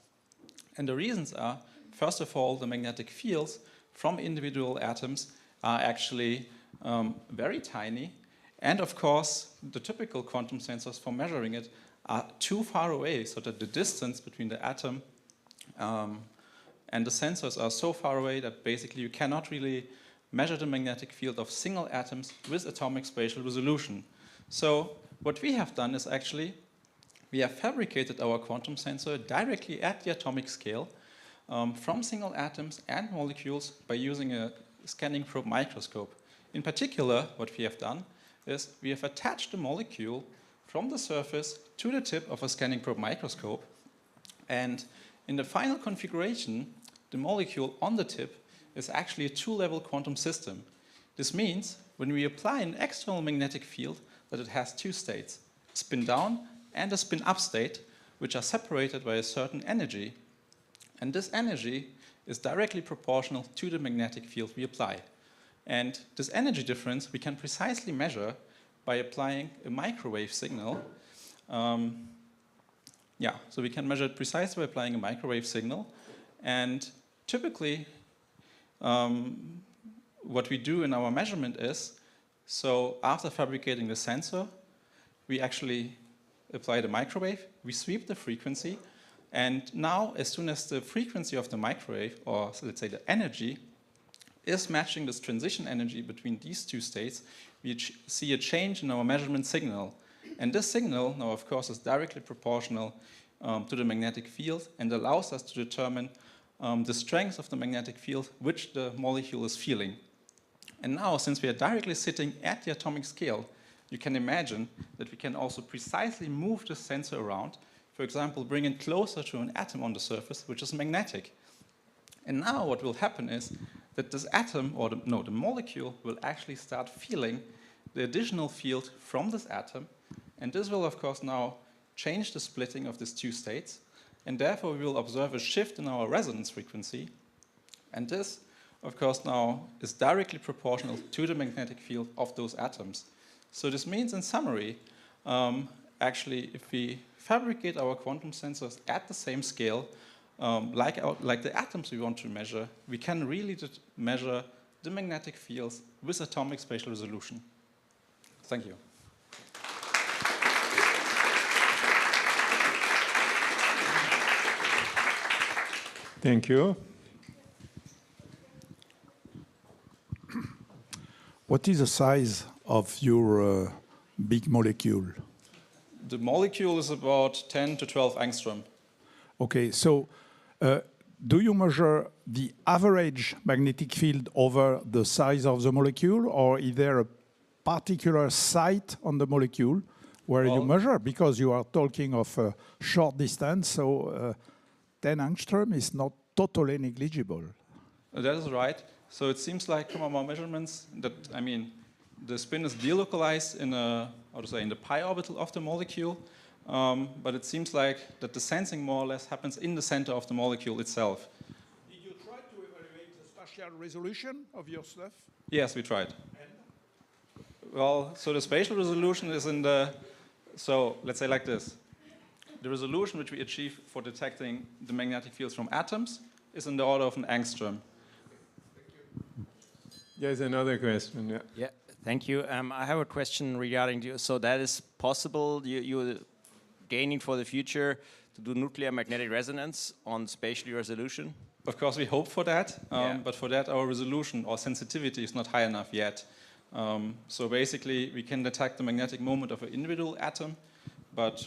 And the reasons are, first of all, the magnetic fields from individual atoms are actually very tiny. And of course, the typical quantum sensors for measuring it are too far away, so that the distance between the atom and the sensors are so far away that basically you cannot really measure the magnetic field of single atoms with atomic spatial resolution. So what we have done is actually we have fabricated our quantum sensor directly at the atomic scale from single atoms and molecules by using a scanning probe microscope. In particular, what we have done is we have attached the molecule from the surface to the tip of a scanning probe microscope. And in the final configuration, the molecule on the tip is actually a two-level quantum system. This means when we apply an external magnetic field that it has two states, a spin down and a spin up state, which are separated by a certain energy. And this energy is directly proportional to the magnetic field we apply. And this energy difference we can precisely measure by applying a microwave signal. So we can measure it precisely by applying a microwave signal. And typically, what we do in our measurement is, so after fabricating the sensor, we actually apply the microwave, we sweep the frequency, and now as soon as the frequency of the microwave, or so let's say the energy, is matching this transition energy between these two states, we see a change in our measurement signal. And this signal now, of course, is directly proportional to the magnetic field and allows us to determine the strength of the magnetic field which the molecule is feeling. And now, since we are directly sitting at the atomic scale, you can imagine that we can also precisely move the sensor around, for example, bring it closer to an atom on the surface, which is magnetic. And now what will happen is that this atom, or the molecule, will actually start feeling the additional field from this atom. And this will, of course, now change the splitting of these two states. And therefore, we will observe a shift in our resonance frequency. And this, of course, now is directly proportional to the magnetic field of those atoms. So this means, in summary, actually, if we fabricate our quantum sensors at the same scale, like the atoms we want to measure, we can really measure the magnetic fields with atomic spatial resolution. Thank you. Thank you. What is the size of your big molecule? The molecule is about 10 to 12 angstrom. Okay, so do you measure the average magnetic field over the size of the molecule, or is there a particular site on the molecule where you measure? Because you are talking of a short distance, so 10 angstrom is not totally negligible. That is right. So it seems like from our measurements that, I mean, the spin is delocalized in in the pi orbital of the molecule, but it seems like that the sensing more or less happens in the center of the molecule itself. Did you try to evaluate the spatial resolution of your stuff? Yes, we tried. Well, so the spatial resolution is in the, so let's say like this. The resolution which we achieve for detecting the magnetic fields from atoms is in the order of an angstrom. There's another question. Yeah. Yeah. Thank you. I have a question regarding you. So that is possible. You're gaining for the future to do nuclear magnetic resonance on spatial resolution. Of course, we hope for that, but for that, our resolution or sensitivity is not high enough yet. So basically, we can detect the magnetic moment of an individual atom. But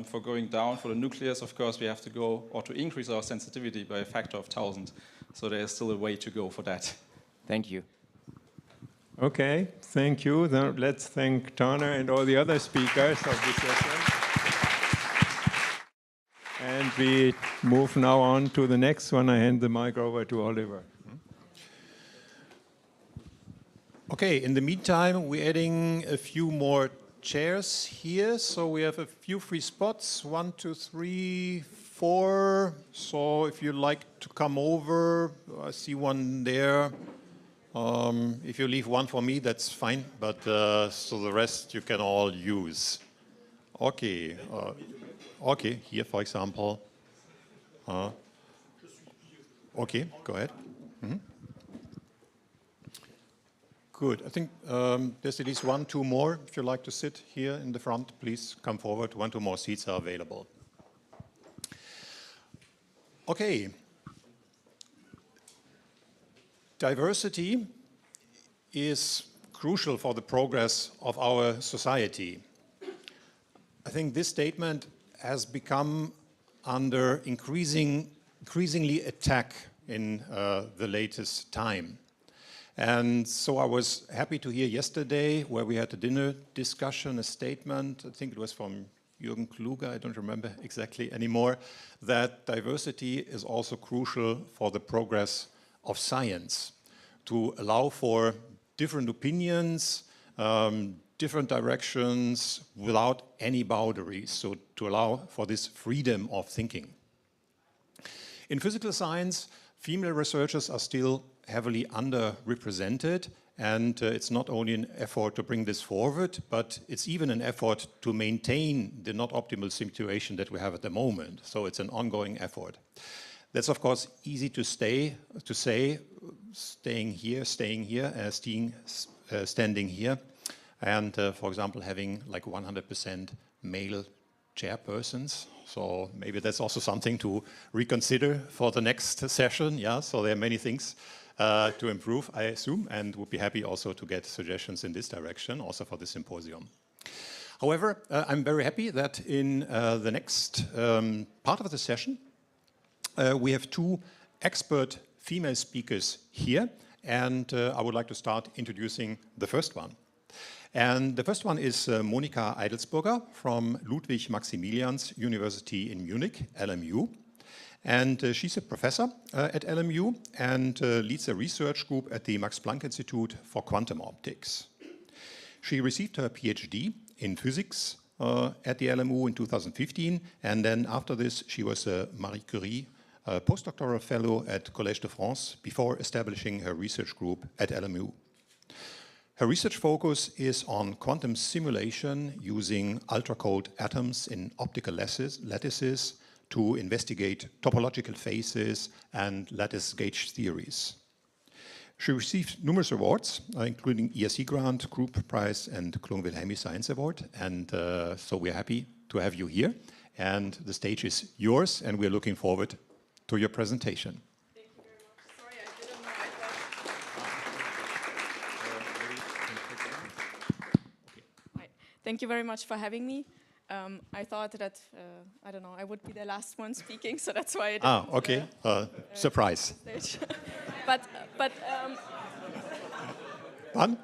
for going down for the nucleus, of course, we have to go or to increase our sensitivity by a factor of 1,000. So there is still a way to go for that. Thank you. Okay, thank you. Then let's thank Turner and all the other speakers of this session. And we move now on to the next one. I hand the mic over to Oliver. Okay, in the meantime, we're adding a few more chairs here. So we have a few free spots, 1, 2, 3, 4. So if you'd like to come over, I see one there. If you leave one for me, that's fine. But so the rest you can all use. Okay. Okay, here, for example. Okay, go ahead. Mm-hmm. Good. I think there's at least 1, 2 more. If you'd like to sit here in the front, please come forward. 1, 2 more seats are available. Okay. Diversity is crucial for the progress of our society. I think this statement has become under increasingly attack in the latest time. And so I was happy to hear yesterday, where we had a dinner discussion, a statement, I think it was from Jürgen Kluge, I don't remember exactly anymore, that diversity is also crucial for the progress of science, to allow for different opinions, different directions, without any boundaries, so to allow for this freedom of thinking. In physical science, female researchers are still heavily underrepresented, and it's not only an effort to bring this forward, but it's even an effort to maintain the not optimal situation that we have at the moment. So it's an ongoing effort. That's of course easy to say, staying here, standing here, and for example having like 100% male chairpersons. So maybe that's also something to reconsider for the next session. Yeah, so there are many things to improve, I assume, and would be happy also to get suggestions in this direction, also for the symposium. However, I'm very happy that in the next part of the session, we have two expert female speakers here, and I would like to start introducing the first one. And the first one is Monika Eidelsburger from Ludwig Maximilians University in Munich, LMU. And she's a professor at LMU and leads a research group at the Max Planck Institute for Quantum Optics. She received her PhD in physics at the LMU in 2015, and then after this she was a Marie Curie postdoctoral fellow at Collège de France before establishing her research group at LMU. Her research focus is on quantum simulation using ultra-cold atoms in optical lattices to investigate topological phases and lattice gauge theories. She received numerous awards, including ESC Grant, Group Prize, and Wilhelm Science Award. And so we're happy to have you here. And the stage is yours, and we're looking forward to your presentation. Thank you very much. Sorry, I didn't know. Right. Thank you very much for having me. I thought that, I don't know, I would be the last one speaking, so that's why I didn't. Okay. Surprise. But Fun?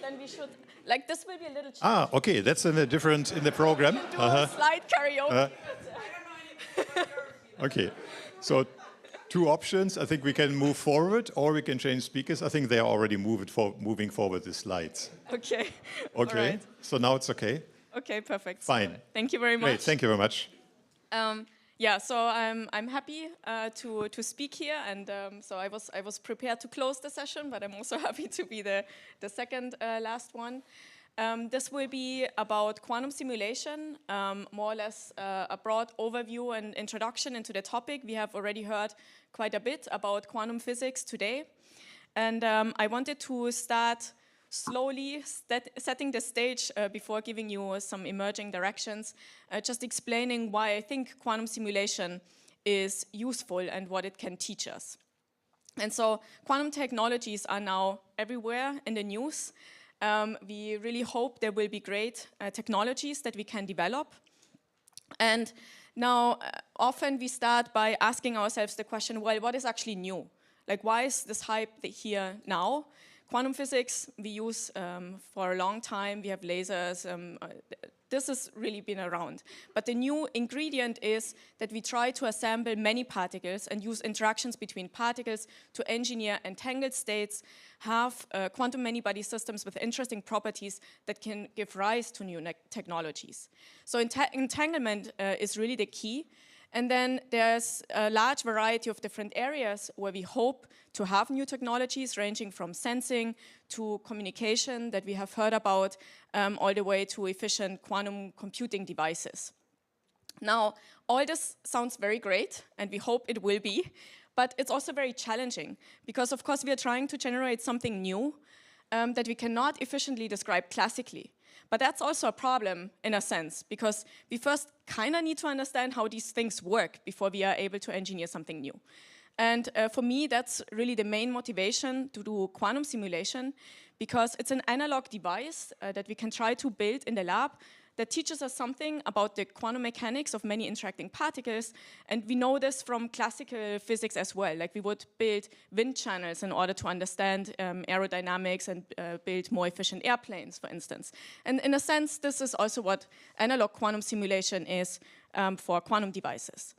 then we should, like, this will be a little challenge. Okay, that's in the program. Do a slide karaoke. Okay, so two options. I think we can move forward or we can change speakers. I think they are already moving forward the slides. Okay. Okay, Right. so now it's okay? Okay, perfect. Fine. Thank you very much. Great, thank you very much. Yeah, so I'm happy to speak here, and so I was prepared to close the session, but I'm also happy to be the second last one. This will be about quantum simulation, more or less a broad overview and introduction into the topic. We have already heard quite a bit about quantum physics today, and I wanted to start slowly setting the stage before giving you some emerging directions, just explaining why I think quantum simulation is useful and what it can teach us. And so quantum technologies are now everywhere in the news. We really hope there will be great technologies that we can develop. And now often we start by asking ourselves the question, well, what is actually new? Like, why is this hype here now? Quantum physics we use for a long time. We have lasers. This has really been around. But the new ingredient is that we try to assemble many particles and use interactions between particles to engineer entangled states, have quantum many-body systems with interesting properties that can give rise to new technologies. So entanglement is really the key. And then there's a large variety of different areas where we hope to have new technologies, ranging from sensing to communication that we have heard about, all the way to efficient quantum computing devices. Now, all this sounds very great, and we hope it will be, but it's also very challenging, because of course we are trying to generate something new that we cannot efficiently describe classically. But that's also a problem in a sense, because we first kind of need to understand how these things work before we are able to engineer something new. And for me, that's really the main motivation to do quantum simulation, because it's an analog device that we can try to build in the lab that teaches us something about the quantum mechanics of many interacting particles. And we know this from classical physics as well. Like, we would build wind channels in order to understand aerodynamics and build more efficient airplanes, for instance. And in a sense, this is also what analog quantum simulation is for quantum devices.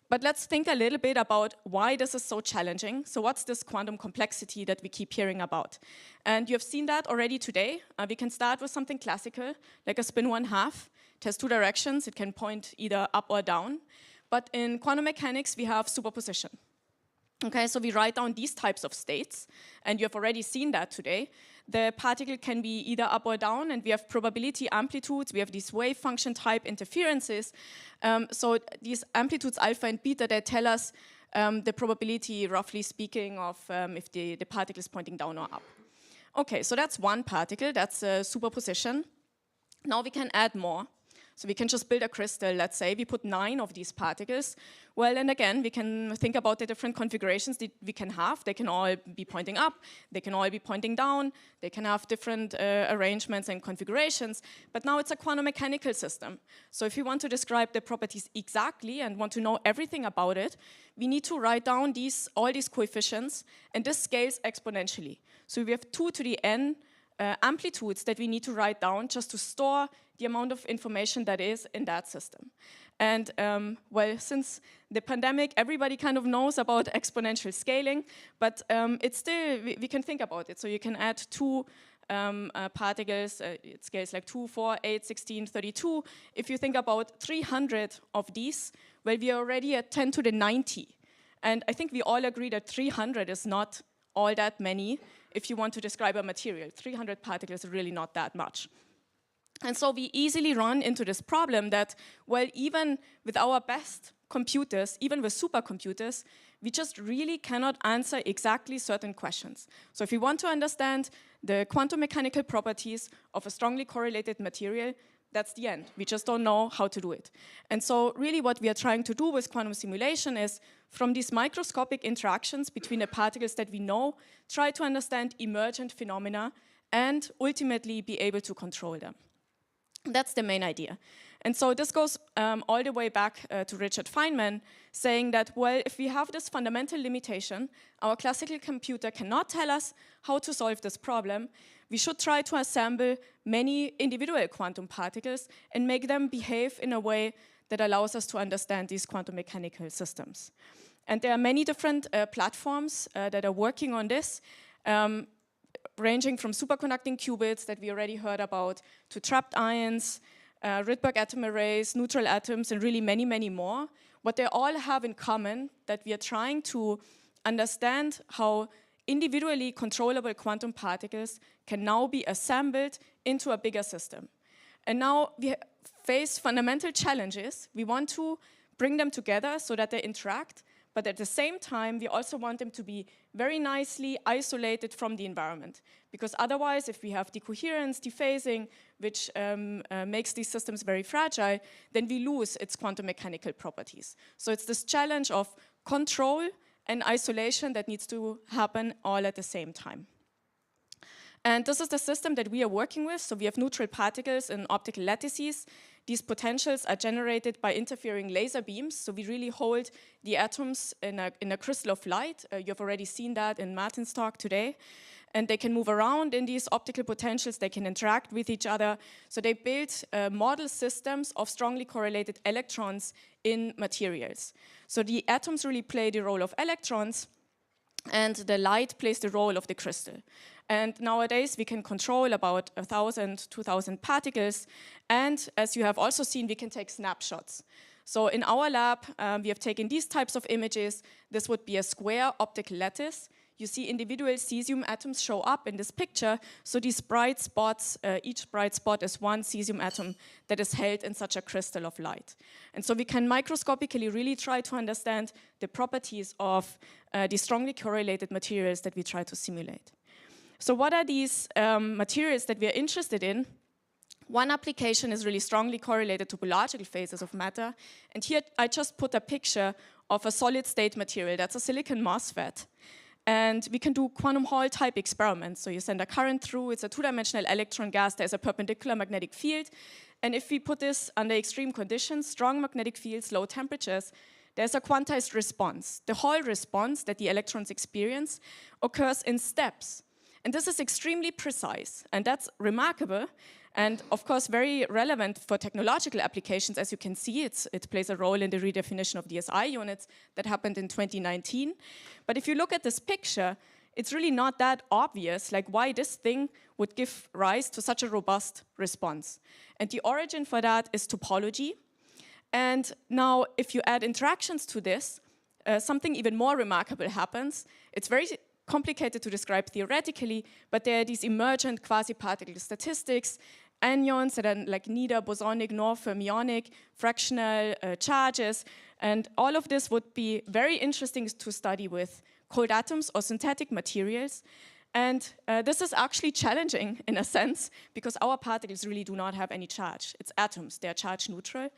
But let's think a little bit about why this is so challenging. So what's this quantum complexity that we keep hearing about? And you have seen that already today. We can start with something classical, like a spin 1/2. It has two directions. It can point either up or down. But in quantum mechanics, we have superposition. Okay, so we write down these types of states, and you have already seen that today. The particle can be either up or down, and we have probability amplitudes. We have these wave function type interferences. So these amplitudes alpha and beta, they tell us the probability, roughly speaking, of if the particle is pointing down or up. Okay, so that's one particle. That's superposition. Now we can add more. So we can just build a crystal, let's say we put 9 of these particles. Well, and again, we can think about the different configurations that we can have. They can all be pointing up, they can all be pointing down, they can have different arrangements and configurations, but now it's a quantum mechanical system. So if we want to describe the properties exactly and want to know everything about it, we need to write down all these coefficients, and this scales exponentially. So we have 2 to the n amplitudes that we need to write down just to store the amount of information that is in that system. And well, since the pandemic, everybody kind of knows about exponential scaling, but it's still, we can think about it. So you can add 2 particles, it scales like 2, 4, 8, 16, 32. If you think about 300 of these, well, we are already at 10 to the 90. And I think we all agree that 300 is not all that many if you want to describe a material. 300 particles is really not that much. And so we easily run into this problem that, well, even with our best computers, even with supercomputers, we just really cannot answer exactly certain questions. So if we want to understand the quantum mechanical properties of a strongly correlated material, that's the end. We just don't know how to do it. And so really what we are trying to do with quantum simulation is, from these microscopic interactions between the particles that we know, try to understand emergent phenomena and ultimately be able to control them. That's the main idea. And so this goes all the way back to Richard Feynman, saying that, well, if we have this fundamental limitation, our classical computer cannot tell us how to solve this problem, we should try to assemble many individual quantum particles and make them behave in a way that allows us to understand these quantum mechanical systems. And there are many different platforms that are working on this, ranging from superconducting qubits that we already heard about, to trapped ions, Rydberg atom arrays, neutral atoms, and really many, many more. What they all have in common, that we are trying to understand how individually controllable quantum particles can now be assembled into a bigger system. And now we face fundamental challenges. We want to bring them together so that they interact, but at the same time, we also want them to be very nicely isolated from the environment. Because otherwise, if we have decoherence, dephasing, which makes these systems very fragile, then we lose its quantum mechanical properties. So it's this challenge of control and isolation that needs to happen all at the same time. And this is the system that we are working with. So we have neutral particles in optical lattices. These potentials are generated by interfering laser beams. So we really hold the atoms in a crystal of light. You have already seen that in Martin's talk today. And they can move around in these optical potentials. They can interact with each other. So they build model systems of strongly correlated electrons in materials. So the atoms really play the role of electrons, and the light plays the role of the crystal. And nowadays, we can control about 1,000, 2,000 particles. And as you have also seen, we can take snapshots. So in our lab, we have taken these types of images. This would be a square optical lattice. You see individual cesium atoms show up in this picture. So these bright spots, each bright spot is one cesium atom that is held in such a crystal of light. And so we can microscopically really try to understand the properties of the strongly correlated materials that we try to simulate. So what are these materials that we are interested in? One application is really strongly correlated to topological phases of matter. And here I just put a picture of a solid state material. That's a silicon MOSFET. And we can do quantum Hall type experiments. So you send a current through, it's a 2-dimensional electron gas, there's a perpendicular magnetic field. And if we put this under extreme conditions, strong magnetic fields, low temperatures, there's a quantized response. The Hall response that the electrons experience occurs in steps. And this is extremely precise, and that's remarkable, and of course very relevant for technological applications. As you can see, it plays a role in the redefinition of DSI units that happened in 2019. But if you look at this picture, it's really not that obvious, like why this thing would give rise to such a robust response. And the origin for that is topology. And now, if you add interactions to this, something even more remarkable happens. It's very complicated to describe theoretically, but there are these emergent quasi-particle statistics, anyons that are like neither bosonic nor fermionic, fractional charges, and all of this would be very interesting to study with cold atoms or synthetic materials. And this is actually challenging in a sense, because our particles really do not have any charge. It's atoms, they're charge neutral.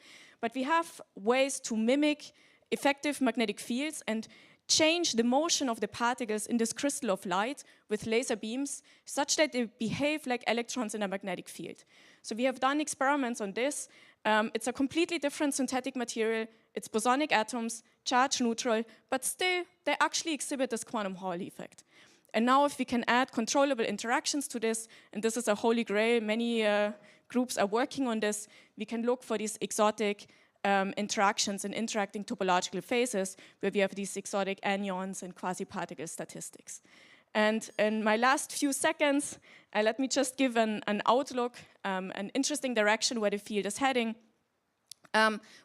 But we have ways to mimic effective magnetic fields and change the motion of the particles in this crystal of light with laser beams such that they behave like electrons in a magnetic field. So we have done experiments on this. It's a completely different synthetic material. It's bosonic atoms, charge neutral, but still they actually exhibit this quantum Hall effect. And now if we can add controllable interactions to this, and this is a holy grail, many groups are working on this, we can look for these exotic interactions and interacting topological phases where we have these exotic anyons and quasi-particle statistics. And in my last few seconds, let me just give an outlook, an interesting direction where the field is heading.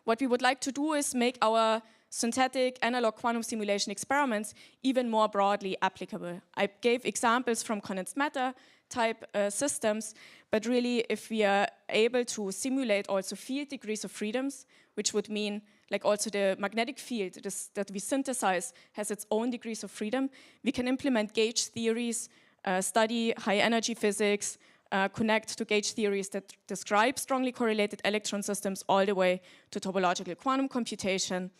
What we would like to do is make our synthetic analog quantum simulation experiments even more broadly applicable. I gave examples from condensed matter type systems, but really if we are able to simulate also field degrees of freedoms, which would mean like also the magnetic field that we synthesize has its own degrees of freedom, we can implement gauge theories, study high energy physics, connect to gauge theories that describe strongly correlated electron systems all the way to topological quantum computation.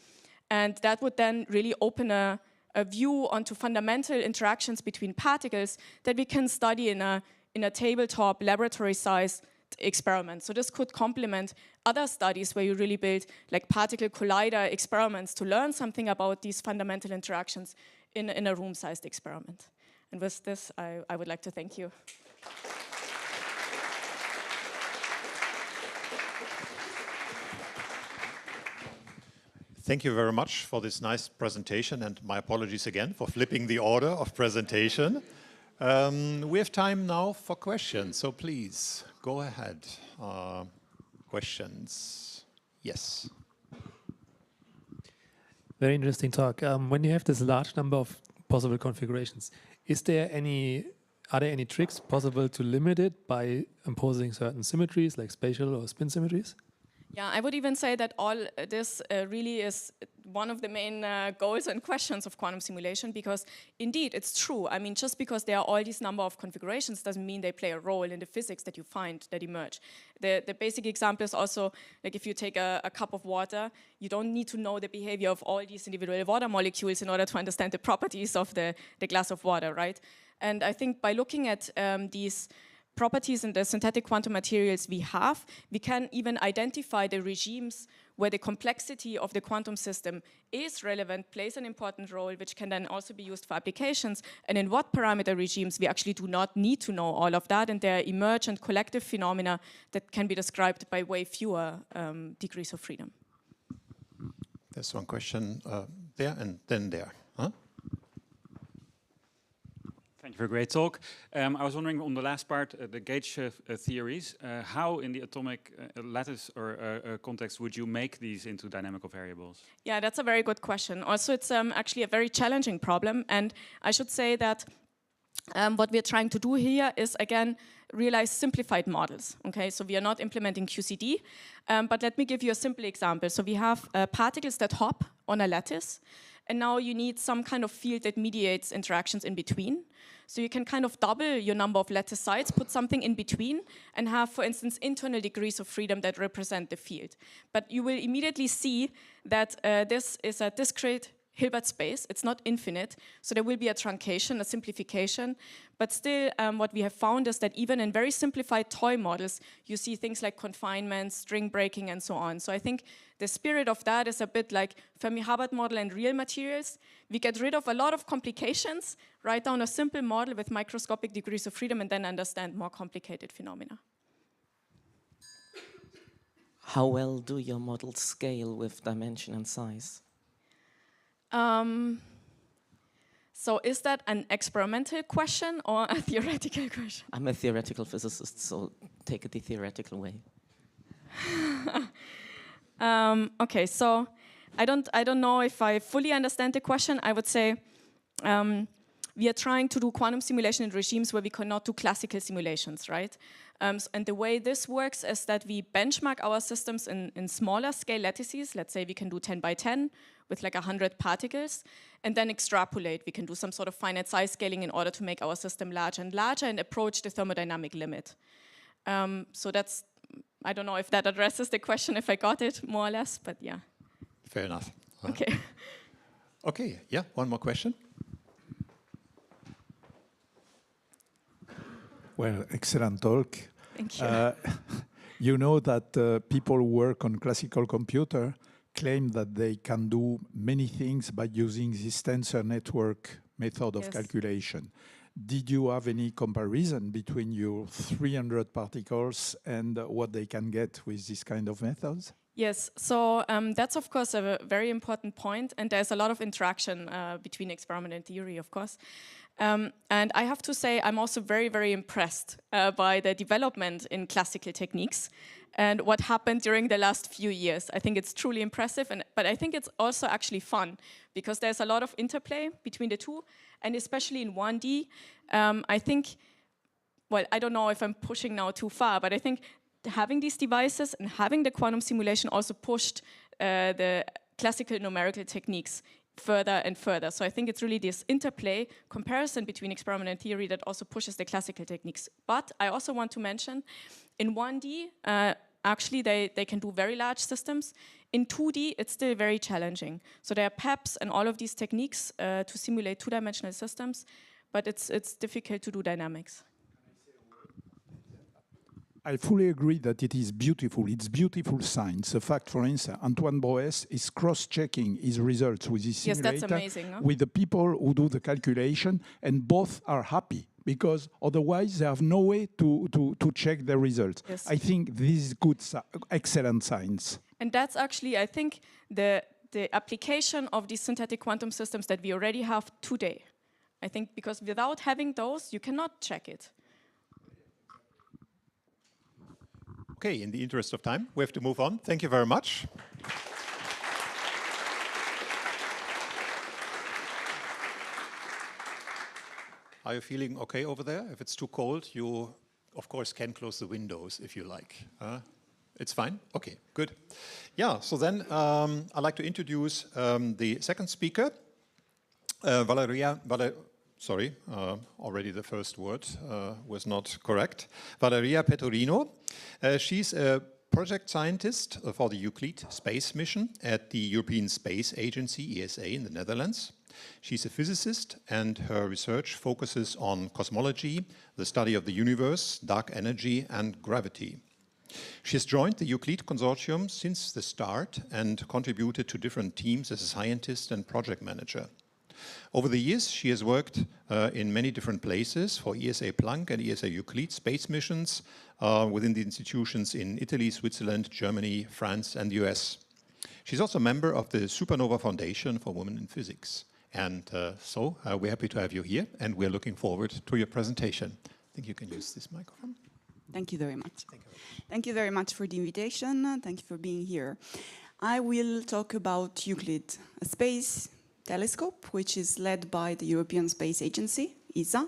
And that would then really open a view onto fundamental interactions between particles that we can study in a tabletop laboratory-sized experiment. So this could complement other studies where you really build like particle collider experiments to learn something about these fundamental interactions in a room-sized experiment. And with this, I would like to thank you. Thank you very much for this nice presentation, and my apologies again for flipping the order of presentation. We have time now for questions, so please go ahead. Questions? Yes. Very interesting talk. When you have this large number of possible configurations, are there any tricks possible to limit it by imposing certain symmetries, like spatial or spin symmetries? Yeah, I would even say that all this really is one of the main goals and questions of quantum simulation, because indeed it's true. I mean, just because there are all these number of configurations doesn't mean they play a role in the physics that you find that emerge. The basic example is also, like if you take a cup of water, you don't need to know the behavior of all these individual water molecules in order to understand the properties of the glass of water, right? And I think by looking at these properties in the synthetic quantum materials we have, we can even identify the regimes where the complexity of the quantum system is relevant, plays an important role, which can then also be used for applications, and in what parameter regimes we actually do not need to know all of that, and there are emergent collective phenomena that can be described by way fewer degrees of freedom. There's one question there and then there. Huh? Thank you for a great talk. I was wondering on the last part, the gauge theories, how in the atomic lattice or context would you make these into dynamical variables? Yeah, that's a very good question. Also, it's actually a very challenging problem. And I should say that what we're trying to do here is, again, realize simplified models. Okay, so we are not implementing QCD, but let me give you a simple example. So we have particles that hop on a lattice, and now you need some kind of field that mediates interactions in between. So you can kind of double your number of lattice sites, put something in between, and have, for instance, internal degrees of freedom that represent the field. But you will immediately see that this is a discrete Hilbert space. It's not infinite, so there will be a truncation, a simplification. But still, what we have found is that even in very simplified toy models, you see things like confinement, string breaking, and so on. So I think the spirit of that is a bit like Fermi-Hubbard model and real materials. We get rid of a lot of complications, write down a simple model with microscopic degrees of freedom, and then understand more complicated phenomena. How well do your models scale with dimension and size? So is that an experimental question or a theoretical question? I'm a theoretical physicist, so take it the theoretical way. Okay, so I don't know if I fully understand the question. I would say we are trying to do quantum simulation in regimes where we cannot do classical simulations, right? And the way this works is that we benchmark our systems in smaller scale lattices. Let's say we can do 10 by 10 with like 100 particles, and then extrapolate. We can do some sort of finite size scaling in order to make our system larger and larger and approach the thermodynamic limit. So that's, I don't know if that addresses the question, if I got it more or less, but yeah. Fair enough. Okay. Okay, yeah, one more question. Well, excellent talk. Thank you. You know that people who work on classical computer claim that they can do many things by using this tensor network method of calculation. Did you have any comparison between your 300 particles and what they can get with this kind of methods? Yes, so that's of course a very important point, and there's a lot of interaction between experiment and theory, of course. And I have to say I'm also very, very impressed by the development in classical techniques and what happened during the last few years. I think it's truly impressive, but I think it's also actually fun because there's a lot of interplay between the two, and especially in 1D, I think, well, I don't know if I'm pushing now too far, but I think having these devices and having the quantum simulation also pushed the classical numerical techniques further and further. So I think it's really this interplay, comparison between experiment and theory that also pushes the classical techniques. But I also want to mention, in 1D, actually they can do very large systems. In 2D, it's still very challenging. So there are PEPs and all of these techniques to simulate two-dimensional systems, but it's difficult to do dynamics. I fully agree that it is beautiful. It's beautiful science. The fact, for instance, Antoine Broes is cross-checking his results with his simulator that's amazing, no? with the people who do the calculation, and both are happy because otherwise they have no way to check the results. Yes. I think this is good, excellent science. And that's actually, I think, the application of these synthetic quantum systems that we already have today. I think because without having those, you cannot check it. Okay, in the interest of time, we have to move on. Thank you very much. Are you feeling okay over there? If it's too cold, you, of course, can close the windows if you like. It's fine? Okay, good. Yeah, so then I'd like to introduce the second speaker, already the first word was not correct. Valeria Petrolino. She's a project scientist for the Euclid space mission at the European Space Agency, ESA, in the Netherlands. She's a physicist, and her research focuses on cosmology, the study of the universe, dark energy, and gravity. She has joined the Euclid Consortium since the start and contributed to different teams as a scientist and project manager. Over the years, she has worked in many different places for ESA Planck and ESA Euclid space missions within the institutions in Italy, Switzerland, Germany, France, and the US. She's also a member of the Supernova Foundation for Women in Physics. And so we're happy to have you here, and we're looking forward to your presentation. I think you can use this microphone. Thank you very much. Thank you very much for the invitation. Thank you for being here. I will talk about Euclid, a space telescope which is led by the European Space Agency, ESA,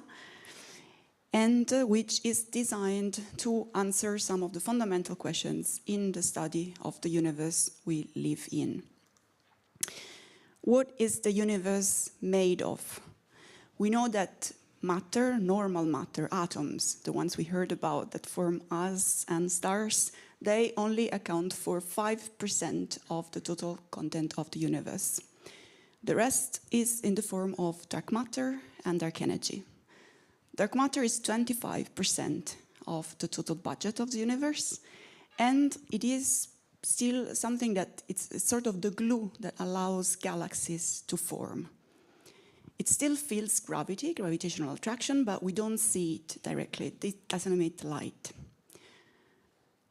and which is designed to answer some of the fundamental questions in the study of the universe we live in. What is the universe made of? We know that matter, normal matter, atoms, the ones we heard about that form us and stars, they only account for 5% of the total content of the universe. The rest is in the form of dark matter and dark energy. Dark matter is 25% of the total budget of the universe, and it is still something that it's sort of the glue that allows galaxies to form. It still feels gravity, gravitational attraction, but we don't see it directly. It doesn't emit light.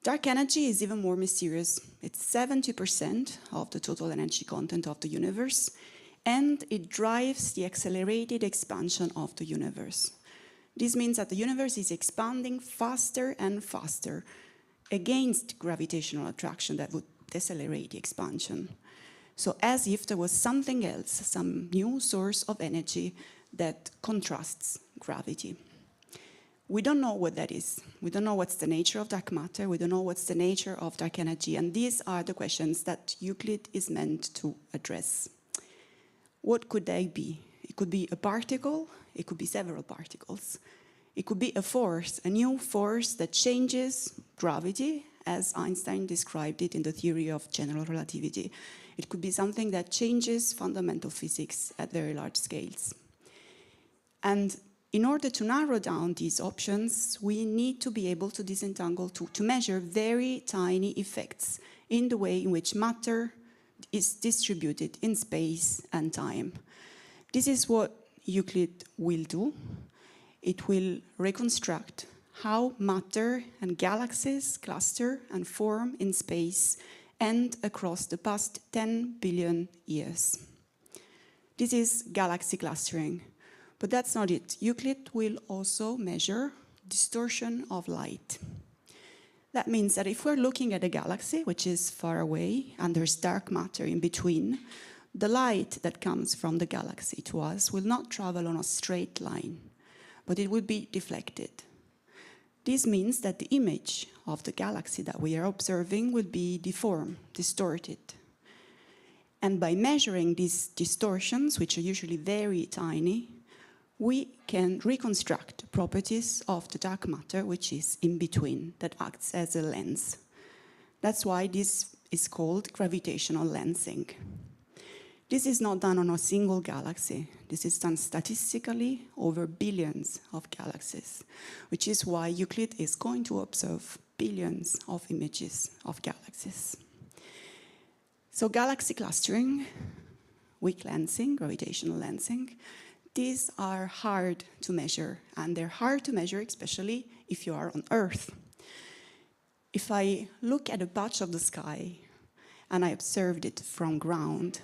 Dark energy is even more mysterious. It's 70% of the total energy content of the universe, and it drives the accelerated expansion of the universe. This means that the universe is expanding faster and faster against gravitational attraction that would decelerate the expansion. So as if there was something else, some new source of energy that contrasts gravity. We don't know what that is. We don't know what's the nature of dark matter. We don't know what's the nature of dark energy. And these are the questions that Euclid is meant to address. what could they be? It could be a particle, it could be several particles. It could be a force, a new force that changes gravity, as Einstein described it in the theory of general relativity. It could be something that changes fundamental physics at very large scales. And in order to narrow down these options, we need to be able to disentangle, to measure very tiny effects in the way in which matter is distributed in space and time. This is what Euclid will do. It will reconstruct how matter and galaxies cluster and form in space and across the past 10 billion years. This is galaxy clustering, but that's not it. Euclid will also measure distortion of light. That means that if we're looking at a galaxy, which is far away, and there's dark matter in between, the light that comes from the galaxy to us will not travel on a straight line, but it will be deflected. This means that the image of the galaxy that we are observing will be deformed, distorted. And by measuring these distortions, which are usually very tiny, we can reconstruct properties of the dark matter, which is in between, that acts as a lens. That's why this is called gravitational lensing. This is not done on a single galaxy. This is done statistically over billions of galaxies, which is why Euclid is going to observe billions of images of galaxies. So galaxy clustering, weak lensing, gravitational lensing, these are hard to measure, and they're hard to measure especially if you are on Earth. If I look at a patch of the sky and I observed it from ground,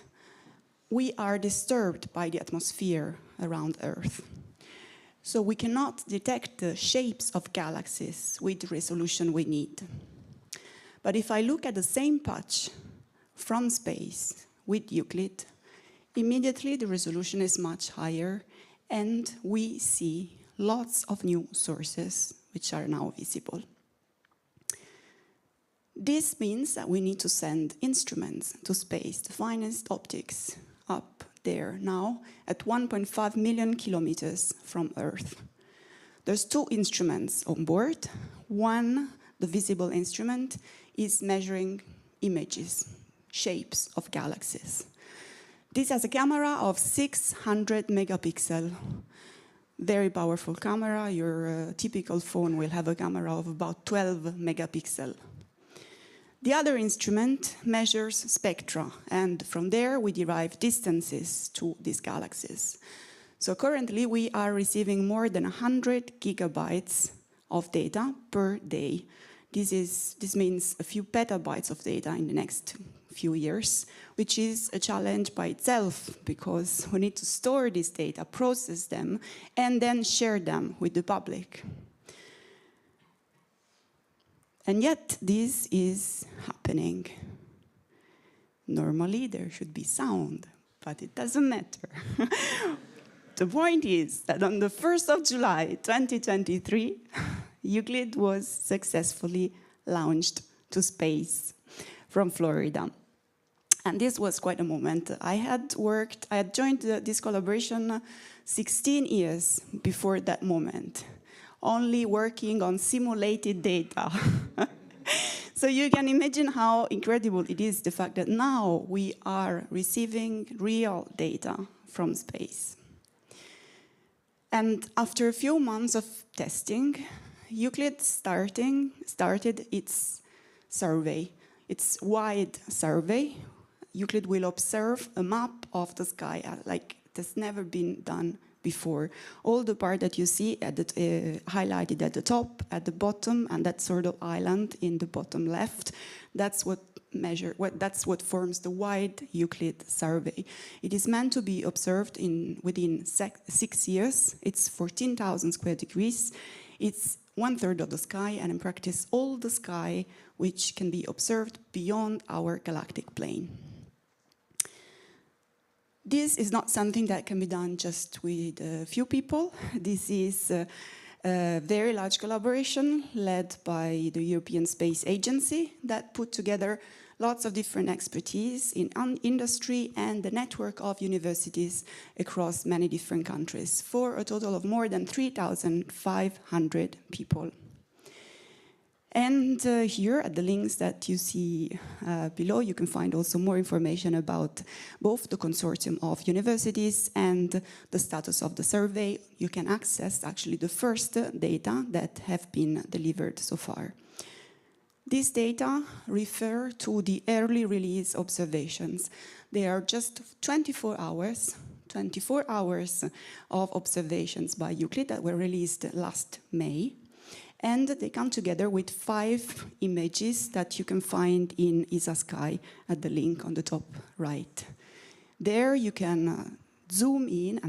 we are disturbed by the atmosphere around Earth. So we cannot detect the shapes of galaxies with the resolution we need. But if I look at the same patch from space with Euclid, immediately the resolution is much higher and we see lots of new sources which are now visible. This means that we need to send instruments to space, the finest optics, up there now at 1.5 million kilometers from Earth. There's two instruments on board. One, the visible instrument, is measuring images, shapes of galaxies. This has a camera of 600 megapixels. Very powerful camera. Your typical phone will have a camera of about 12 megapixels. The other instrument measures spectra, and from there we derive distances to these galaxies. So currently we are receiving more than 100 gigabytes of data per day. This means a few petabytes of data in the next few years, which is a challenge by itself because we need to store this data, process them, and then share them with the public. And yet, this is happening. Normally, there should be sound, but it doesn't matter. The point is that on the 1st of July, 2023, Euclid was successfully launched to space from Florida. And this was quite a moment. I had joined this collaboration 16 years before that moment, only working on simulated data. So you can imagine how incredible it is, the fact that now we are receiving real data from space. And after a few months of testing, Euclid started its survey, its wide survey. Euclid will observe a map of the sky like it has never been done before. All the part that you see highlighted at the top, at the bottom, and that sort of island in the bottom left, that's what forms the wide Euclid survey. It is meant to be observed within 6 years. It's 14,000 square degrees. It's 1/3 of the sky, and in practice, all the sky which can be observed beyond our galactic plane. This is not something that can be done just with a few people. This is A very large collaboration led by the European Space Agency that put together lots of different expertise in industry and the network of universities across many different countries for a total of more than 3,500 people. And here at the links that you see below, you can find also more information about both the consortium of universities and the status of the survey. You can access actually the first data that have been delivered so far. These data refer to the early release observations. They are just 24 hours of observations by Euclid that were released last May. And they come together with 5 images that you can find in ESA Sky at the link on the top right. There you can zoom in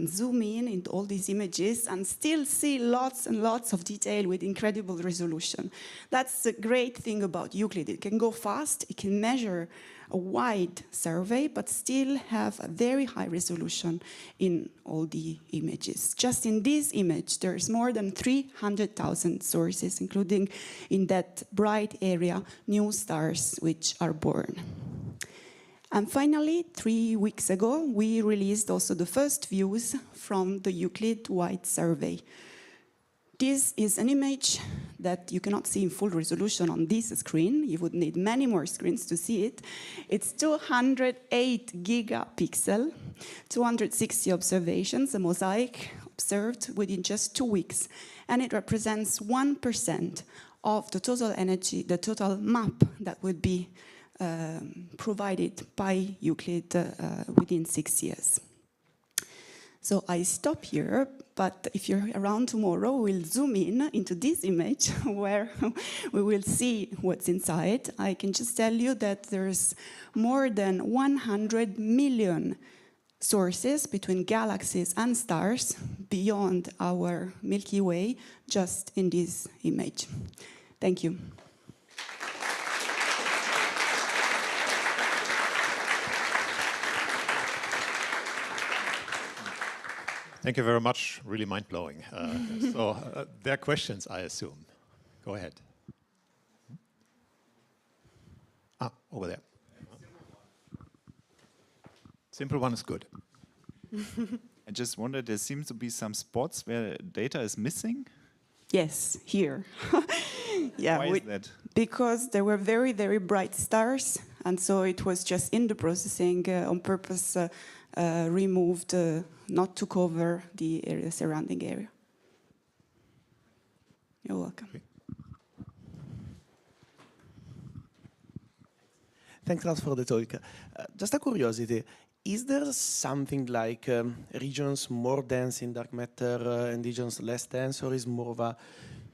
into all these images and still see lots and lots of detail with incredible resolution. That's the great thing about Euclid. It can go fast, it can measure a wide survey, but still have a very high resolution in all the images. Just in this image, there's more than 300,000 sources, including in that bright area, new stars which are born. And finally, 3 weeks ago, we released also the first views from the Euclid-wide survey. This is an image that you cannot see in full resolution on this screen. You would need many more screens to see it. It's 208 gigapixel, 260 observations, a mosaic observed within just 2 weeks. And it represents 1% of the total energy, the total map that would be provided by Euclid within 6 years. So I stop here, but if you're around tomorrow, we'll zoom in into this image where we will see what's inside. I can just tell you that there's more than 100 million sources between galaxies and stars beyond our Milky Way just in this image. Thank you. Thank you very much. Really mind-blowing. So there are questions, I assume. Go ahead. Over there. Simple one is good. I just wondered, there seems to be some spots where data is missing. Yes, here. Yeah, why is that? Because there were very, very bright stars, and so it was just in the processing on purpose removed, not to cover the area, surrounding area. You're welcome. Thanks a lot for the talk. Just a curiosity, is there something like regions more dense in dark matter and regions less dense, or is more of a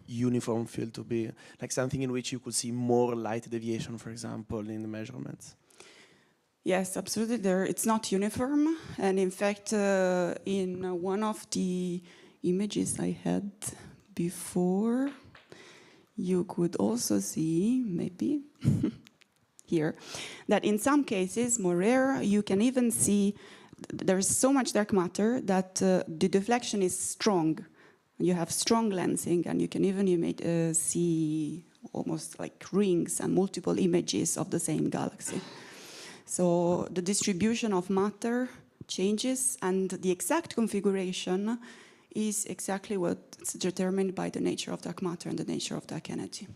uniform field to be, like something in which you could see more light deviation, for example, in the measurements? Yes, absolutely. It's not uniform. And in fact, in one of the images I had before, you could also see, maybe, here, that in some cases, more rare, you can even see there's so much dark matter that the deflection is strong. You have strong lensing, and you can even see almost like rings and multiple images of the same galaxy. So the distribution of matter changes, and the exact configuration is exactly what's determined by the nature of dark matter and the nature of dark energy.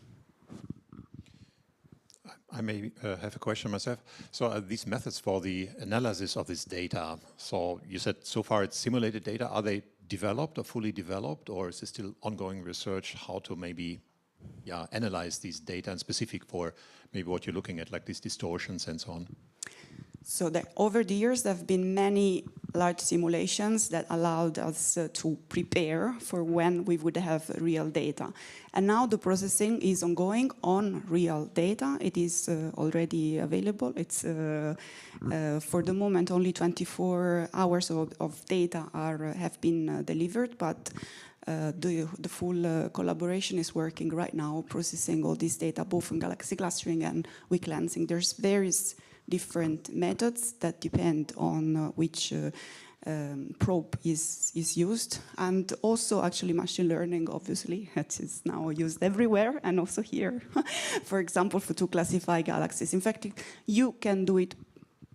I may have a question myself. So these methods for the analysis of this data, so you said so far it's simulated data. Are they developed or fully developed, or is it still ongoing research how to maybe analyze these data and specific for maybe what you're looking at, like these distortions and so on? So that over the years, there have been many large simulations that allowed us to prepare for when we would have real data. And now the processing is ongoing on real data. It is already available. It's for the moment only 24 hours of data have been delivered, but the full collaboration is working right now, processing all this data, both in galaxy clustering and weak lensing. There's various different methods that depend on which probe is used, and also actually machine learning, obviously, that is now used everywhere and also here. For example, to classify galaxies. In fact, you can do it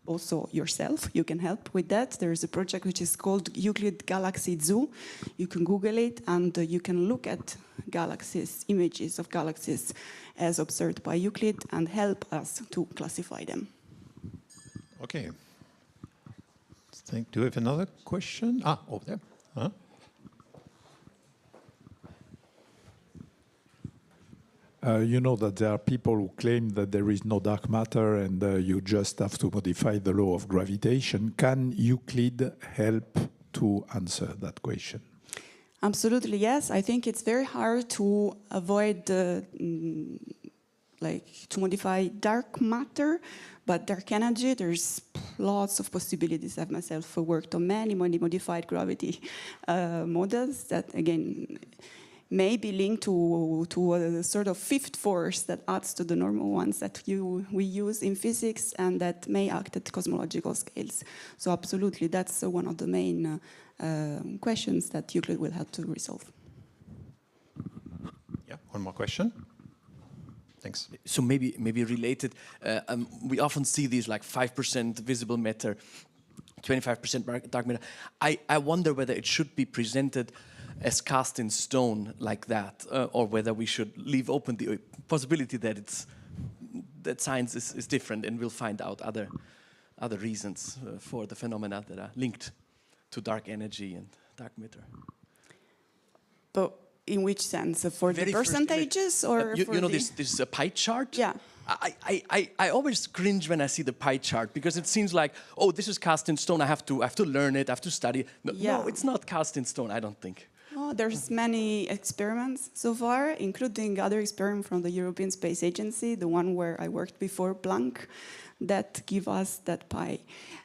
also yourself. You can help with that. There is a project which is called Euclid Galaxy Zoo. You can Google it and you can look at galaxies, images of galaxies as observed by Euclid and help us to classify them. Okay. Do we have another question? Ah, over there. Huh? You know that there are people who claim that there is no dark matter and you just have to modify the law of gravitation. Can Euclid help to answer that question? Absolutely, yes. I think it's very hard to avoid to modify dark matter, but dark energy, there's lots of possibilities. I've myself worked on many modified gravity models that, again, may be linked to a sort of fifth force that adds to the normal ones that we use in physics and that may act at cosmological scales. So absolutely, that's one of the main questions that Euclid will help to resolve. Yeah, one more question. Thanks. So maybe related, we often see these like 5% visible matter, 25% dark matter. I wonder whether it should be presented as cast in stone like that, or whether we should leave open the possibility that that science is different and we'll find out other reasons for the phenomena that are linked to dark energy and dark matter. But in which sense? For the percentages or for you know this pie chart? Yeah. I always cringe when I see the pie chart because it seems like, oh, this is cast in stone. I have to learn it. I have to study. No, it's not cast in stone. I don't think. Oh, there's many experiments so far, including other experiments from the European Space Agency, the one where I worked before, Planck, that give us that pie.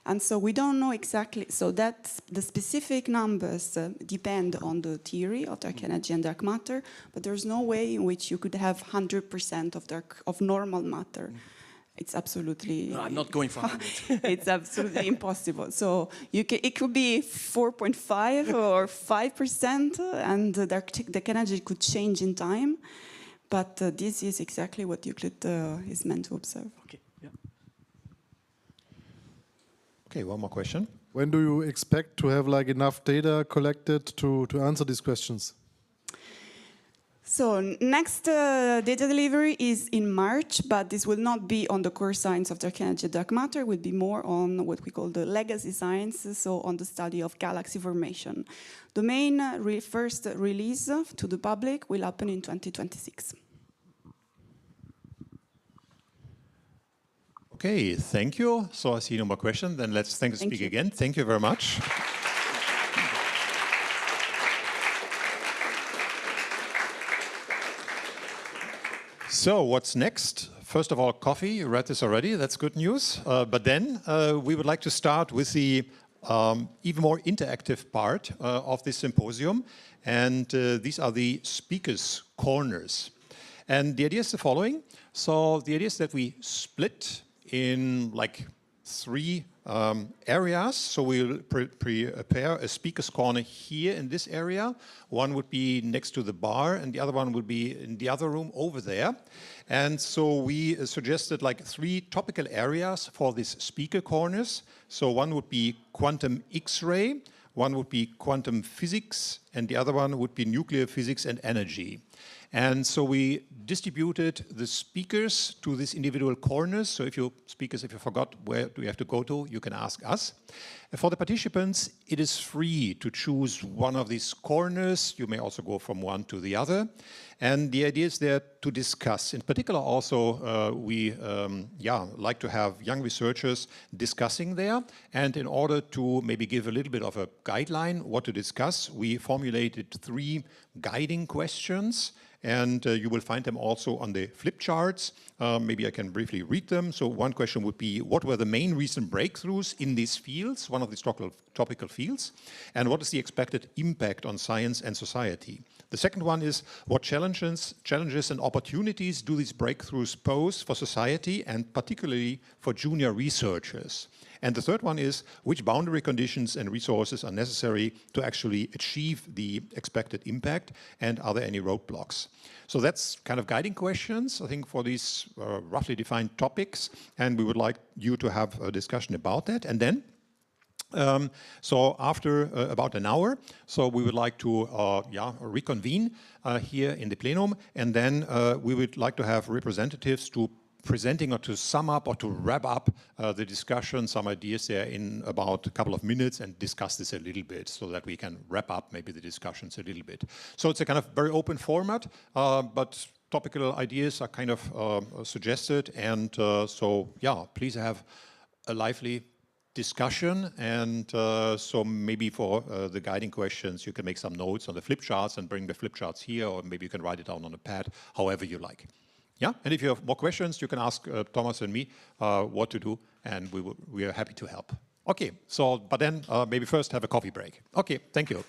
And so we don't know exactly, so that the specific numbers depend on the theory of dark energy and dark matter, but there's no way in which you could have 100% of normal matter. It's absolutely... No, I'm not going for 100. It's absolutely impossible. So it could be 4.5 or 5%, and the dark energy could change in time. But this is exactly what Euclid is meant to observe. Okay. Yeah. Okay, one more question. When do you expect to have enough data collected to answer these questions? So next data delivery is in March, but this will not be on the core science of dark energy and dark matter. It will be more on what we call the legacy science, so on the study of galaxy formation. The main first release to the public will happen in 2026. Okay, thank you. So I see no more questions. Then let's thank the speaker again. Thank you very much. So what's next? First of all, coffee. You read this already. That's good news. But then we would like to start with the even more interactive part of this symposium. And these are the speakers' corners. And the idea is the following. So the idea is that we split in three areas. So we'll prepare a speaker's corner here in this area. One would be next to the bar, and the other one would be in the other room over there. And so we suggested three topical areas for these speaker corners. So one would be quantum X-ray, one would be quantum physics, and the other one would be nuclear physics and energy. And so we distributed the speakers to these individual corners. So if you forgot where do you have to go to, you can ask us. And for the participants, it is free to choose one of these corners. You may also go from one to the other. And the idea is there to discuss. In particular, also, we like to have young researchers discussing there. And in order to maybe give a little bit of a guideline what to discuss, we formulated 3 guiding questions. And you will find them also on the flip charts. Maybe I can briefly read them. So one question would be, what were the main recent breakthroughs in these fields, one of these topical fields? And what is the expected impact on science and society? The second one is, what challenges and opportunities do these breakthroughs pose for society and particularly for junior researchers? And the third one is, which boundary conditions and resources are necessary to actually achieve the expected impact, and are there any roadblocks? So that's kind of guiding questions, I think, for these roughly defined topics, and we would like you to have a discussion about that. And then, so after about an hour, so we would like to reconvene here in the plenum, and then we would like to have representatives to presenting or to sum up or to wrap up the discussion, some ideas there in about a couple of minutes, and discuss this a little bit so that we can wrap up maybe the discussions a little bit. So it's a kind of very open format, but topical ideas are kind of suggested, and so yeah, please have a lively discussion, and so maybe for the guiding questions you can make some notes on the flip charts and bring the flip charts here, or maybe you can write it down on a pad, however you like. Yeah, and if you have more questions, you can ask Thomas and me what to do, and we are happy to help. Okay, so but then maybe first have a coffee break. Okay, thank you.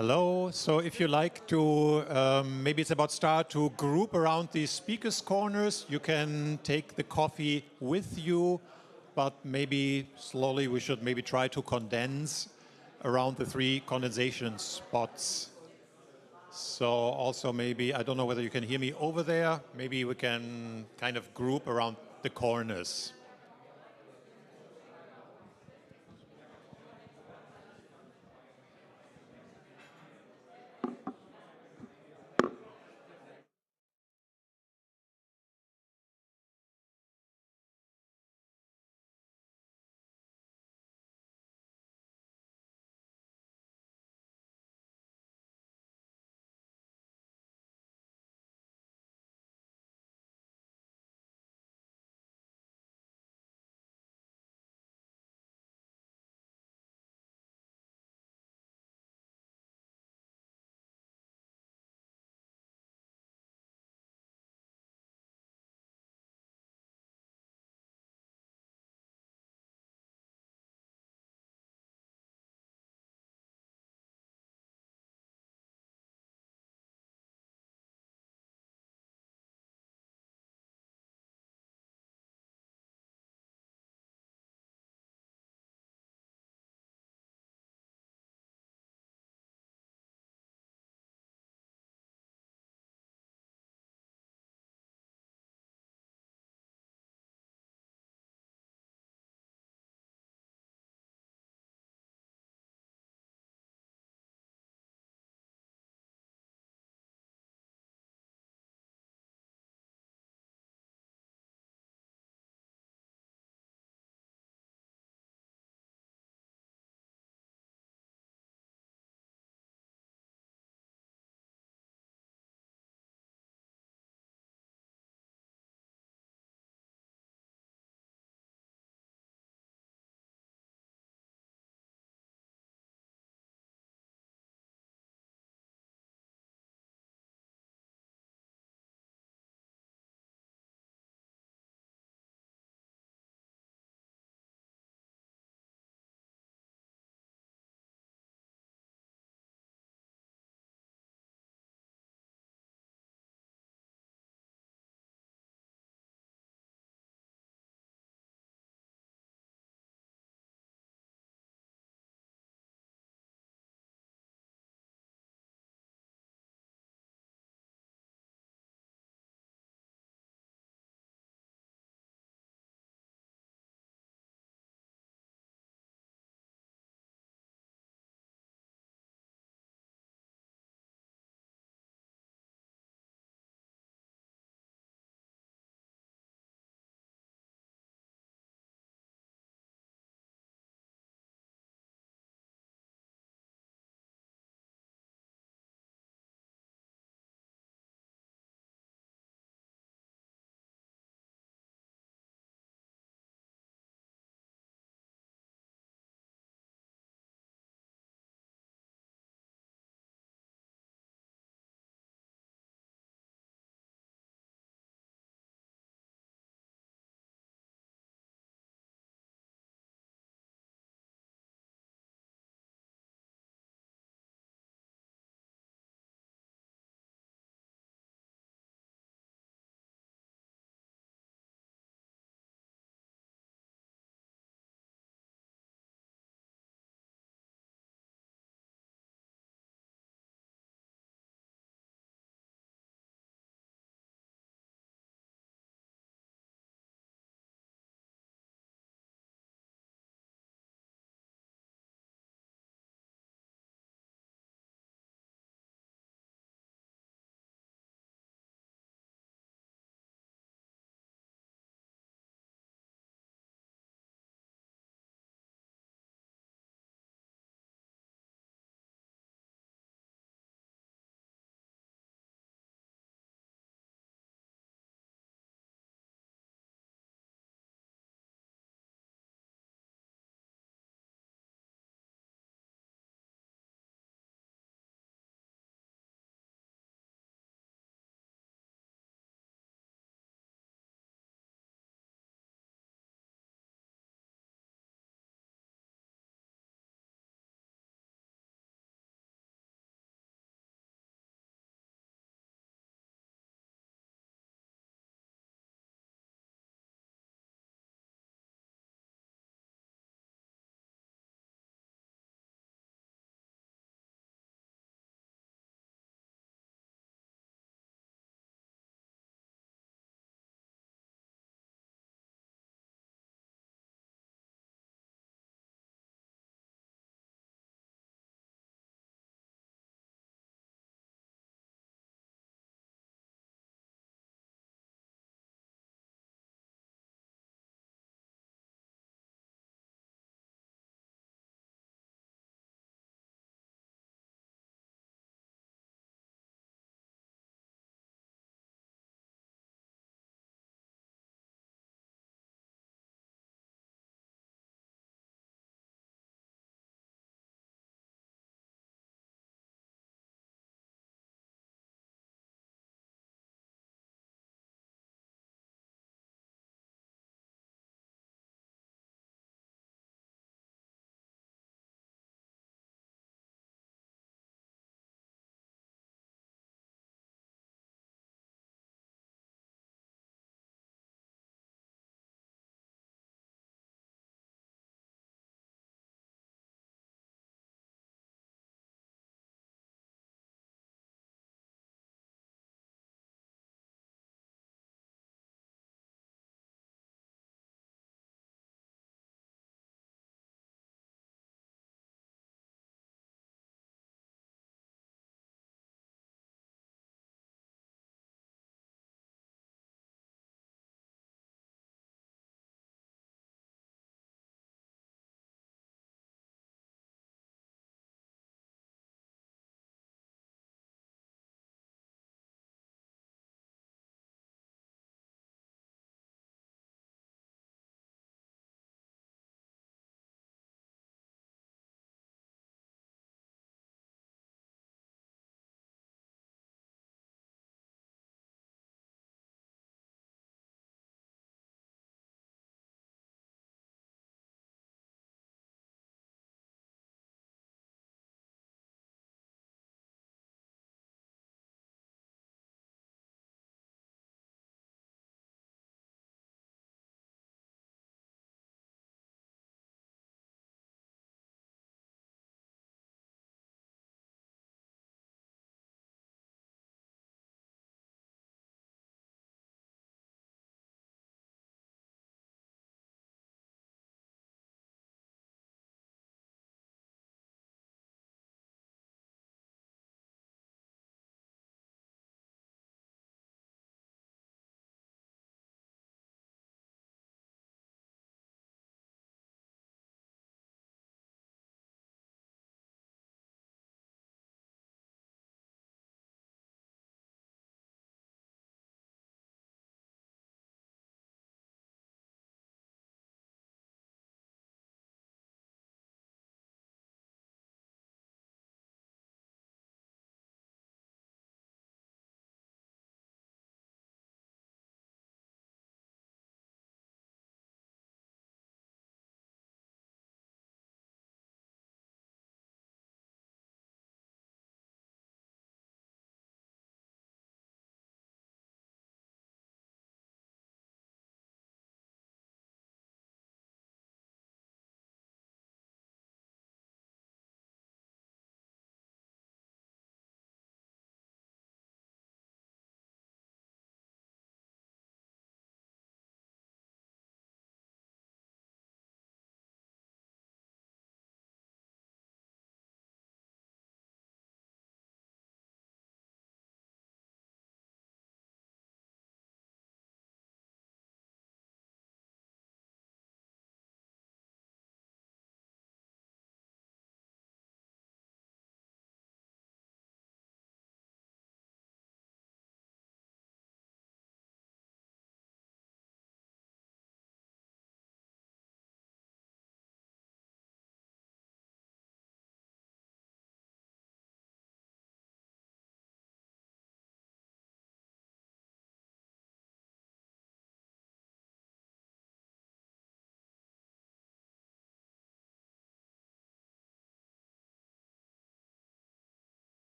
Hello. So if you like to, maybe it's about start to group around these speakers' corners. You can take the coffee with you, but maybe slowly we should maybe try to condense around the 3 condensation spots. So also maybe, I don't know whether you can hear me over there. Maybe we can kind of group around the corners.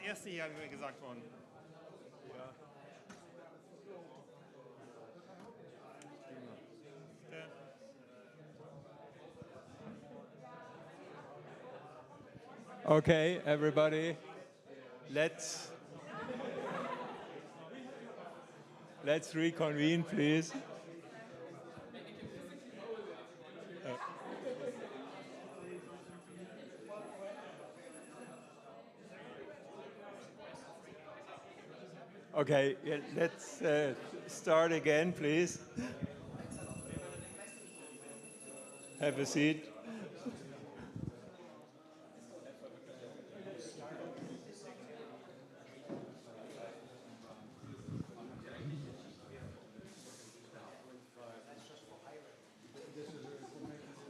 erste hier mir gesagt worden. Ja. Okay, everybody, let's reconvene, please. Okay, yeah, let's start again, please. Have a seat.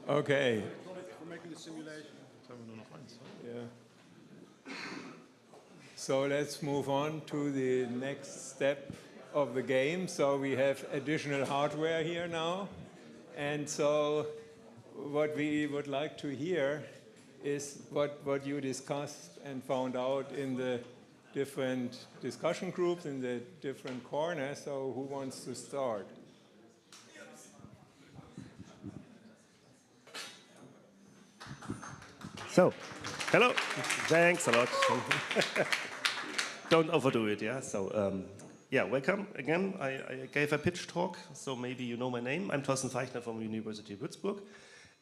Okay. We're making the simulation. Yeah. So let's move on to the next step of the game. So we have additional hardware here now. And so what we would like to hear is what you discussed and found out in the different discussion groups, in the different corners. So who wants to start? So, hello. Thanks a lot. Don't overdo it, yeah? So, yeah, welcome again. I gave a pitch talk, so maybe you know my name. I'm Thorsten Feichner from University of Würzburg,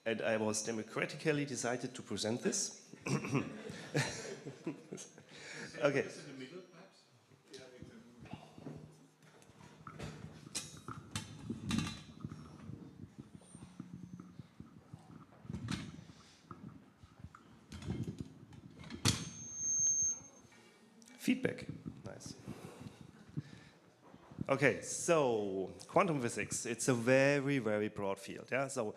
and I was democratically decided to present this. Okay. Feedback, nice. Okay, so quantum physics, it's a very, very broad field, yeah? So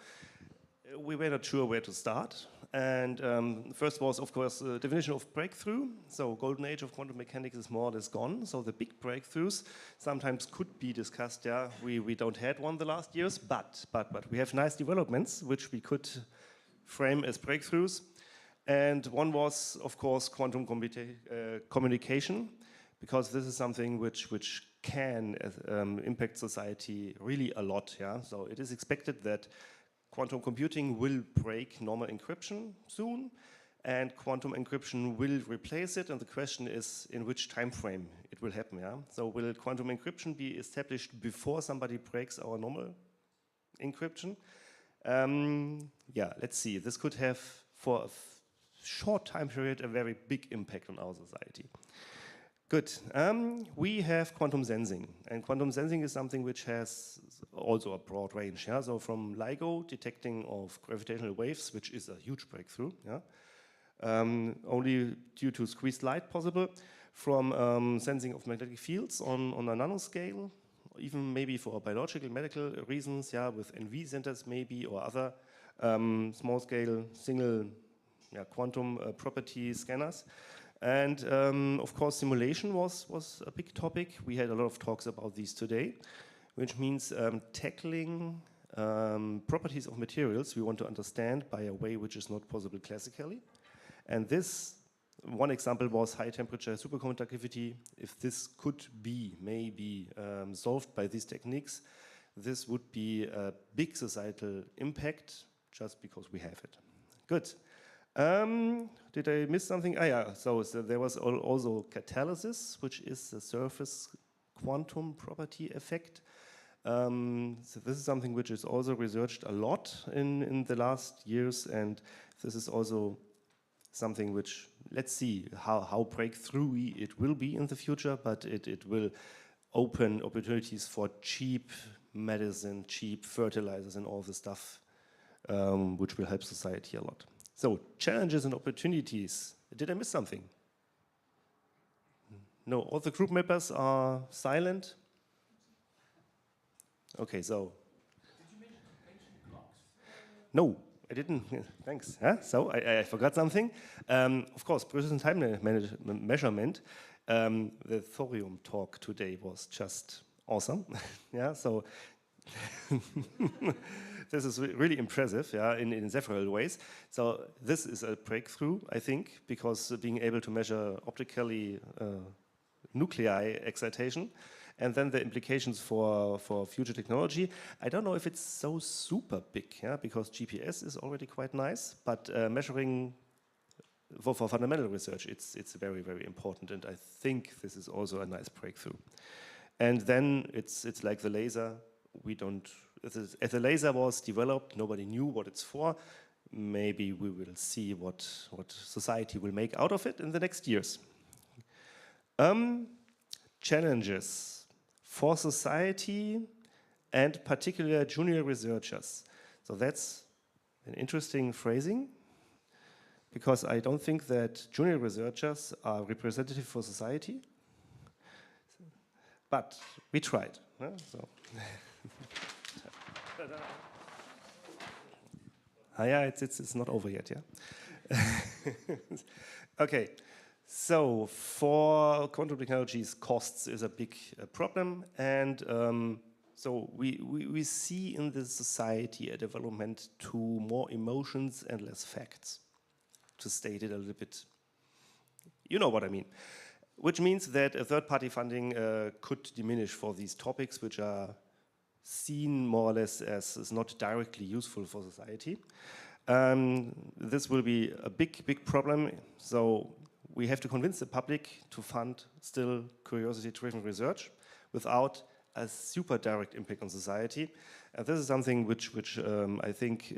we were not sure where to start. And first was, of course, the definition of breakthrough. So golden age of quantum mechanics is more or less gone. So the big breakthroughs sometimes could be discussed, yeah? We don't had one the last years, but we have nice developments which we could frame as breakthroughs. And one was, of course, quantum communication, because this is something which can impact society really a lot. Yeah? So it is expected that quantum computing will break normal encryption soon, and quantum encryption will replace it. And the question is, in which time frame it will happen? Yeah? So will quantum encryption be established before somebody breaks our normal encryption? Yeah, let's see. This could have, for a short time period, a very big impact on our society. Good. We have quantum sensing, and quantum sensing is something which has also a broad range. Yeah? So from LIGO, detecting of gravitational waves, which is a huge breakthrough, yeah? Only due to squeezed light possible, from sensing of magnetic fields on a nanoscale, even maybe for biological, medical reasons, yeah, with NV centers maybe, or other small-scale single quantum property scanners. And of course, simulation was a big topic. We had a lot of talks about these today, which means tackling properties of materials we want to understand by a way which is not possible classically. And this, one example was high temperature superconductivity. If this could be maybe solved by these techniques, this would be a big societal impact just because we have it. Good. Did I miss something? Ah, yeah, so there was also catalysis, which is the surface quantum property effect. So this is something which is also researched a lot in the last years, and this is also something which, let's see how breakthrough it will be in the future, but it will open opportunities for cheap medicine, cheap fertilizers and all the stuff, which will help society a lot. So, challenges and opportunities. Did I miss something? No, all the group members are silent. Okay, so. Did you mention clocks? No, I didn't. Thanks. Huh? So, I forgot something. Of course, precision time measurement. The thorium talk today was just awesome. Yeah, so. this is really impressive, yeah, in several ways. So this is a breakthrough, I think, because being able to measure optically nuclei excitation, and then the implications for future technology. I don't know if it's so super big, yeah, because GPS is already quite nice, but measuring for fundamental research, it's very, very important, and I think this is also a nice breakthrough. And then it's like the laser. We don't, as the laser was developed, nobody knew what it's for. Maybe we will see what society will make out of it in the next years. Challenges for society and particular junior researchers. So that's an interesting phrasing, because I don't think that junior researchers are representative for society, but we tried. Huh? So. Yeah, it's not over yet, yeah? Okay. So for quantum technologies, costs is a big problem, and so we see in the society a development to more emotions and less facts, to state it a little bit. You know what I mean. Which means that a third-party funding could diminish for these topics, which are seen more or less as not directly useful for society. This will be a big problem. So we have to convince the public to fund still curiosity-driven research without a super direct impact on society. And this is something which I think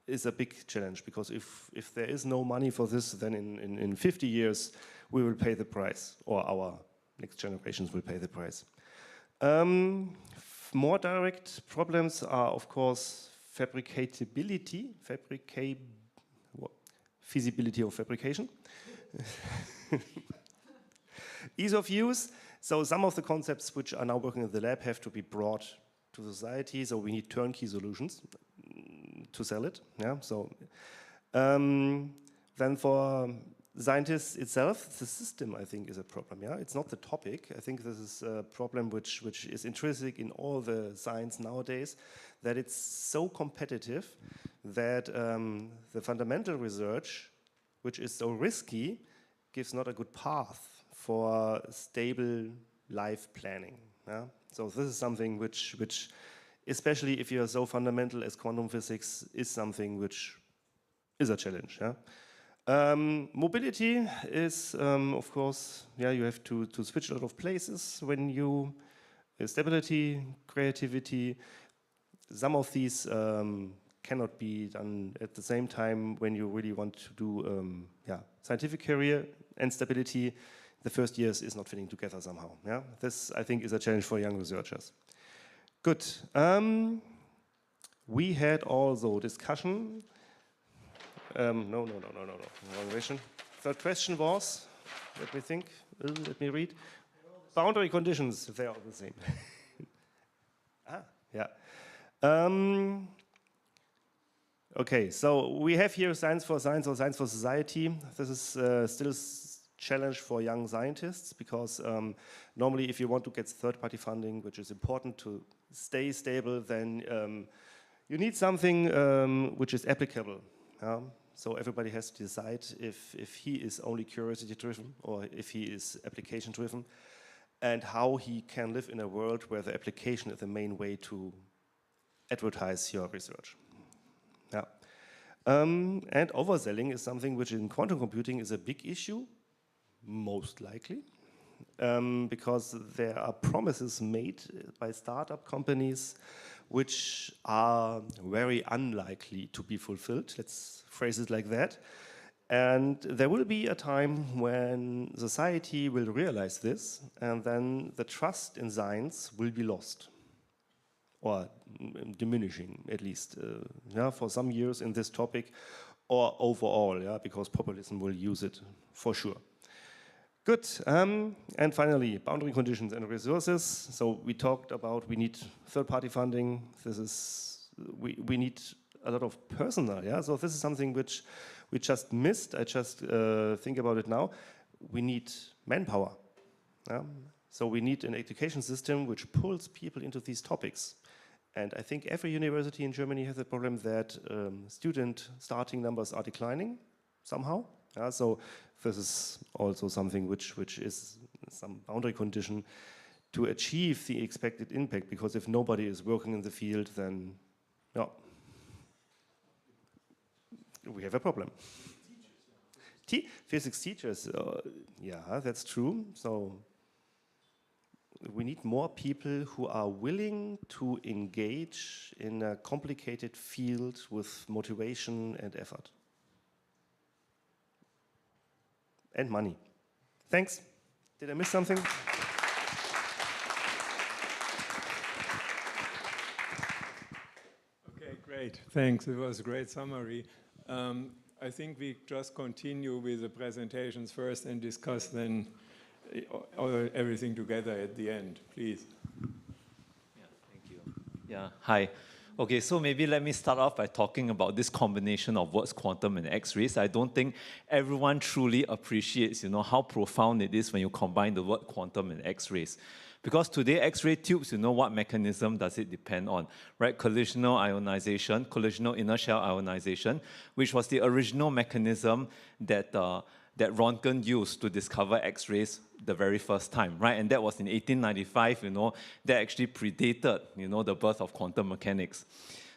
is a big challenge, because if there is no money for this, then in 50 years we will pay the price, or our next generations will pay the price. More direct problems are, of course, fabricability, feasibility of fabrication. Ease of use. So some of the concepts which are now working in the lab have to be brought to society. So we need turnkey solutions to sell it. Yeah. So then for scientists itself, the system, I think, is a problem. Yeah. It's not the topic. I think this is a problem which is intrinsic in all the science nowadays, that it's so competitive that the fundamental research, which is so risky, gives not a good path for stable life planning. Yeah? So this is something which, especially if you are so fundamental as quantum physics, is something which is a challenge. Yeah? Mobility is, of course, yeah, you have to switch a lot of places when you, stability, creativity, some of these cannot be done at the same time when you really want to do scientific career and stability. The first years is not fitting together somehow. Yeah, this I think is a challenge for young researchers. Good. We had also discussion. No. Wrong question. Third question was, let me think. Let me read. Boundary conditions. They are the same. Yeah. Okay, so we have here science for science or science for society. This is still a challenge for young scientists, because normally if you want to get third-party funding, which is important to stay stable, then you need something which is applicable. So everybody has to decide if he is only curiosity-driven or if he is application-driven, and how he can live in a world where the application is the main way to advertise your research. Yeah. And overselling is something which in quantum computing is a big issue, most likely, because there are promises made by startup companies which are very unlikely to be fulfilled. Let's phrase it like that. And there will be a time when society will realize this, and then the trust in science will be lost, or diminishing at least, for some years in this topic, or overall, because populism will use it for sure. Good. And finally, boundary conditions and resources. So we talked about we need third-party funding. This is we need a lot of personnel. Yeah. So this is something which we just missed. I just think about it now. We need manpower. Yeah? So we need an education system which pulls people into these topics. And I think every university in Germany has a problem that student starting numbers are declining somehow. So this is also something which is some boundary condition to achieve the expected impact, because if nobody is working in the field, then we have a problem. Physics teachers, yeah, that's true. So we need more people who are willing to engage in a complicated field with motivation and effort. And money. Thanks. Did I miss something? Okay, great. Thanks. It was a great summary. I think we just continue with the presentations first and discuss then everything together at the end, please. Yeah, thank you. Yeah, hi. Okay, so maybe let me start off by talking about this combination of words quantum and X-rays. I don't think everyone truly appreciates, how profound it is when you combine the word quantum and X-rays. Because today, X-ray tubes, what mechanism does it depend on, right? Collisional ionization, collisional inner shell ionization, which was the original mechanism that Röntgen used to discover X-rays the very first time, right? And that was in 1895, that actually predated, the birth of quantum mechanics.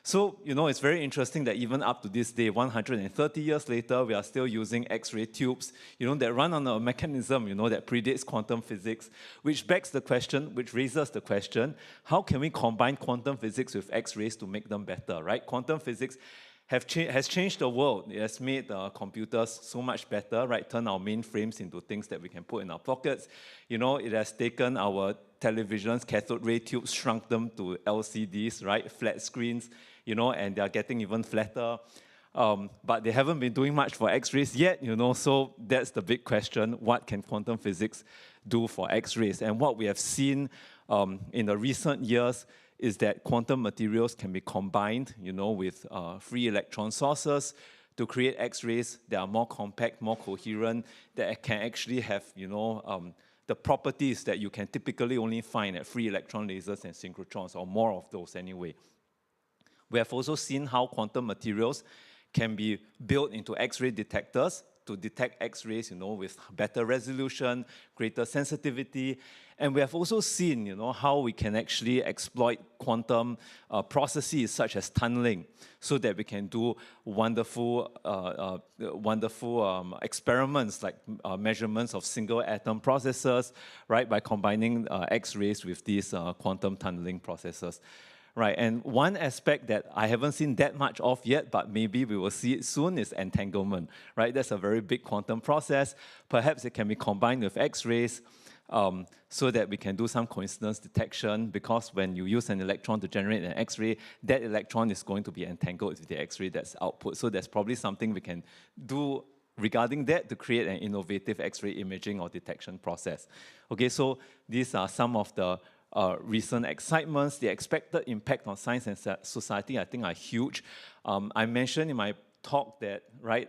So, it's very interesting that even up to this day, 130 years later, we are still using X-ray tubes, that run on a mechanism, that predates quantum physics, which begs the question, which raises the question, how can we combine quantum physics with X-rays to make them better, right? Quantum physics has changed the world. It has made computers so much better, right? Turn our mainframes into things that we can put in our pockets. It has taken our televisions, cathode ray tubes, shrunk them to LCDs, right? Flat screens, and they are getting even flatter. But they haven't been doing much for X-rays yet, so that's the big question. What can quantum physics do for X-rays? And what we have seen in the recent years is that quantum materials can be combined, with free electron sources to create X-rays that are more compact, more coherent, that can actually have, the properties that you can typically only find at free electron lasers and synchrotrons, or more of those anyway. We have also seen how quantum materials can be built into X-ray detectors to detect X-rays, with better resolution, greater sensitivity. And we have also seen, how we can actually exploit quantum processes such as tunneling, so that we can do wonderful experiments like measurements of single atom processes, right, by combining X-rays with these quantum tunneling processes. Right, and one aspect that I haven't seen that much of yet, but maybe we will see it soon, is entanglement. Right, that's a very big quantum process. Perhaps it can be combined with X-rays, so that we can do some coincidence detection, because when you use an electron to generate an X-ray, that electron is going to be entangled with the X-ray that's output. So there's probably something we can do regarding that to create an innovative X-ray imaging or detection process. Okay, so these are some of the recent excitements. The expected impact on science and society, I think, are huge. I mentioned in my talk that, right,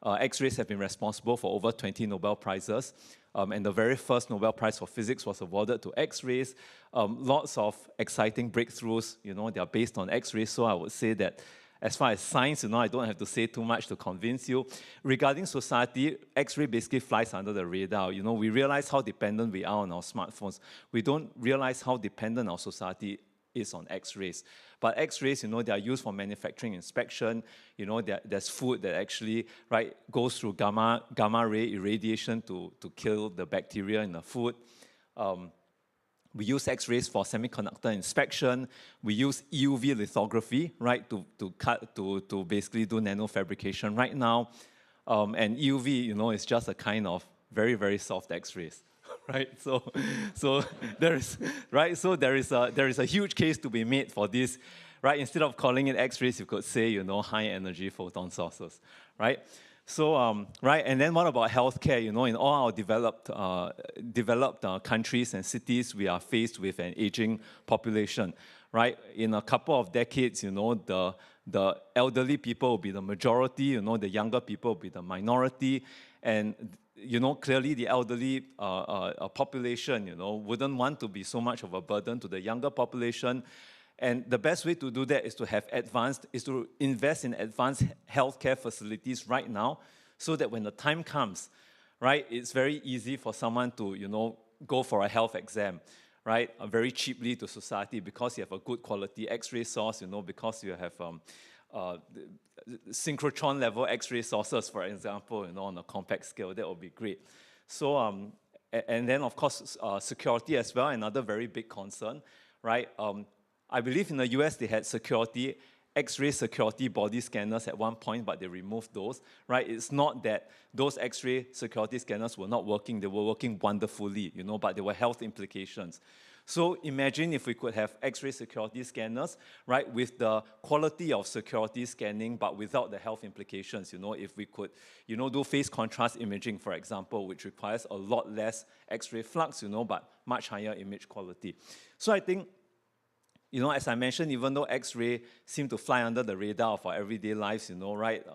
X-rays have been responsible for over 20 Nobel Prizes, and the very first Nobel Prize for Physics was awarded to X-rays. Lots of exciting breakthroughs, they are based on X-rays, so I would say that as far as science, I don't have to say too much to convince you. Regarding society, X-ray basically flies under the radar. We realize how dependent we are on our smartphones. We don't realize how dependent our society is on X-rays. But X-rays, they are used for manufacturing inspection. There's food that actually, right, goes through gamma ray irradiation to kill the bacteria in the food. We use X-rays for semiconductor inspection. We use EUV lithography, right, to basically do nanofabrication right now. And EUV, is just a kind of very, very soft X-rays, right? So there is, right. So there is a huge case to be made for this, right? Instead of calling it X-rays, you could say, high energy photon sources, right? So, right, and then what about healthcare? In all our developed countries and cities, we are faced with an aging population, right? In a couple of decades, the elderly people will be the majority, the younger people will be the minority, and clearly the elderly population, wouldn't want to be so much of a burden to the younger population. And the best way to do that is to invest in advanced healthcare facilities right now, so that when the time comes, right, it's very easy for someone to, go for a health exam, right, very cheaply to society, because you have a good quality X-ray source, because you have synchrotron level X-ray sources, for example, on a compact scale. That would be great. So, and then of course, security as well, another very big concern, right? I believe in the US they had X-ray security body scanners at one point, but they removed those, right? It's not that those X-ray security scanners were not working. They were working wonderfully, but there were health implications. So imagine if we could have X-ray security scanners, right, with the quality of security scanning, but without the health implications. If we could, do phase contrast imaging, for example, which requires a lot less X-ray flux, but much higher image quality. So I think, as I mentioned, even though X-ray seem to fly under the radar of our everyday lives, right,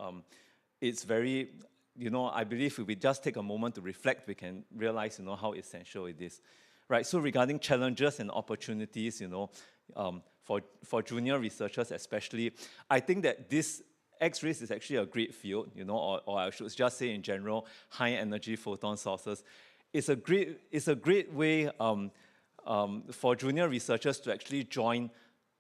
it's very, I believe if we just take a moment to reflect, we can realize, how essential it is. Right, so regarding challenges and opportunities, for junior researchers especially, I think that this X-rays is actually a great field, or I should just say in general, high energy photon sources. It's a great way for junior researchers to actually join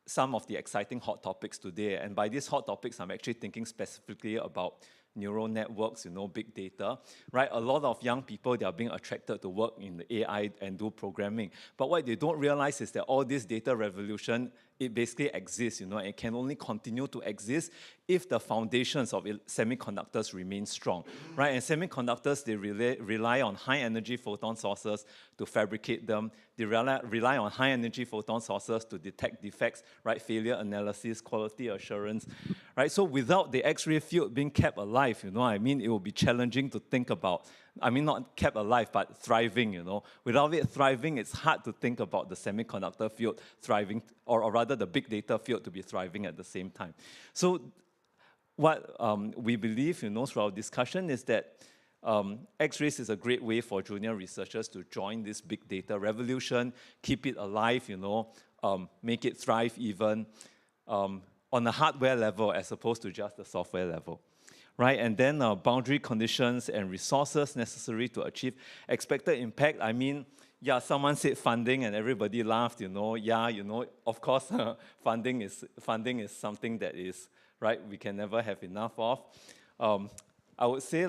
some of the exciting hot topics today. And by these hot topics, I'm actually thinking specifically about neural networks, big data, right? A lot of young people, they are being attracted to work in the AI and do programming. But what they don't realize is that all this data revolution, it basically exists, and it can only continue to exist if the foundations of semiconductors remain strong, right? And semiconductors, they rely on high energy photon sources to fabricate them. They rely on high energy photon sources to detect defects, right? Failure analysis, quality assurance, right? So without the X-ray field being kept alive, it will be challenging to think about. Not kept alive, but thriving, Without it thriving, it's hard to think about the semiconductor field thriving, or rather the big data field to be thriving at the same time. So what we believe, through our discussion is that X-rays is a great way for junior researchers to join this big data revolution, keep it alive, make it thrive even on the hardware level as opposed to just the software level. Right, and then boundary conditions and resources necessary to achieve expected impact. Someone said funding and everybody laughed, of course, funding is something that is, right, we can never have enough of. I would say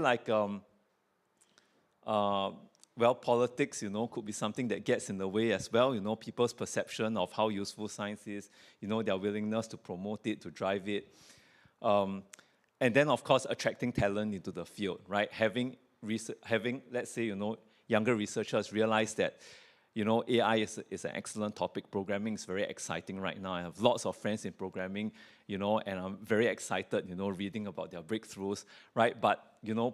politics, could be something that gets in the way as well, people's perception of how useful science is, their willingness to promote it, to drive it. And then, of course, attracting talent into the field, right? Having, let's say, younger researchers realize that, AI is an excellent topic. Programming is very exciting right now. I have lots of friends in programming, and I'm very excited, reading about their breakthroughs, right? But,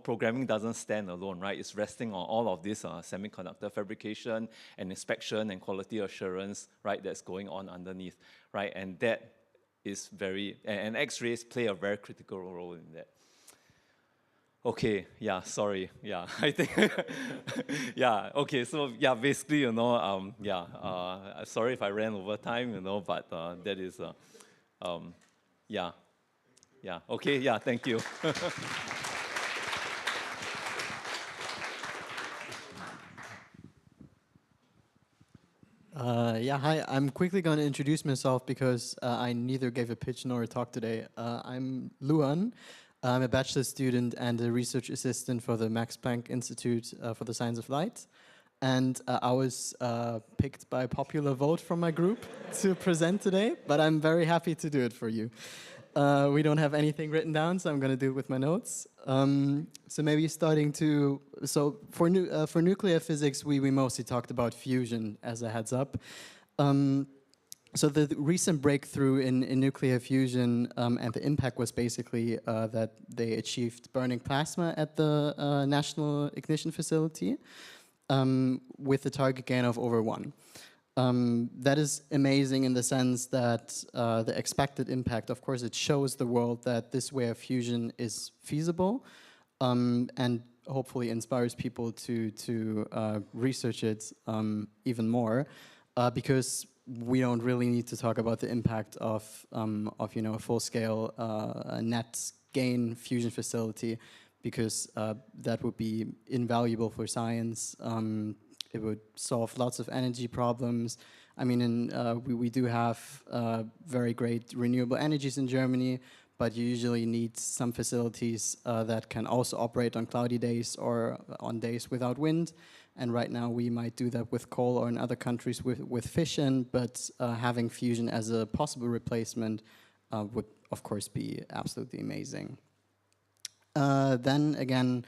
programming doesn't stand alone, right? It's resting on all of this semiconductor fabrication and inspection and quality assurance, right, that's going on underneath, right? And that is and X-rays play a very critical role in that. Okay, sorry, I think, okay, so basically, sorry if I ran over time, but that is, okay, thank you. Hi. I'm quickly going to introduce myself because I neither gave a pitch nor a talk today. I'm Luan. I'm a bachelor student and a research assistant for the Max Planck Institute for the Science of Light. And I was picked by popular vote from my group to present today, but I'm very happy to do it for you. We don't have anything written down, so I'm going to do it with my notes. So maybe for nuclear physics, we mostly talked about fusion as a heads up. So the recent breakthrough in nuclear fusion and the impact was basically that they achieved burning plasma at the National Ignition Facility with a target gain of over 1. That is amazing in the sense that the expected impact, of course, it shows the world that this way of fusion is feasible and hopefully inspires people to research it even more because we don't really need to talk about the impact of you know, a full-scale net gain fusion facility, because that would be invaluable for science. It would solve lots of energy problems. I mean, we do have very great renewable energies in Germany, but you usually need some facilities that can also operate on cloudy days or on days without wind. And right now we might do that with coal, or in other countries with fission, but having fusion as a possible replacement would of course be absolutely amazing. Then again,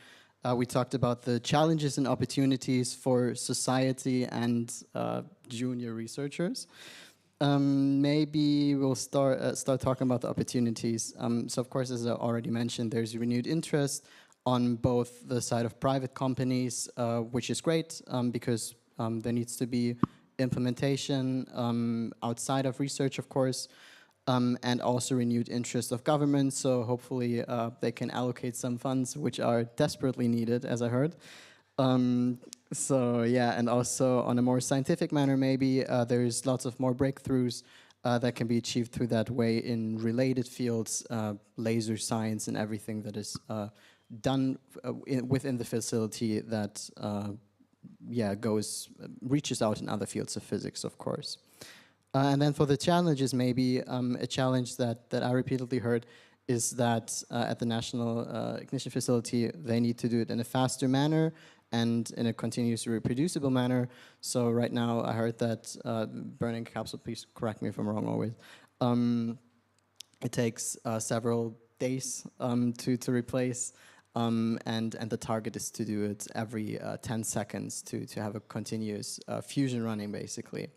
we talked about the challenges and opportunities for society and junior researchers. Maybe we'll start talking about the opportunities. So of course, as I already mentioned, there's renewed interest on both the side of private companies, which is great because there needs to be implementation outside of research, of course, and also renewed interest of governments. So hopefully they can allocate some funds which are desperately needed, as I heard. So yeah, and also on a more scientific manner, maybe there's lots of more breakthroughs that can be achieved through that way in related fields, laser science and everything that is done within the facility that yeah, reaches out in other fields of physics, of course. And then for the challenges, maybe a challenge that I repeatedly heard is that at the National Ignition Facility, they need to do it in a faster manner and in a continuously reproducible manner. So right now, I heard that burning capsule, please correct me if I'm wrong always, it takes several days to replace, and the target is to do it every 10 seconds to have a continuous fusion running, basically.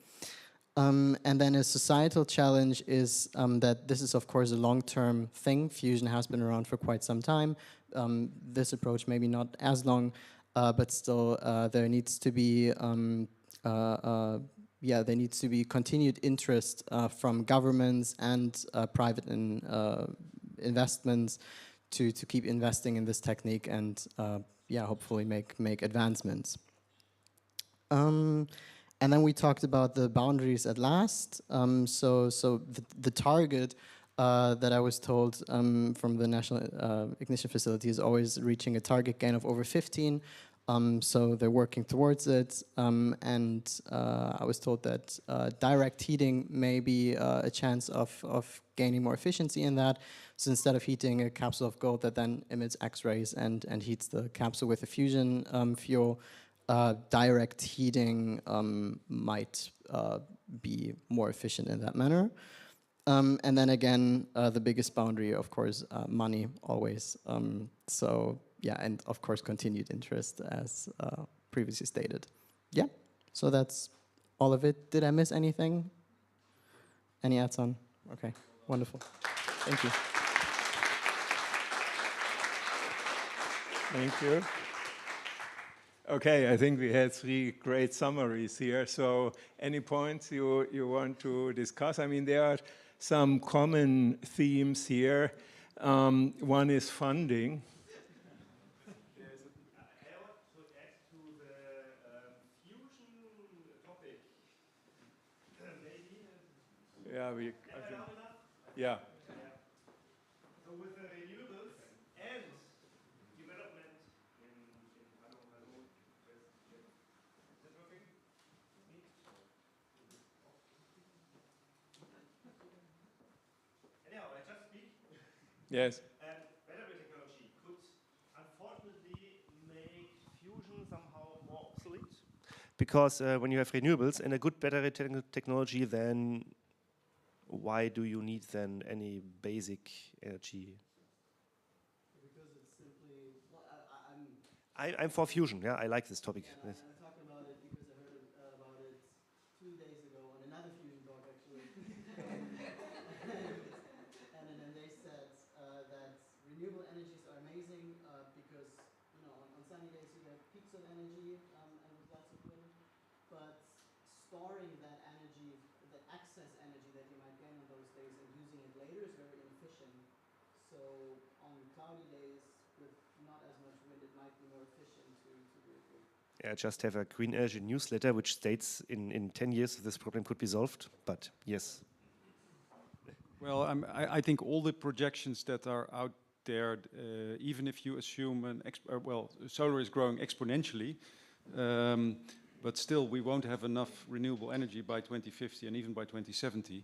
And then a societal challenge is that this is, of course, a long-term thing. Fusion has been around for quite some time. This approach maybe not as long, but still there needs to be there needs to be continued interest from governments and private investments to keep investing in this technique and yeah, hopefully make advancements. And then we talked about the boundaries at last. So the target that I was told from the National Ignition Facility is always reaching a target gain of over 15. So they're working towards it. And I was told that direct heating may be a chance of gaining more efficiency in that. So instead of heating a capsule of gold that then emits X-rays and heats the capsule with a fusion fuel, direct heating might be more efficient in that manner. And then again, the biggest boundary, of course, money always. So yeah, and of course, continued interest as previously stated. Yeah, so that's all of it. Did I miss anything? Any adds on? Okay, wonderful. Thank you. Thank you. Okay, I think we had 3 great summaries here. So any points you want to discuss? I mean, there are some common themes here. One is funding. Yeah, I think, yeah. So with the renewables and development in is it working? Anyhow, I just speak. Yes. Battery technology could unfortunately make fusion somehow more obsolete. Because when you have renewables and a good battery technology, then why do you need then any basic energy? Because it's simply, well, I'm for fusion, yeah, I like this topic. Yeah, Yes. I'm talking about it because I heard about it 2 days ago on another fusion talk, actually. and then they said that renewable energies are amazing because, you know, on sunny days you get peaks of energy and with lots of wind, but storing that energy, that excess energy that you might gain on those days and using it later is very inefficient. So on cloudy days with not as much wind, it might be more efficient to do it with I just have a green energy newsletter which states in 10 years this problem could be solved, but yes. Well, I think all the projections that are out there, even if you assume solar is growing exponentially, but still we won't have enough renewable energy by 2050 and even by 2070.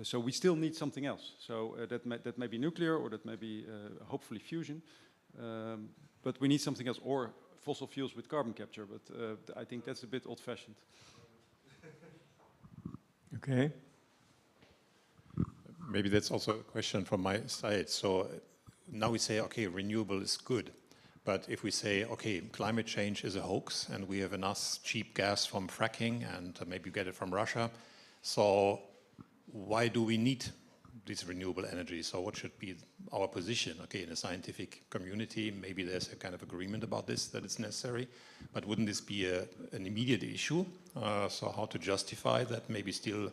So we still need something else. So that may be nuclear, or that may be hopefully fusion, but we need something else, or fossil fuels with carbon capture. But I think that's a bit old-fashioned. Okay. Maybe that's also a question from my side. So now we say, okay, renewable is good. But if we say, okay, climate change is a hoax and we have enough cheap gas from fracking and maybe get it from Russia, so why do we need this renewable energy? So what should be our position? Okay, in the scientific community, maybe there's a kind of agreement about this, that it's necessary, but wouldn't this be an immediate issue? So how to justify that maybe still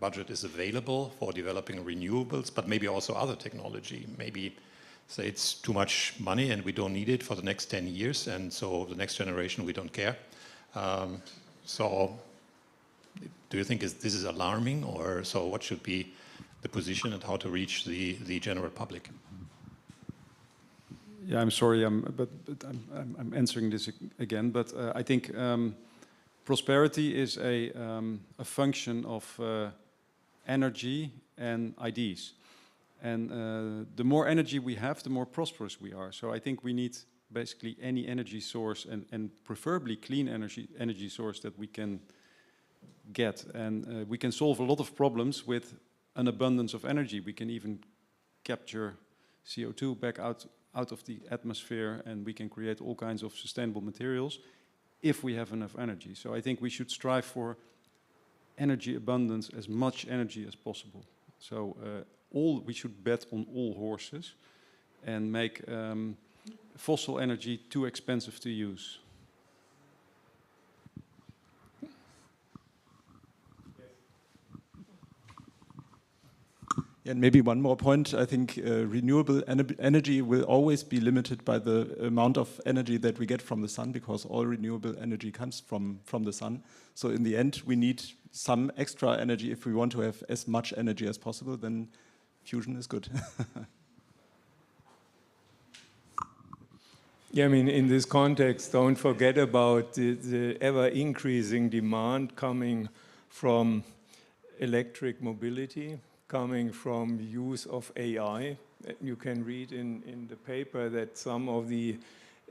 budget is available for developing renewables, but maybe also other technology, maybe say it's too much money and we don't need it for the next 10 years, and so the next generation we don't care. So do you think this is alarming, or so what should be the position and how to reach the general public? Yeah, I'm sorry, but I'm answering this again, but I think prosperity is a function of energy and ideas. And the more energy we have, the more prosperous we are. So I think we need basically any energy source, and preferably clean energy source that we can get. And we can solve a lot of problems with an abundance of energy. We can even capture CO2 back out of the atmosphere, and we can create all kinds of sustainable materials if we have enough energy. So I think we should strive for energy abundance, as much energy as possible. So we should bet on all horses and make fossil energy too expensive to use. And maybe one more point. I think renewable energy will always be limited by the amount of energy that we get from the sun, because all renewable energy comes from the sun. So in the end, we need some extra energy. If we want to have as much energy as possible, then fusion is good. Yeah, I mean, in this context, don't forget about the ever-increasing demand coming from electric mobility, coming from use of AI. You can read in the paper that some of the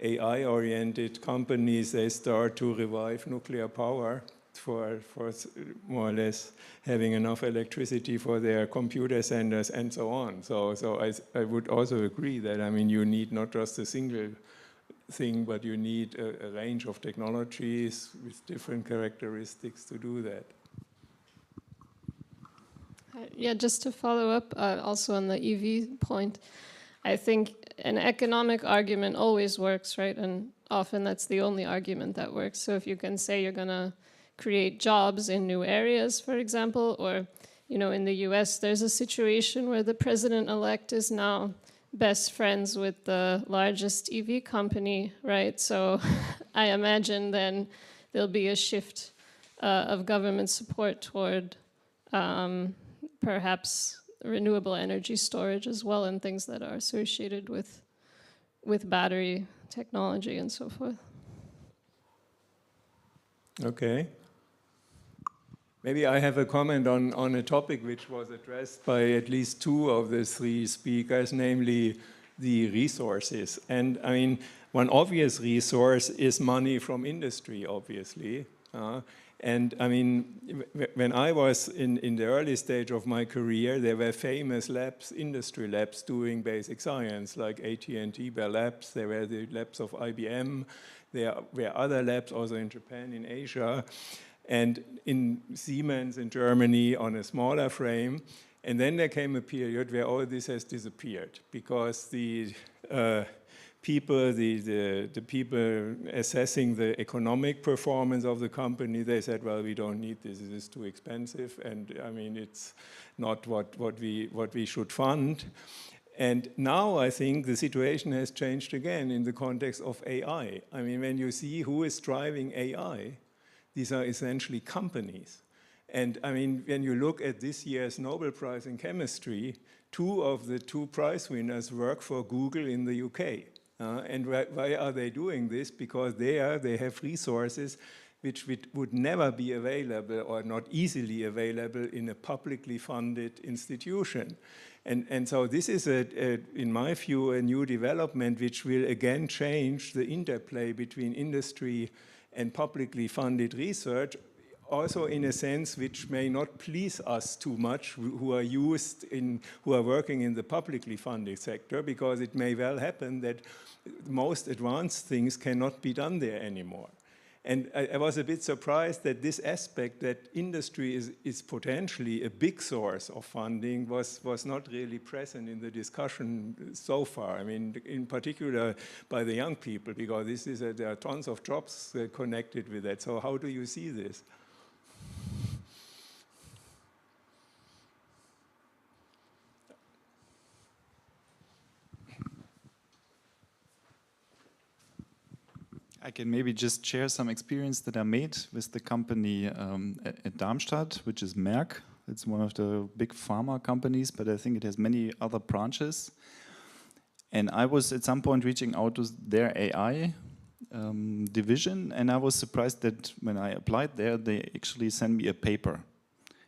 AI-oriented companies, they start to revive nuclear power for more or less having enough electricity for their computer centers and so on. So I would also agree that, I mean, you need not just a single thing, but you need a range of technologies with different characteristics to do that. Yeah, just to follow up also on the EV point, I think an economic argument always works, right? And often that's the only argument that works. So if you can say you're going to create jobs in new areas, for example, or, you know, in the US, there's a situation where the president-elect is now best friends with the largest EV company, right? So I imagine then there'll be a shift of government support toward perhaps renewable energy storage as well, and things that are associated with battery technology and so forth. Okay. Maybe I have a comment on a topic which was addressed by at least two of the three speakers, namely the resources. And I mean, one obvious resource is money from industry, obviously. And I mean, when I was in the early stage of my career, there were famous labs, industry labs doing basic science, like AT&T Bell Labs. There were the labs of IBM. There were other labs also in Japan, in Asia, and in Siemens in Germany on a smaller frame. And then there came a period where all this has disappeared because the people assessing the economic performance of the company, they said, well, we don't need this, it is too expensive, and I mean, it's not what we should fund. And now I think the situation has changed again in the context of AI. I mean, when you see who is driving AI, these are essentially companies. And I mean, when you look at this year's Nobel Prize in Chemistry, 2 of the 2 prize winners work for Google in the UK. And why are they doing this? Because they have resources which would never be available or not easily available in a publicly funded institution. And so this is, in my view, a new development which will again change the interplay between industry and publicly funded research, also in a sense which may not please us too much, who are working in the publicly funded sector, because it may well happen that most advanced things cannot be done there anymore. And I was a bit surprised that this aspect, that industry is potentially a big source of funding, was not really present in the discussion so far. I mean, in particular by the young people, because there are tons of jobs connected with that. So how do you see this? I can maybe just share some experience that I made with the company at Darmstadt, which is Merck. It's one of the big pharma companies, but I think it has many other branches. And I was at some point reaching out to their AI division, and I was surprised that when I applied there, they actually sent me a paper.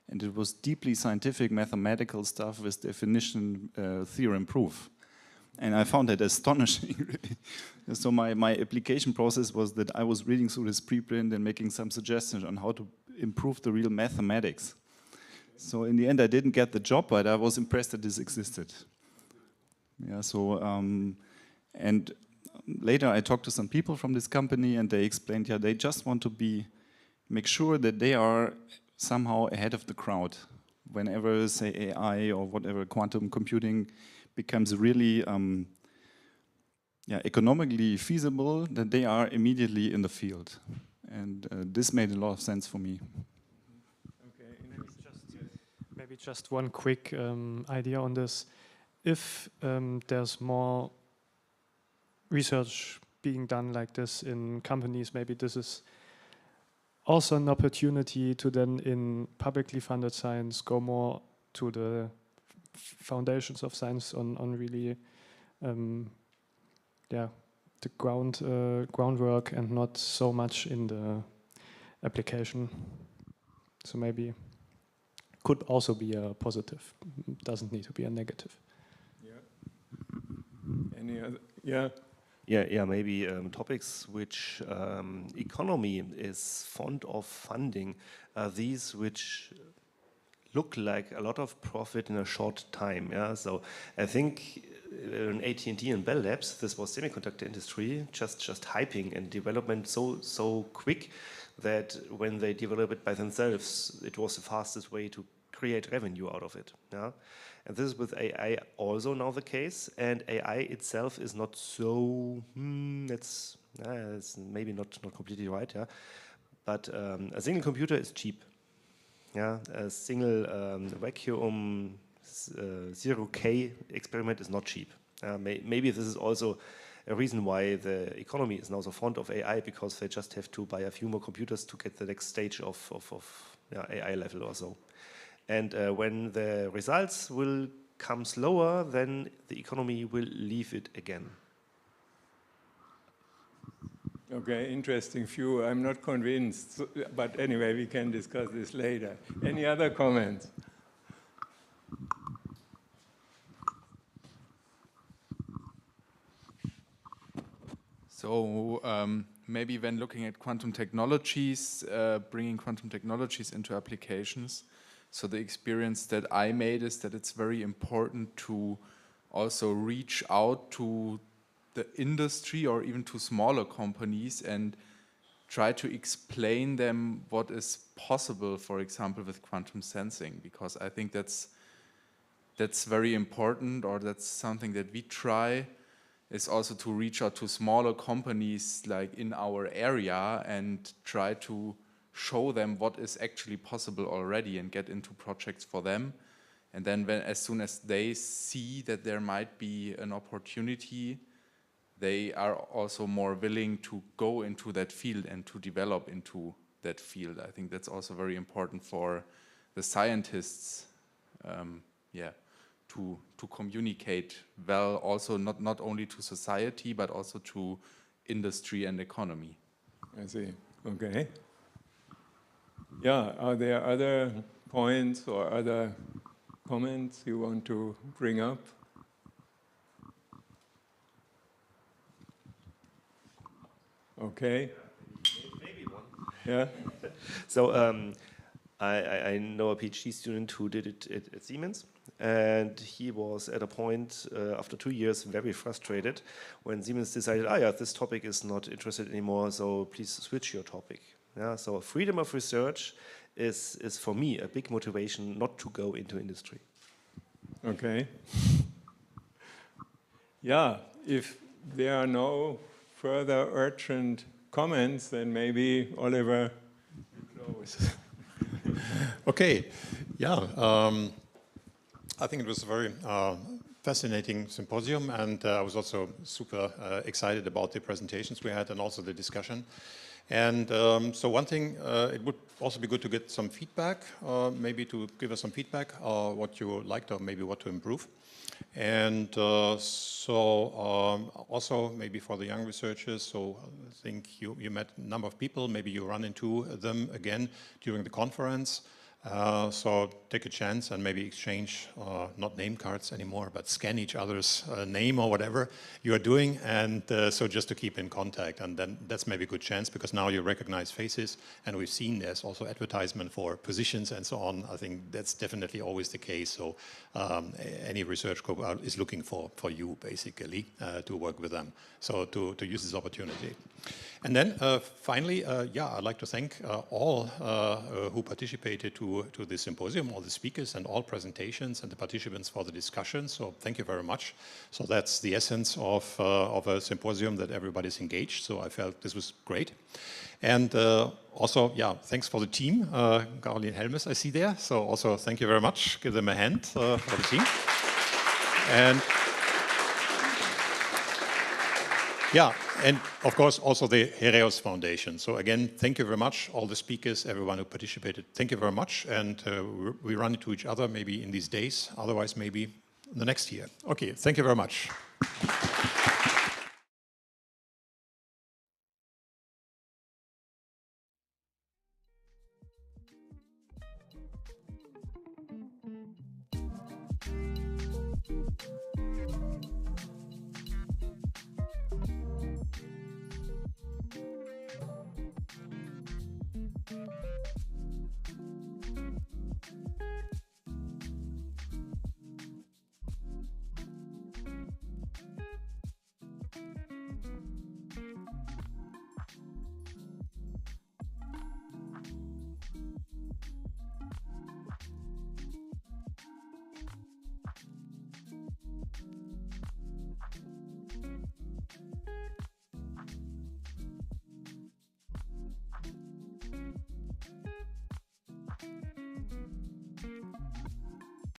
And it was deeply scientific mathematical stuff with definition, theorem proof. And I found that astonishing, really. So my application process was that I was reading through this preprint and making some suggestions on how to improve the real mathematics. So in the end, I didn't get the job, but I was impressed that this existed. Yeah, so, and later I talked to some people from this company, and they explained, yeah, they just want to make sure that they are somehow ahead of the crowd. Whenever, say, AI or whatever, quantum computing becomes really economically feasible, that they are immediately in the field. And this made a lot of sense for me. Okay, maybe just one quick idea on this. If there's more research being done like this in companies, maybe this is also an opportunity to then, in publicly funded science, go more to the foundations of science on really the groundwork, and not so much in the application. So maybe could also be a positive, doesn't need to be a negative. Yeah. Any other? Yeah. Yeah, maybe topics which economy is fond of funding are these which look like a lot of profit in a short time. Yeah, so I think in AT&T and Bell Labs, this was semiconductor industry just hyping and development so quick that when they develop it by themselves, it was the fastest way to create revenue out of it. Yeah, and this is with AI also now the case. And AI itself is not so. That's maybe not completely right. Yeah, but a single computer is cheap. Yeah, a single vacuum 0K experiment is not cheap. Maybe this is also a reason why the economy is now so fond of AI, because they just have to buy a few more computers to get the next stage of AI level or so. And when the results will come slower, then the economy will leave it again. Okay, interesting view. I'm not convinced, but anyway, we can discuss this later. Any other comments? So maybe when looking at quantum technologies, bringing quantum technologies into applications, so the experience that I made is that it's very important to also reach out to the industry or even to smaller companies and try to explain them what is possible, for example, with quantum sensing, because I think that's very important, or that's something that we try, is also to reach out to smaller companies like in our area and try to show them what is actually possible already and get into projects for them And then as soon as they see that there might be an opportunity, they are also more willing to go into that field and to develop into that field. I think that's also very important for the scientists, to communicate well, also not only to society, but also to industry and economy. I see. Okay. Yeah, are there other points or other comments you want to bring up? Okay. Maybe one. Yeah. So I know a PhD student who did it at Siemens, and he was at a point after 2 years very frustrated when Siemens decided, this topic is not interested anymore, so please switch your topic. Yeah, so freedom of research is for me a big motivation not to go into industry. Okay. Yeah, if there are no further urgent comments, then maybe Oliver, you close. Okay, yeah, I think it was a very fascinating symposium, and I was also super excited about the presentations we had and also the discussion. And so one thing, it would also be good to get some feedback, maybe to give us some feedback, what you liked or maybe what to improve. And also maybe for the young researchers, so I think you met a number of people, maybe you run into them again during the conference. So take a chance and maybe exchange, not name cards anymore, but scan each other's name or whatever you are doing, and so just to keep in contact. And then that's maybe a good chance, because now you recognize faces, and we've seen there's also advertisement for positions and so on. I think that's definitely always the case. So any research group is looking for you, basically, to work with them. So to use this opportunity. And then finally, I'd like to thank all who participated to this symposium, all the speakers and all presentations, and the participants for the discussion. So thank you very much. So that's the essence of a symposium, that everybody's engaged. So I felt this was great. And also, thanks for the team. Wilhelm, I see there. So also thank you very much. Give them a hand for the team. And and of course also the Heraeus Foundation. So again, thank you very much, all the speakers, everyone who participated. Thank you very much, and we run into each other maybe in these days, otherwise maybe the next year. Okay, thank you very much.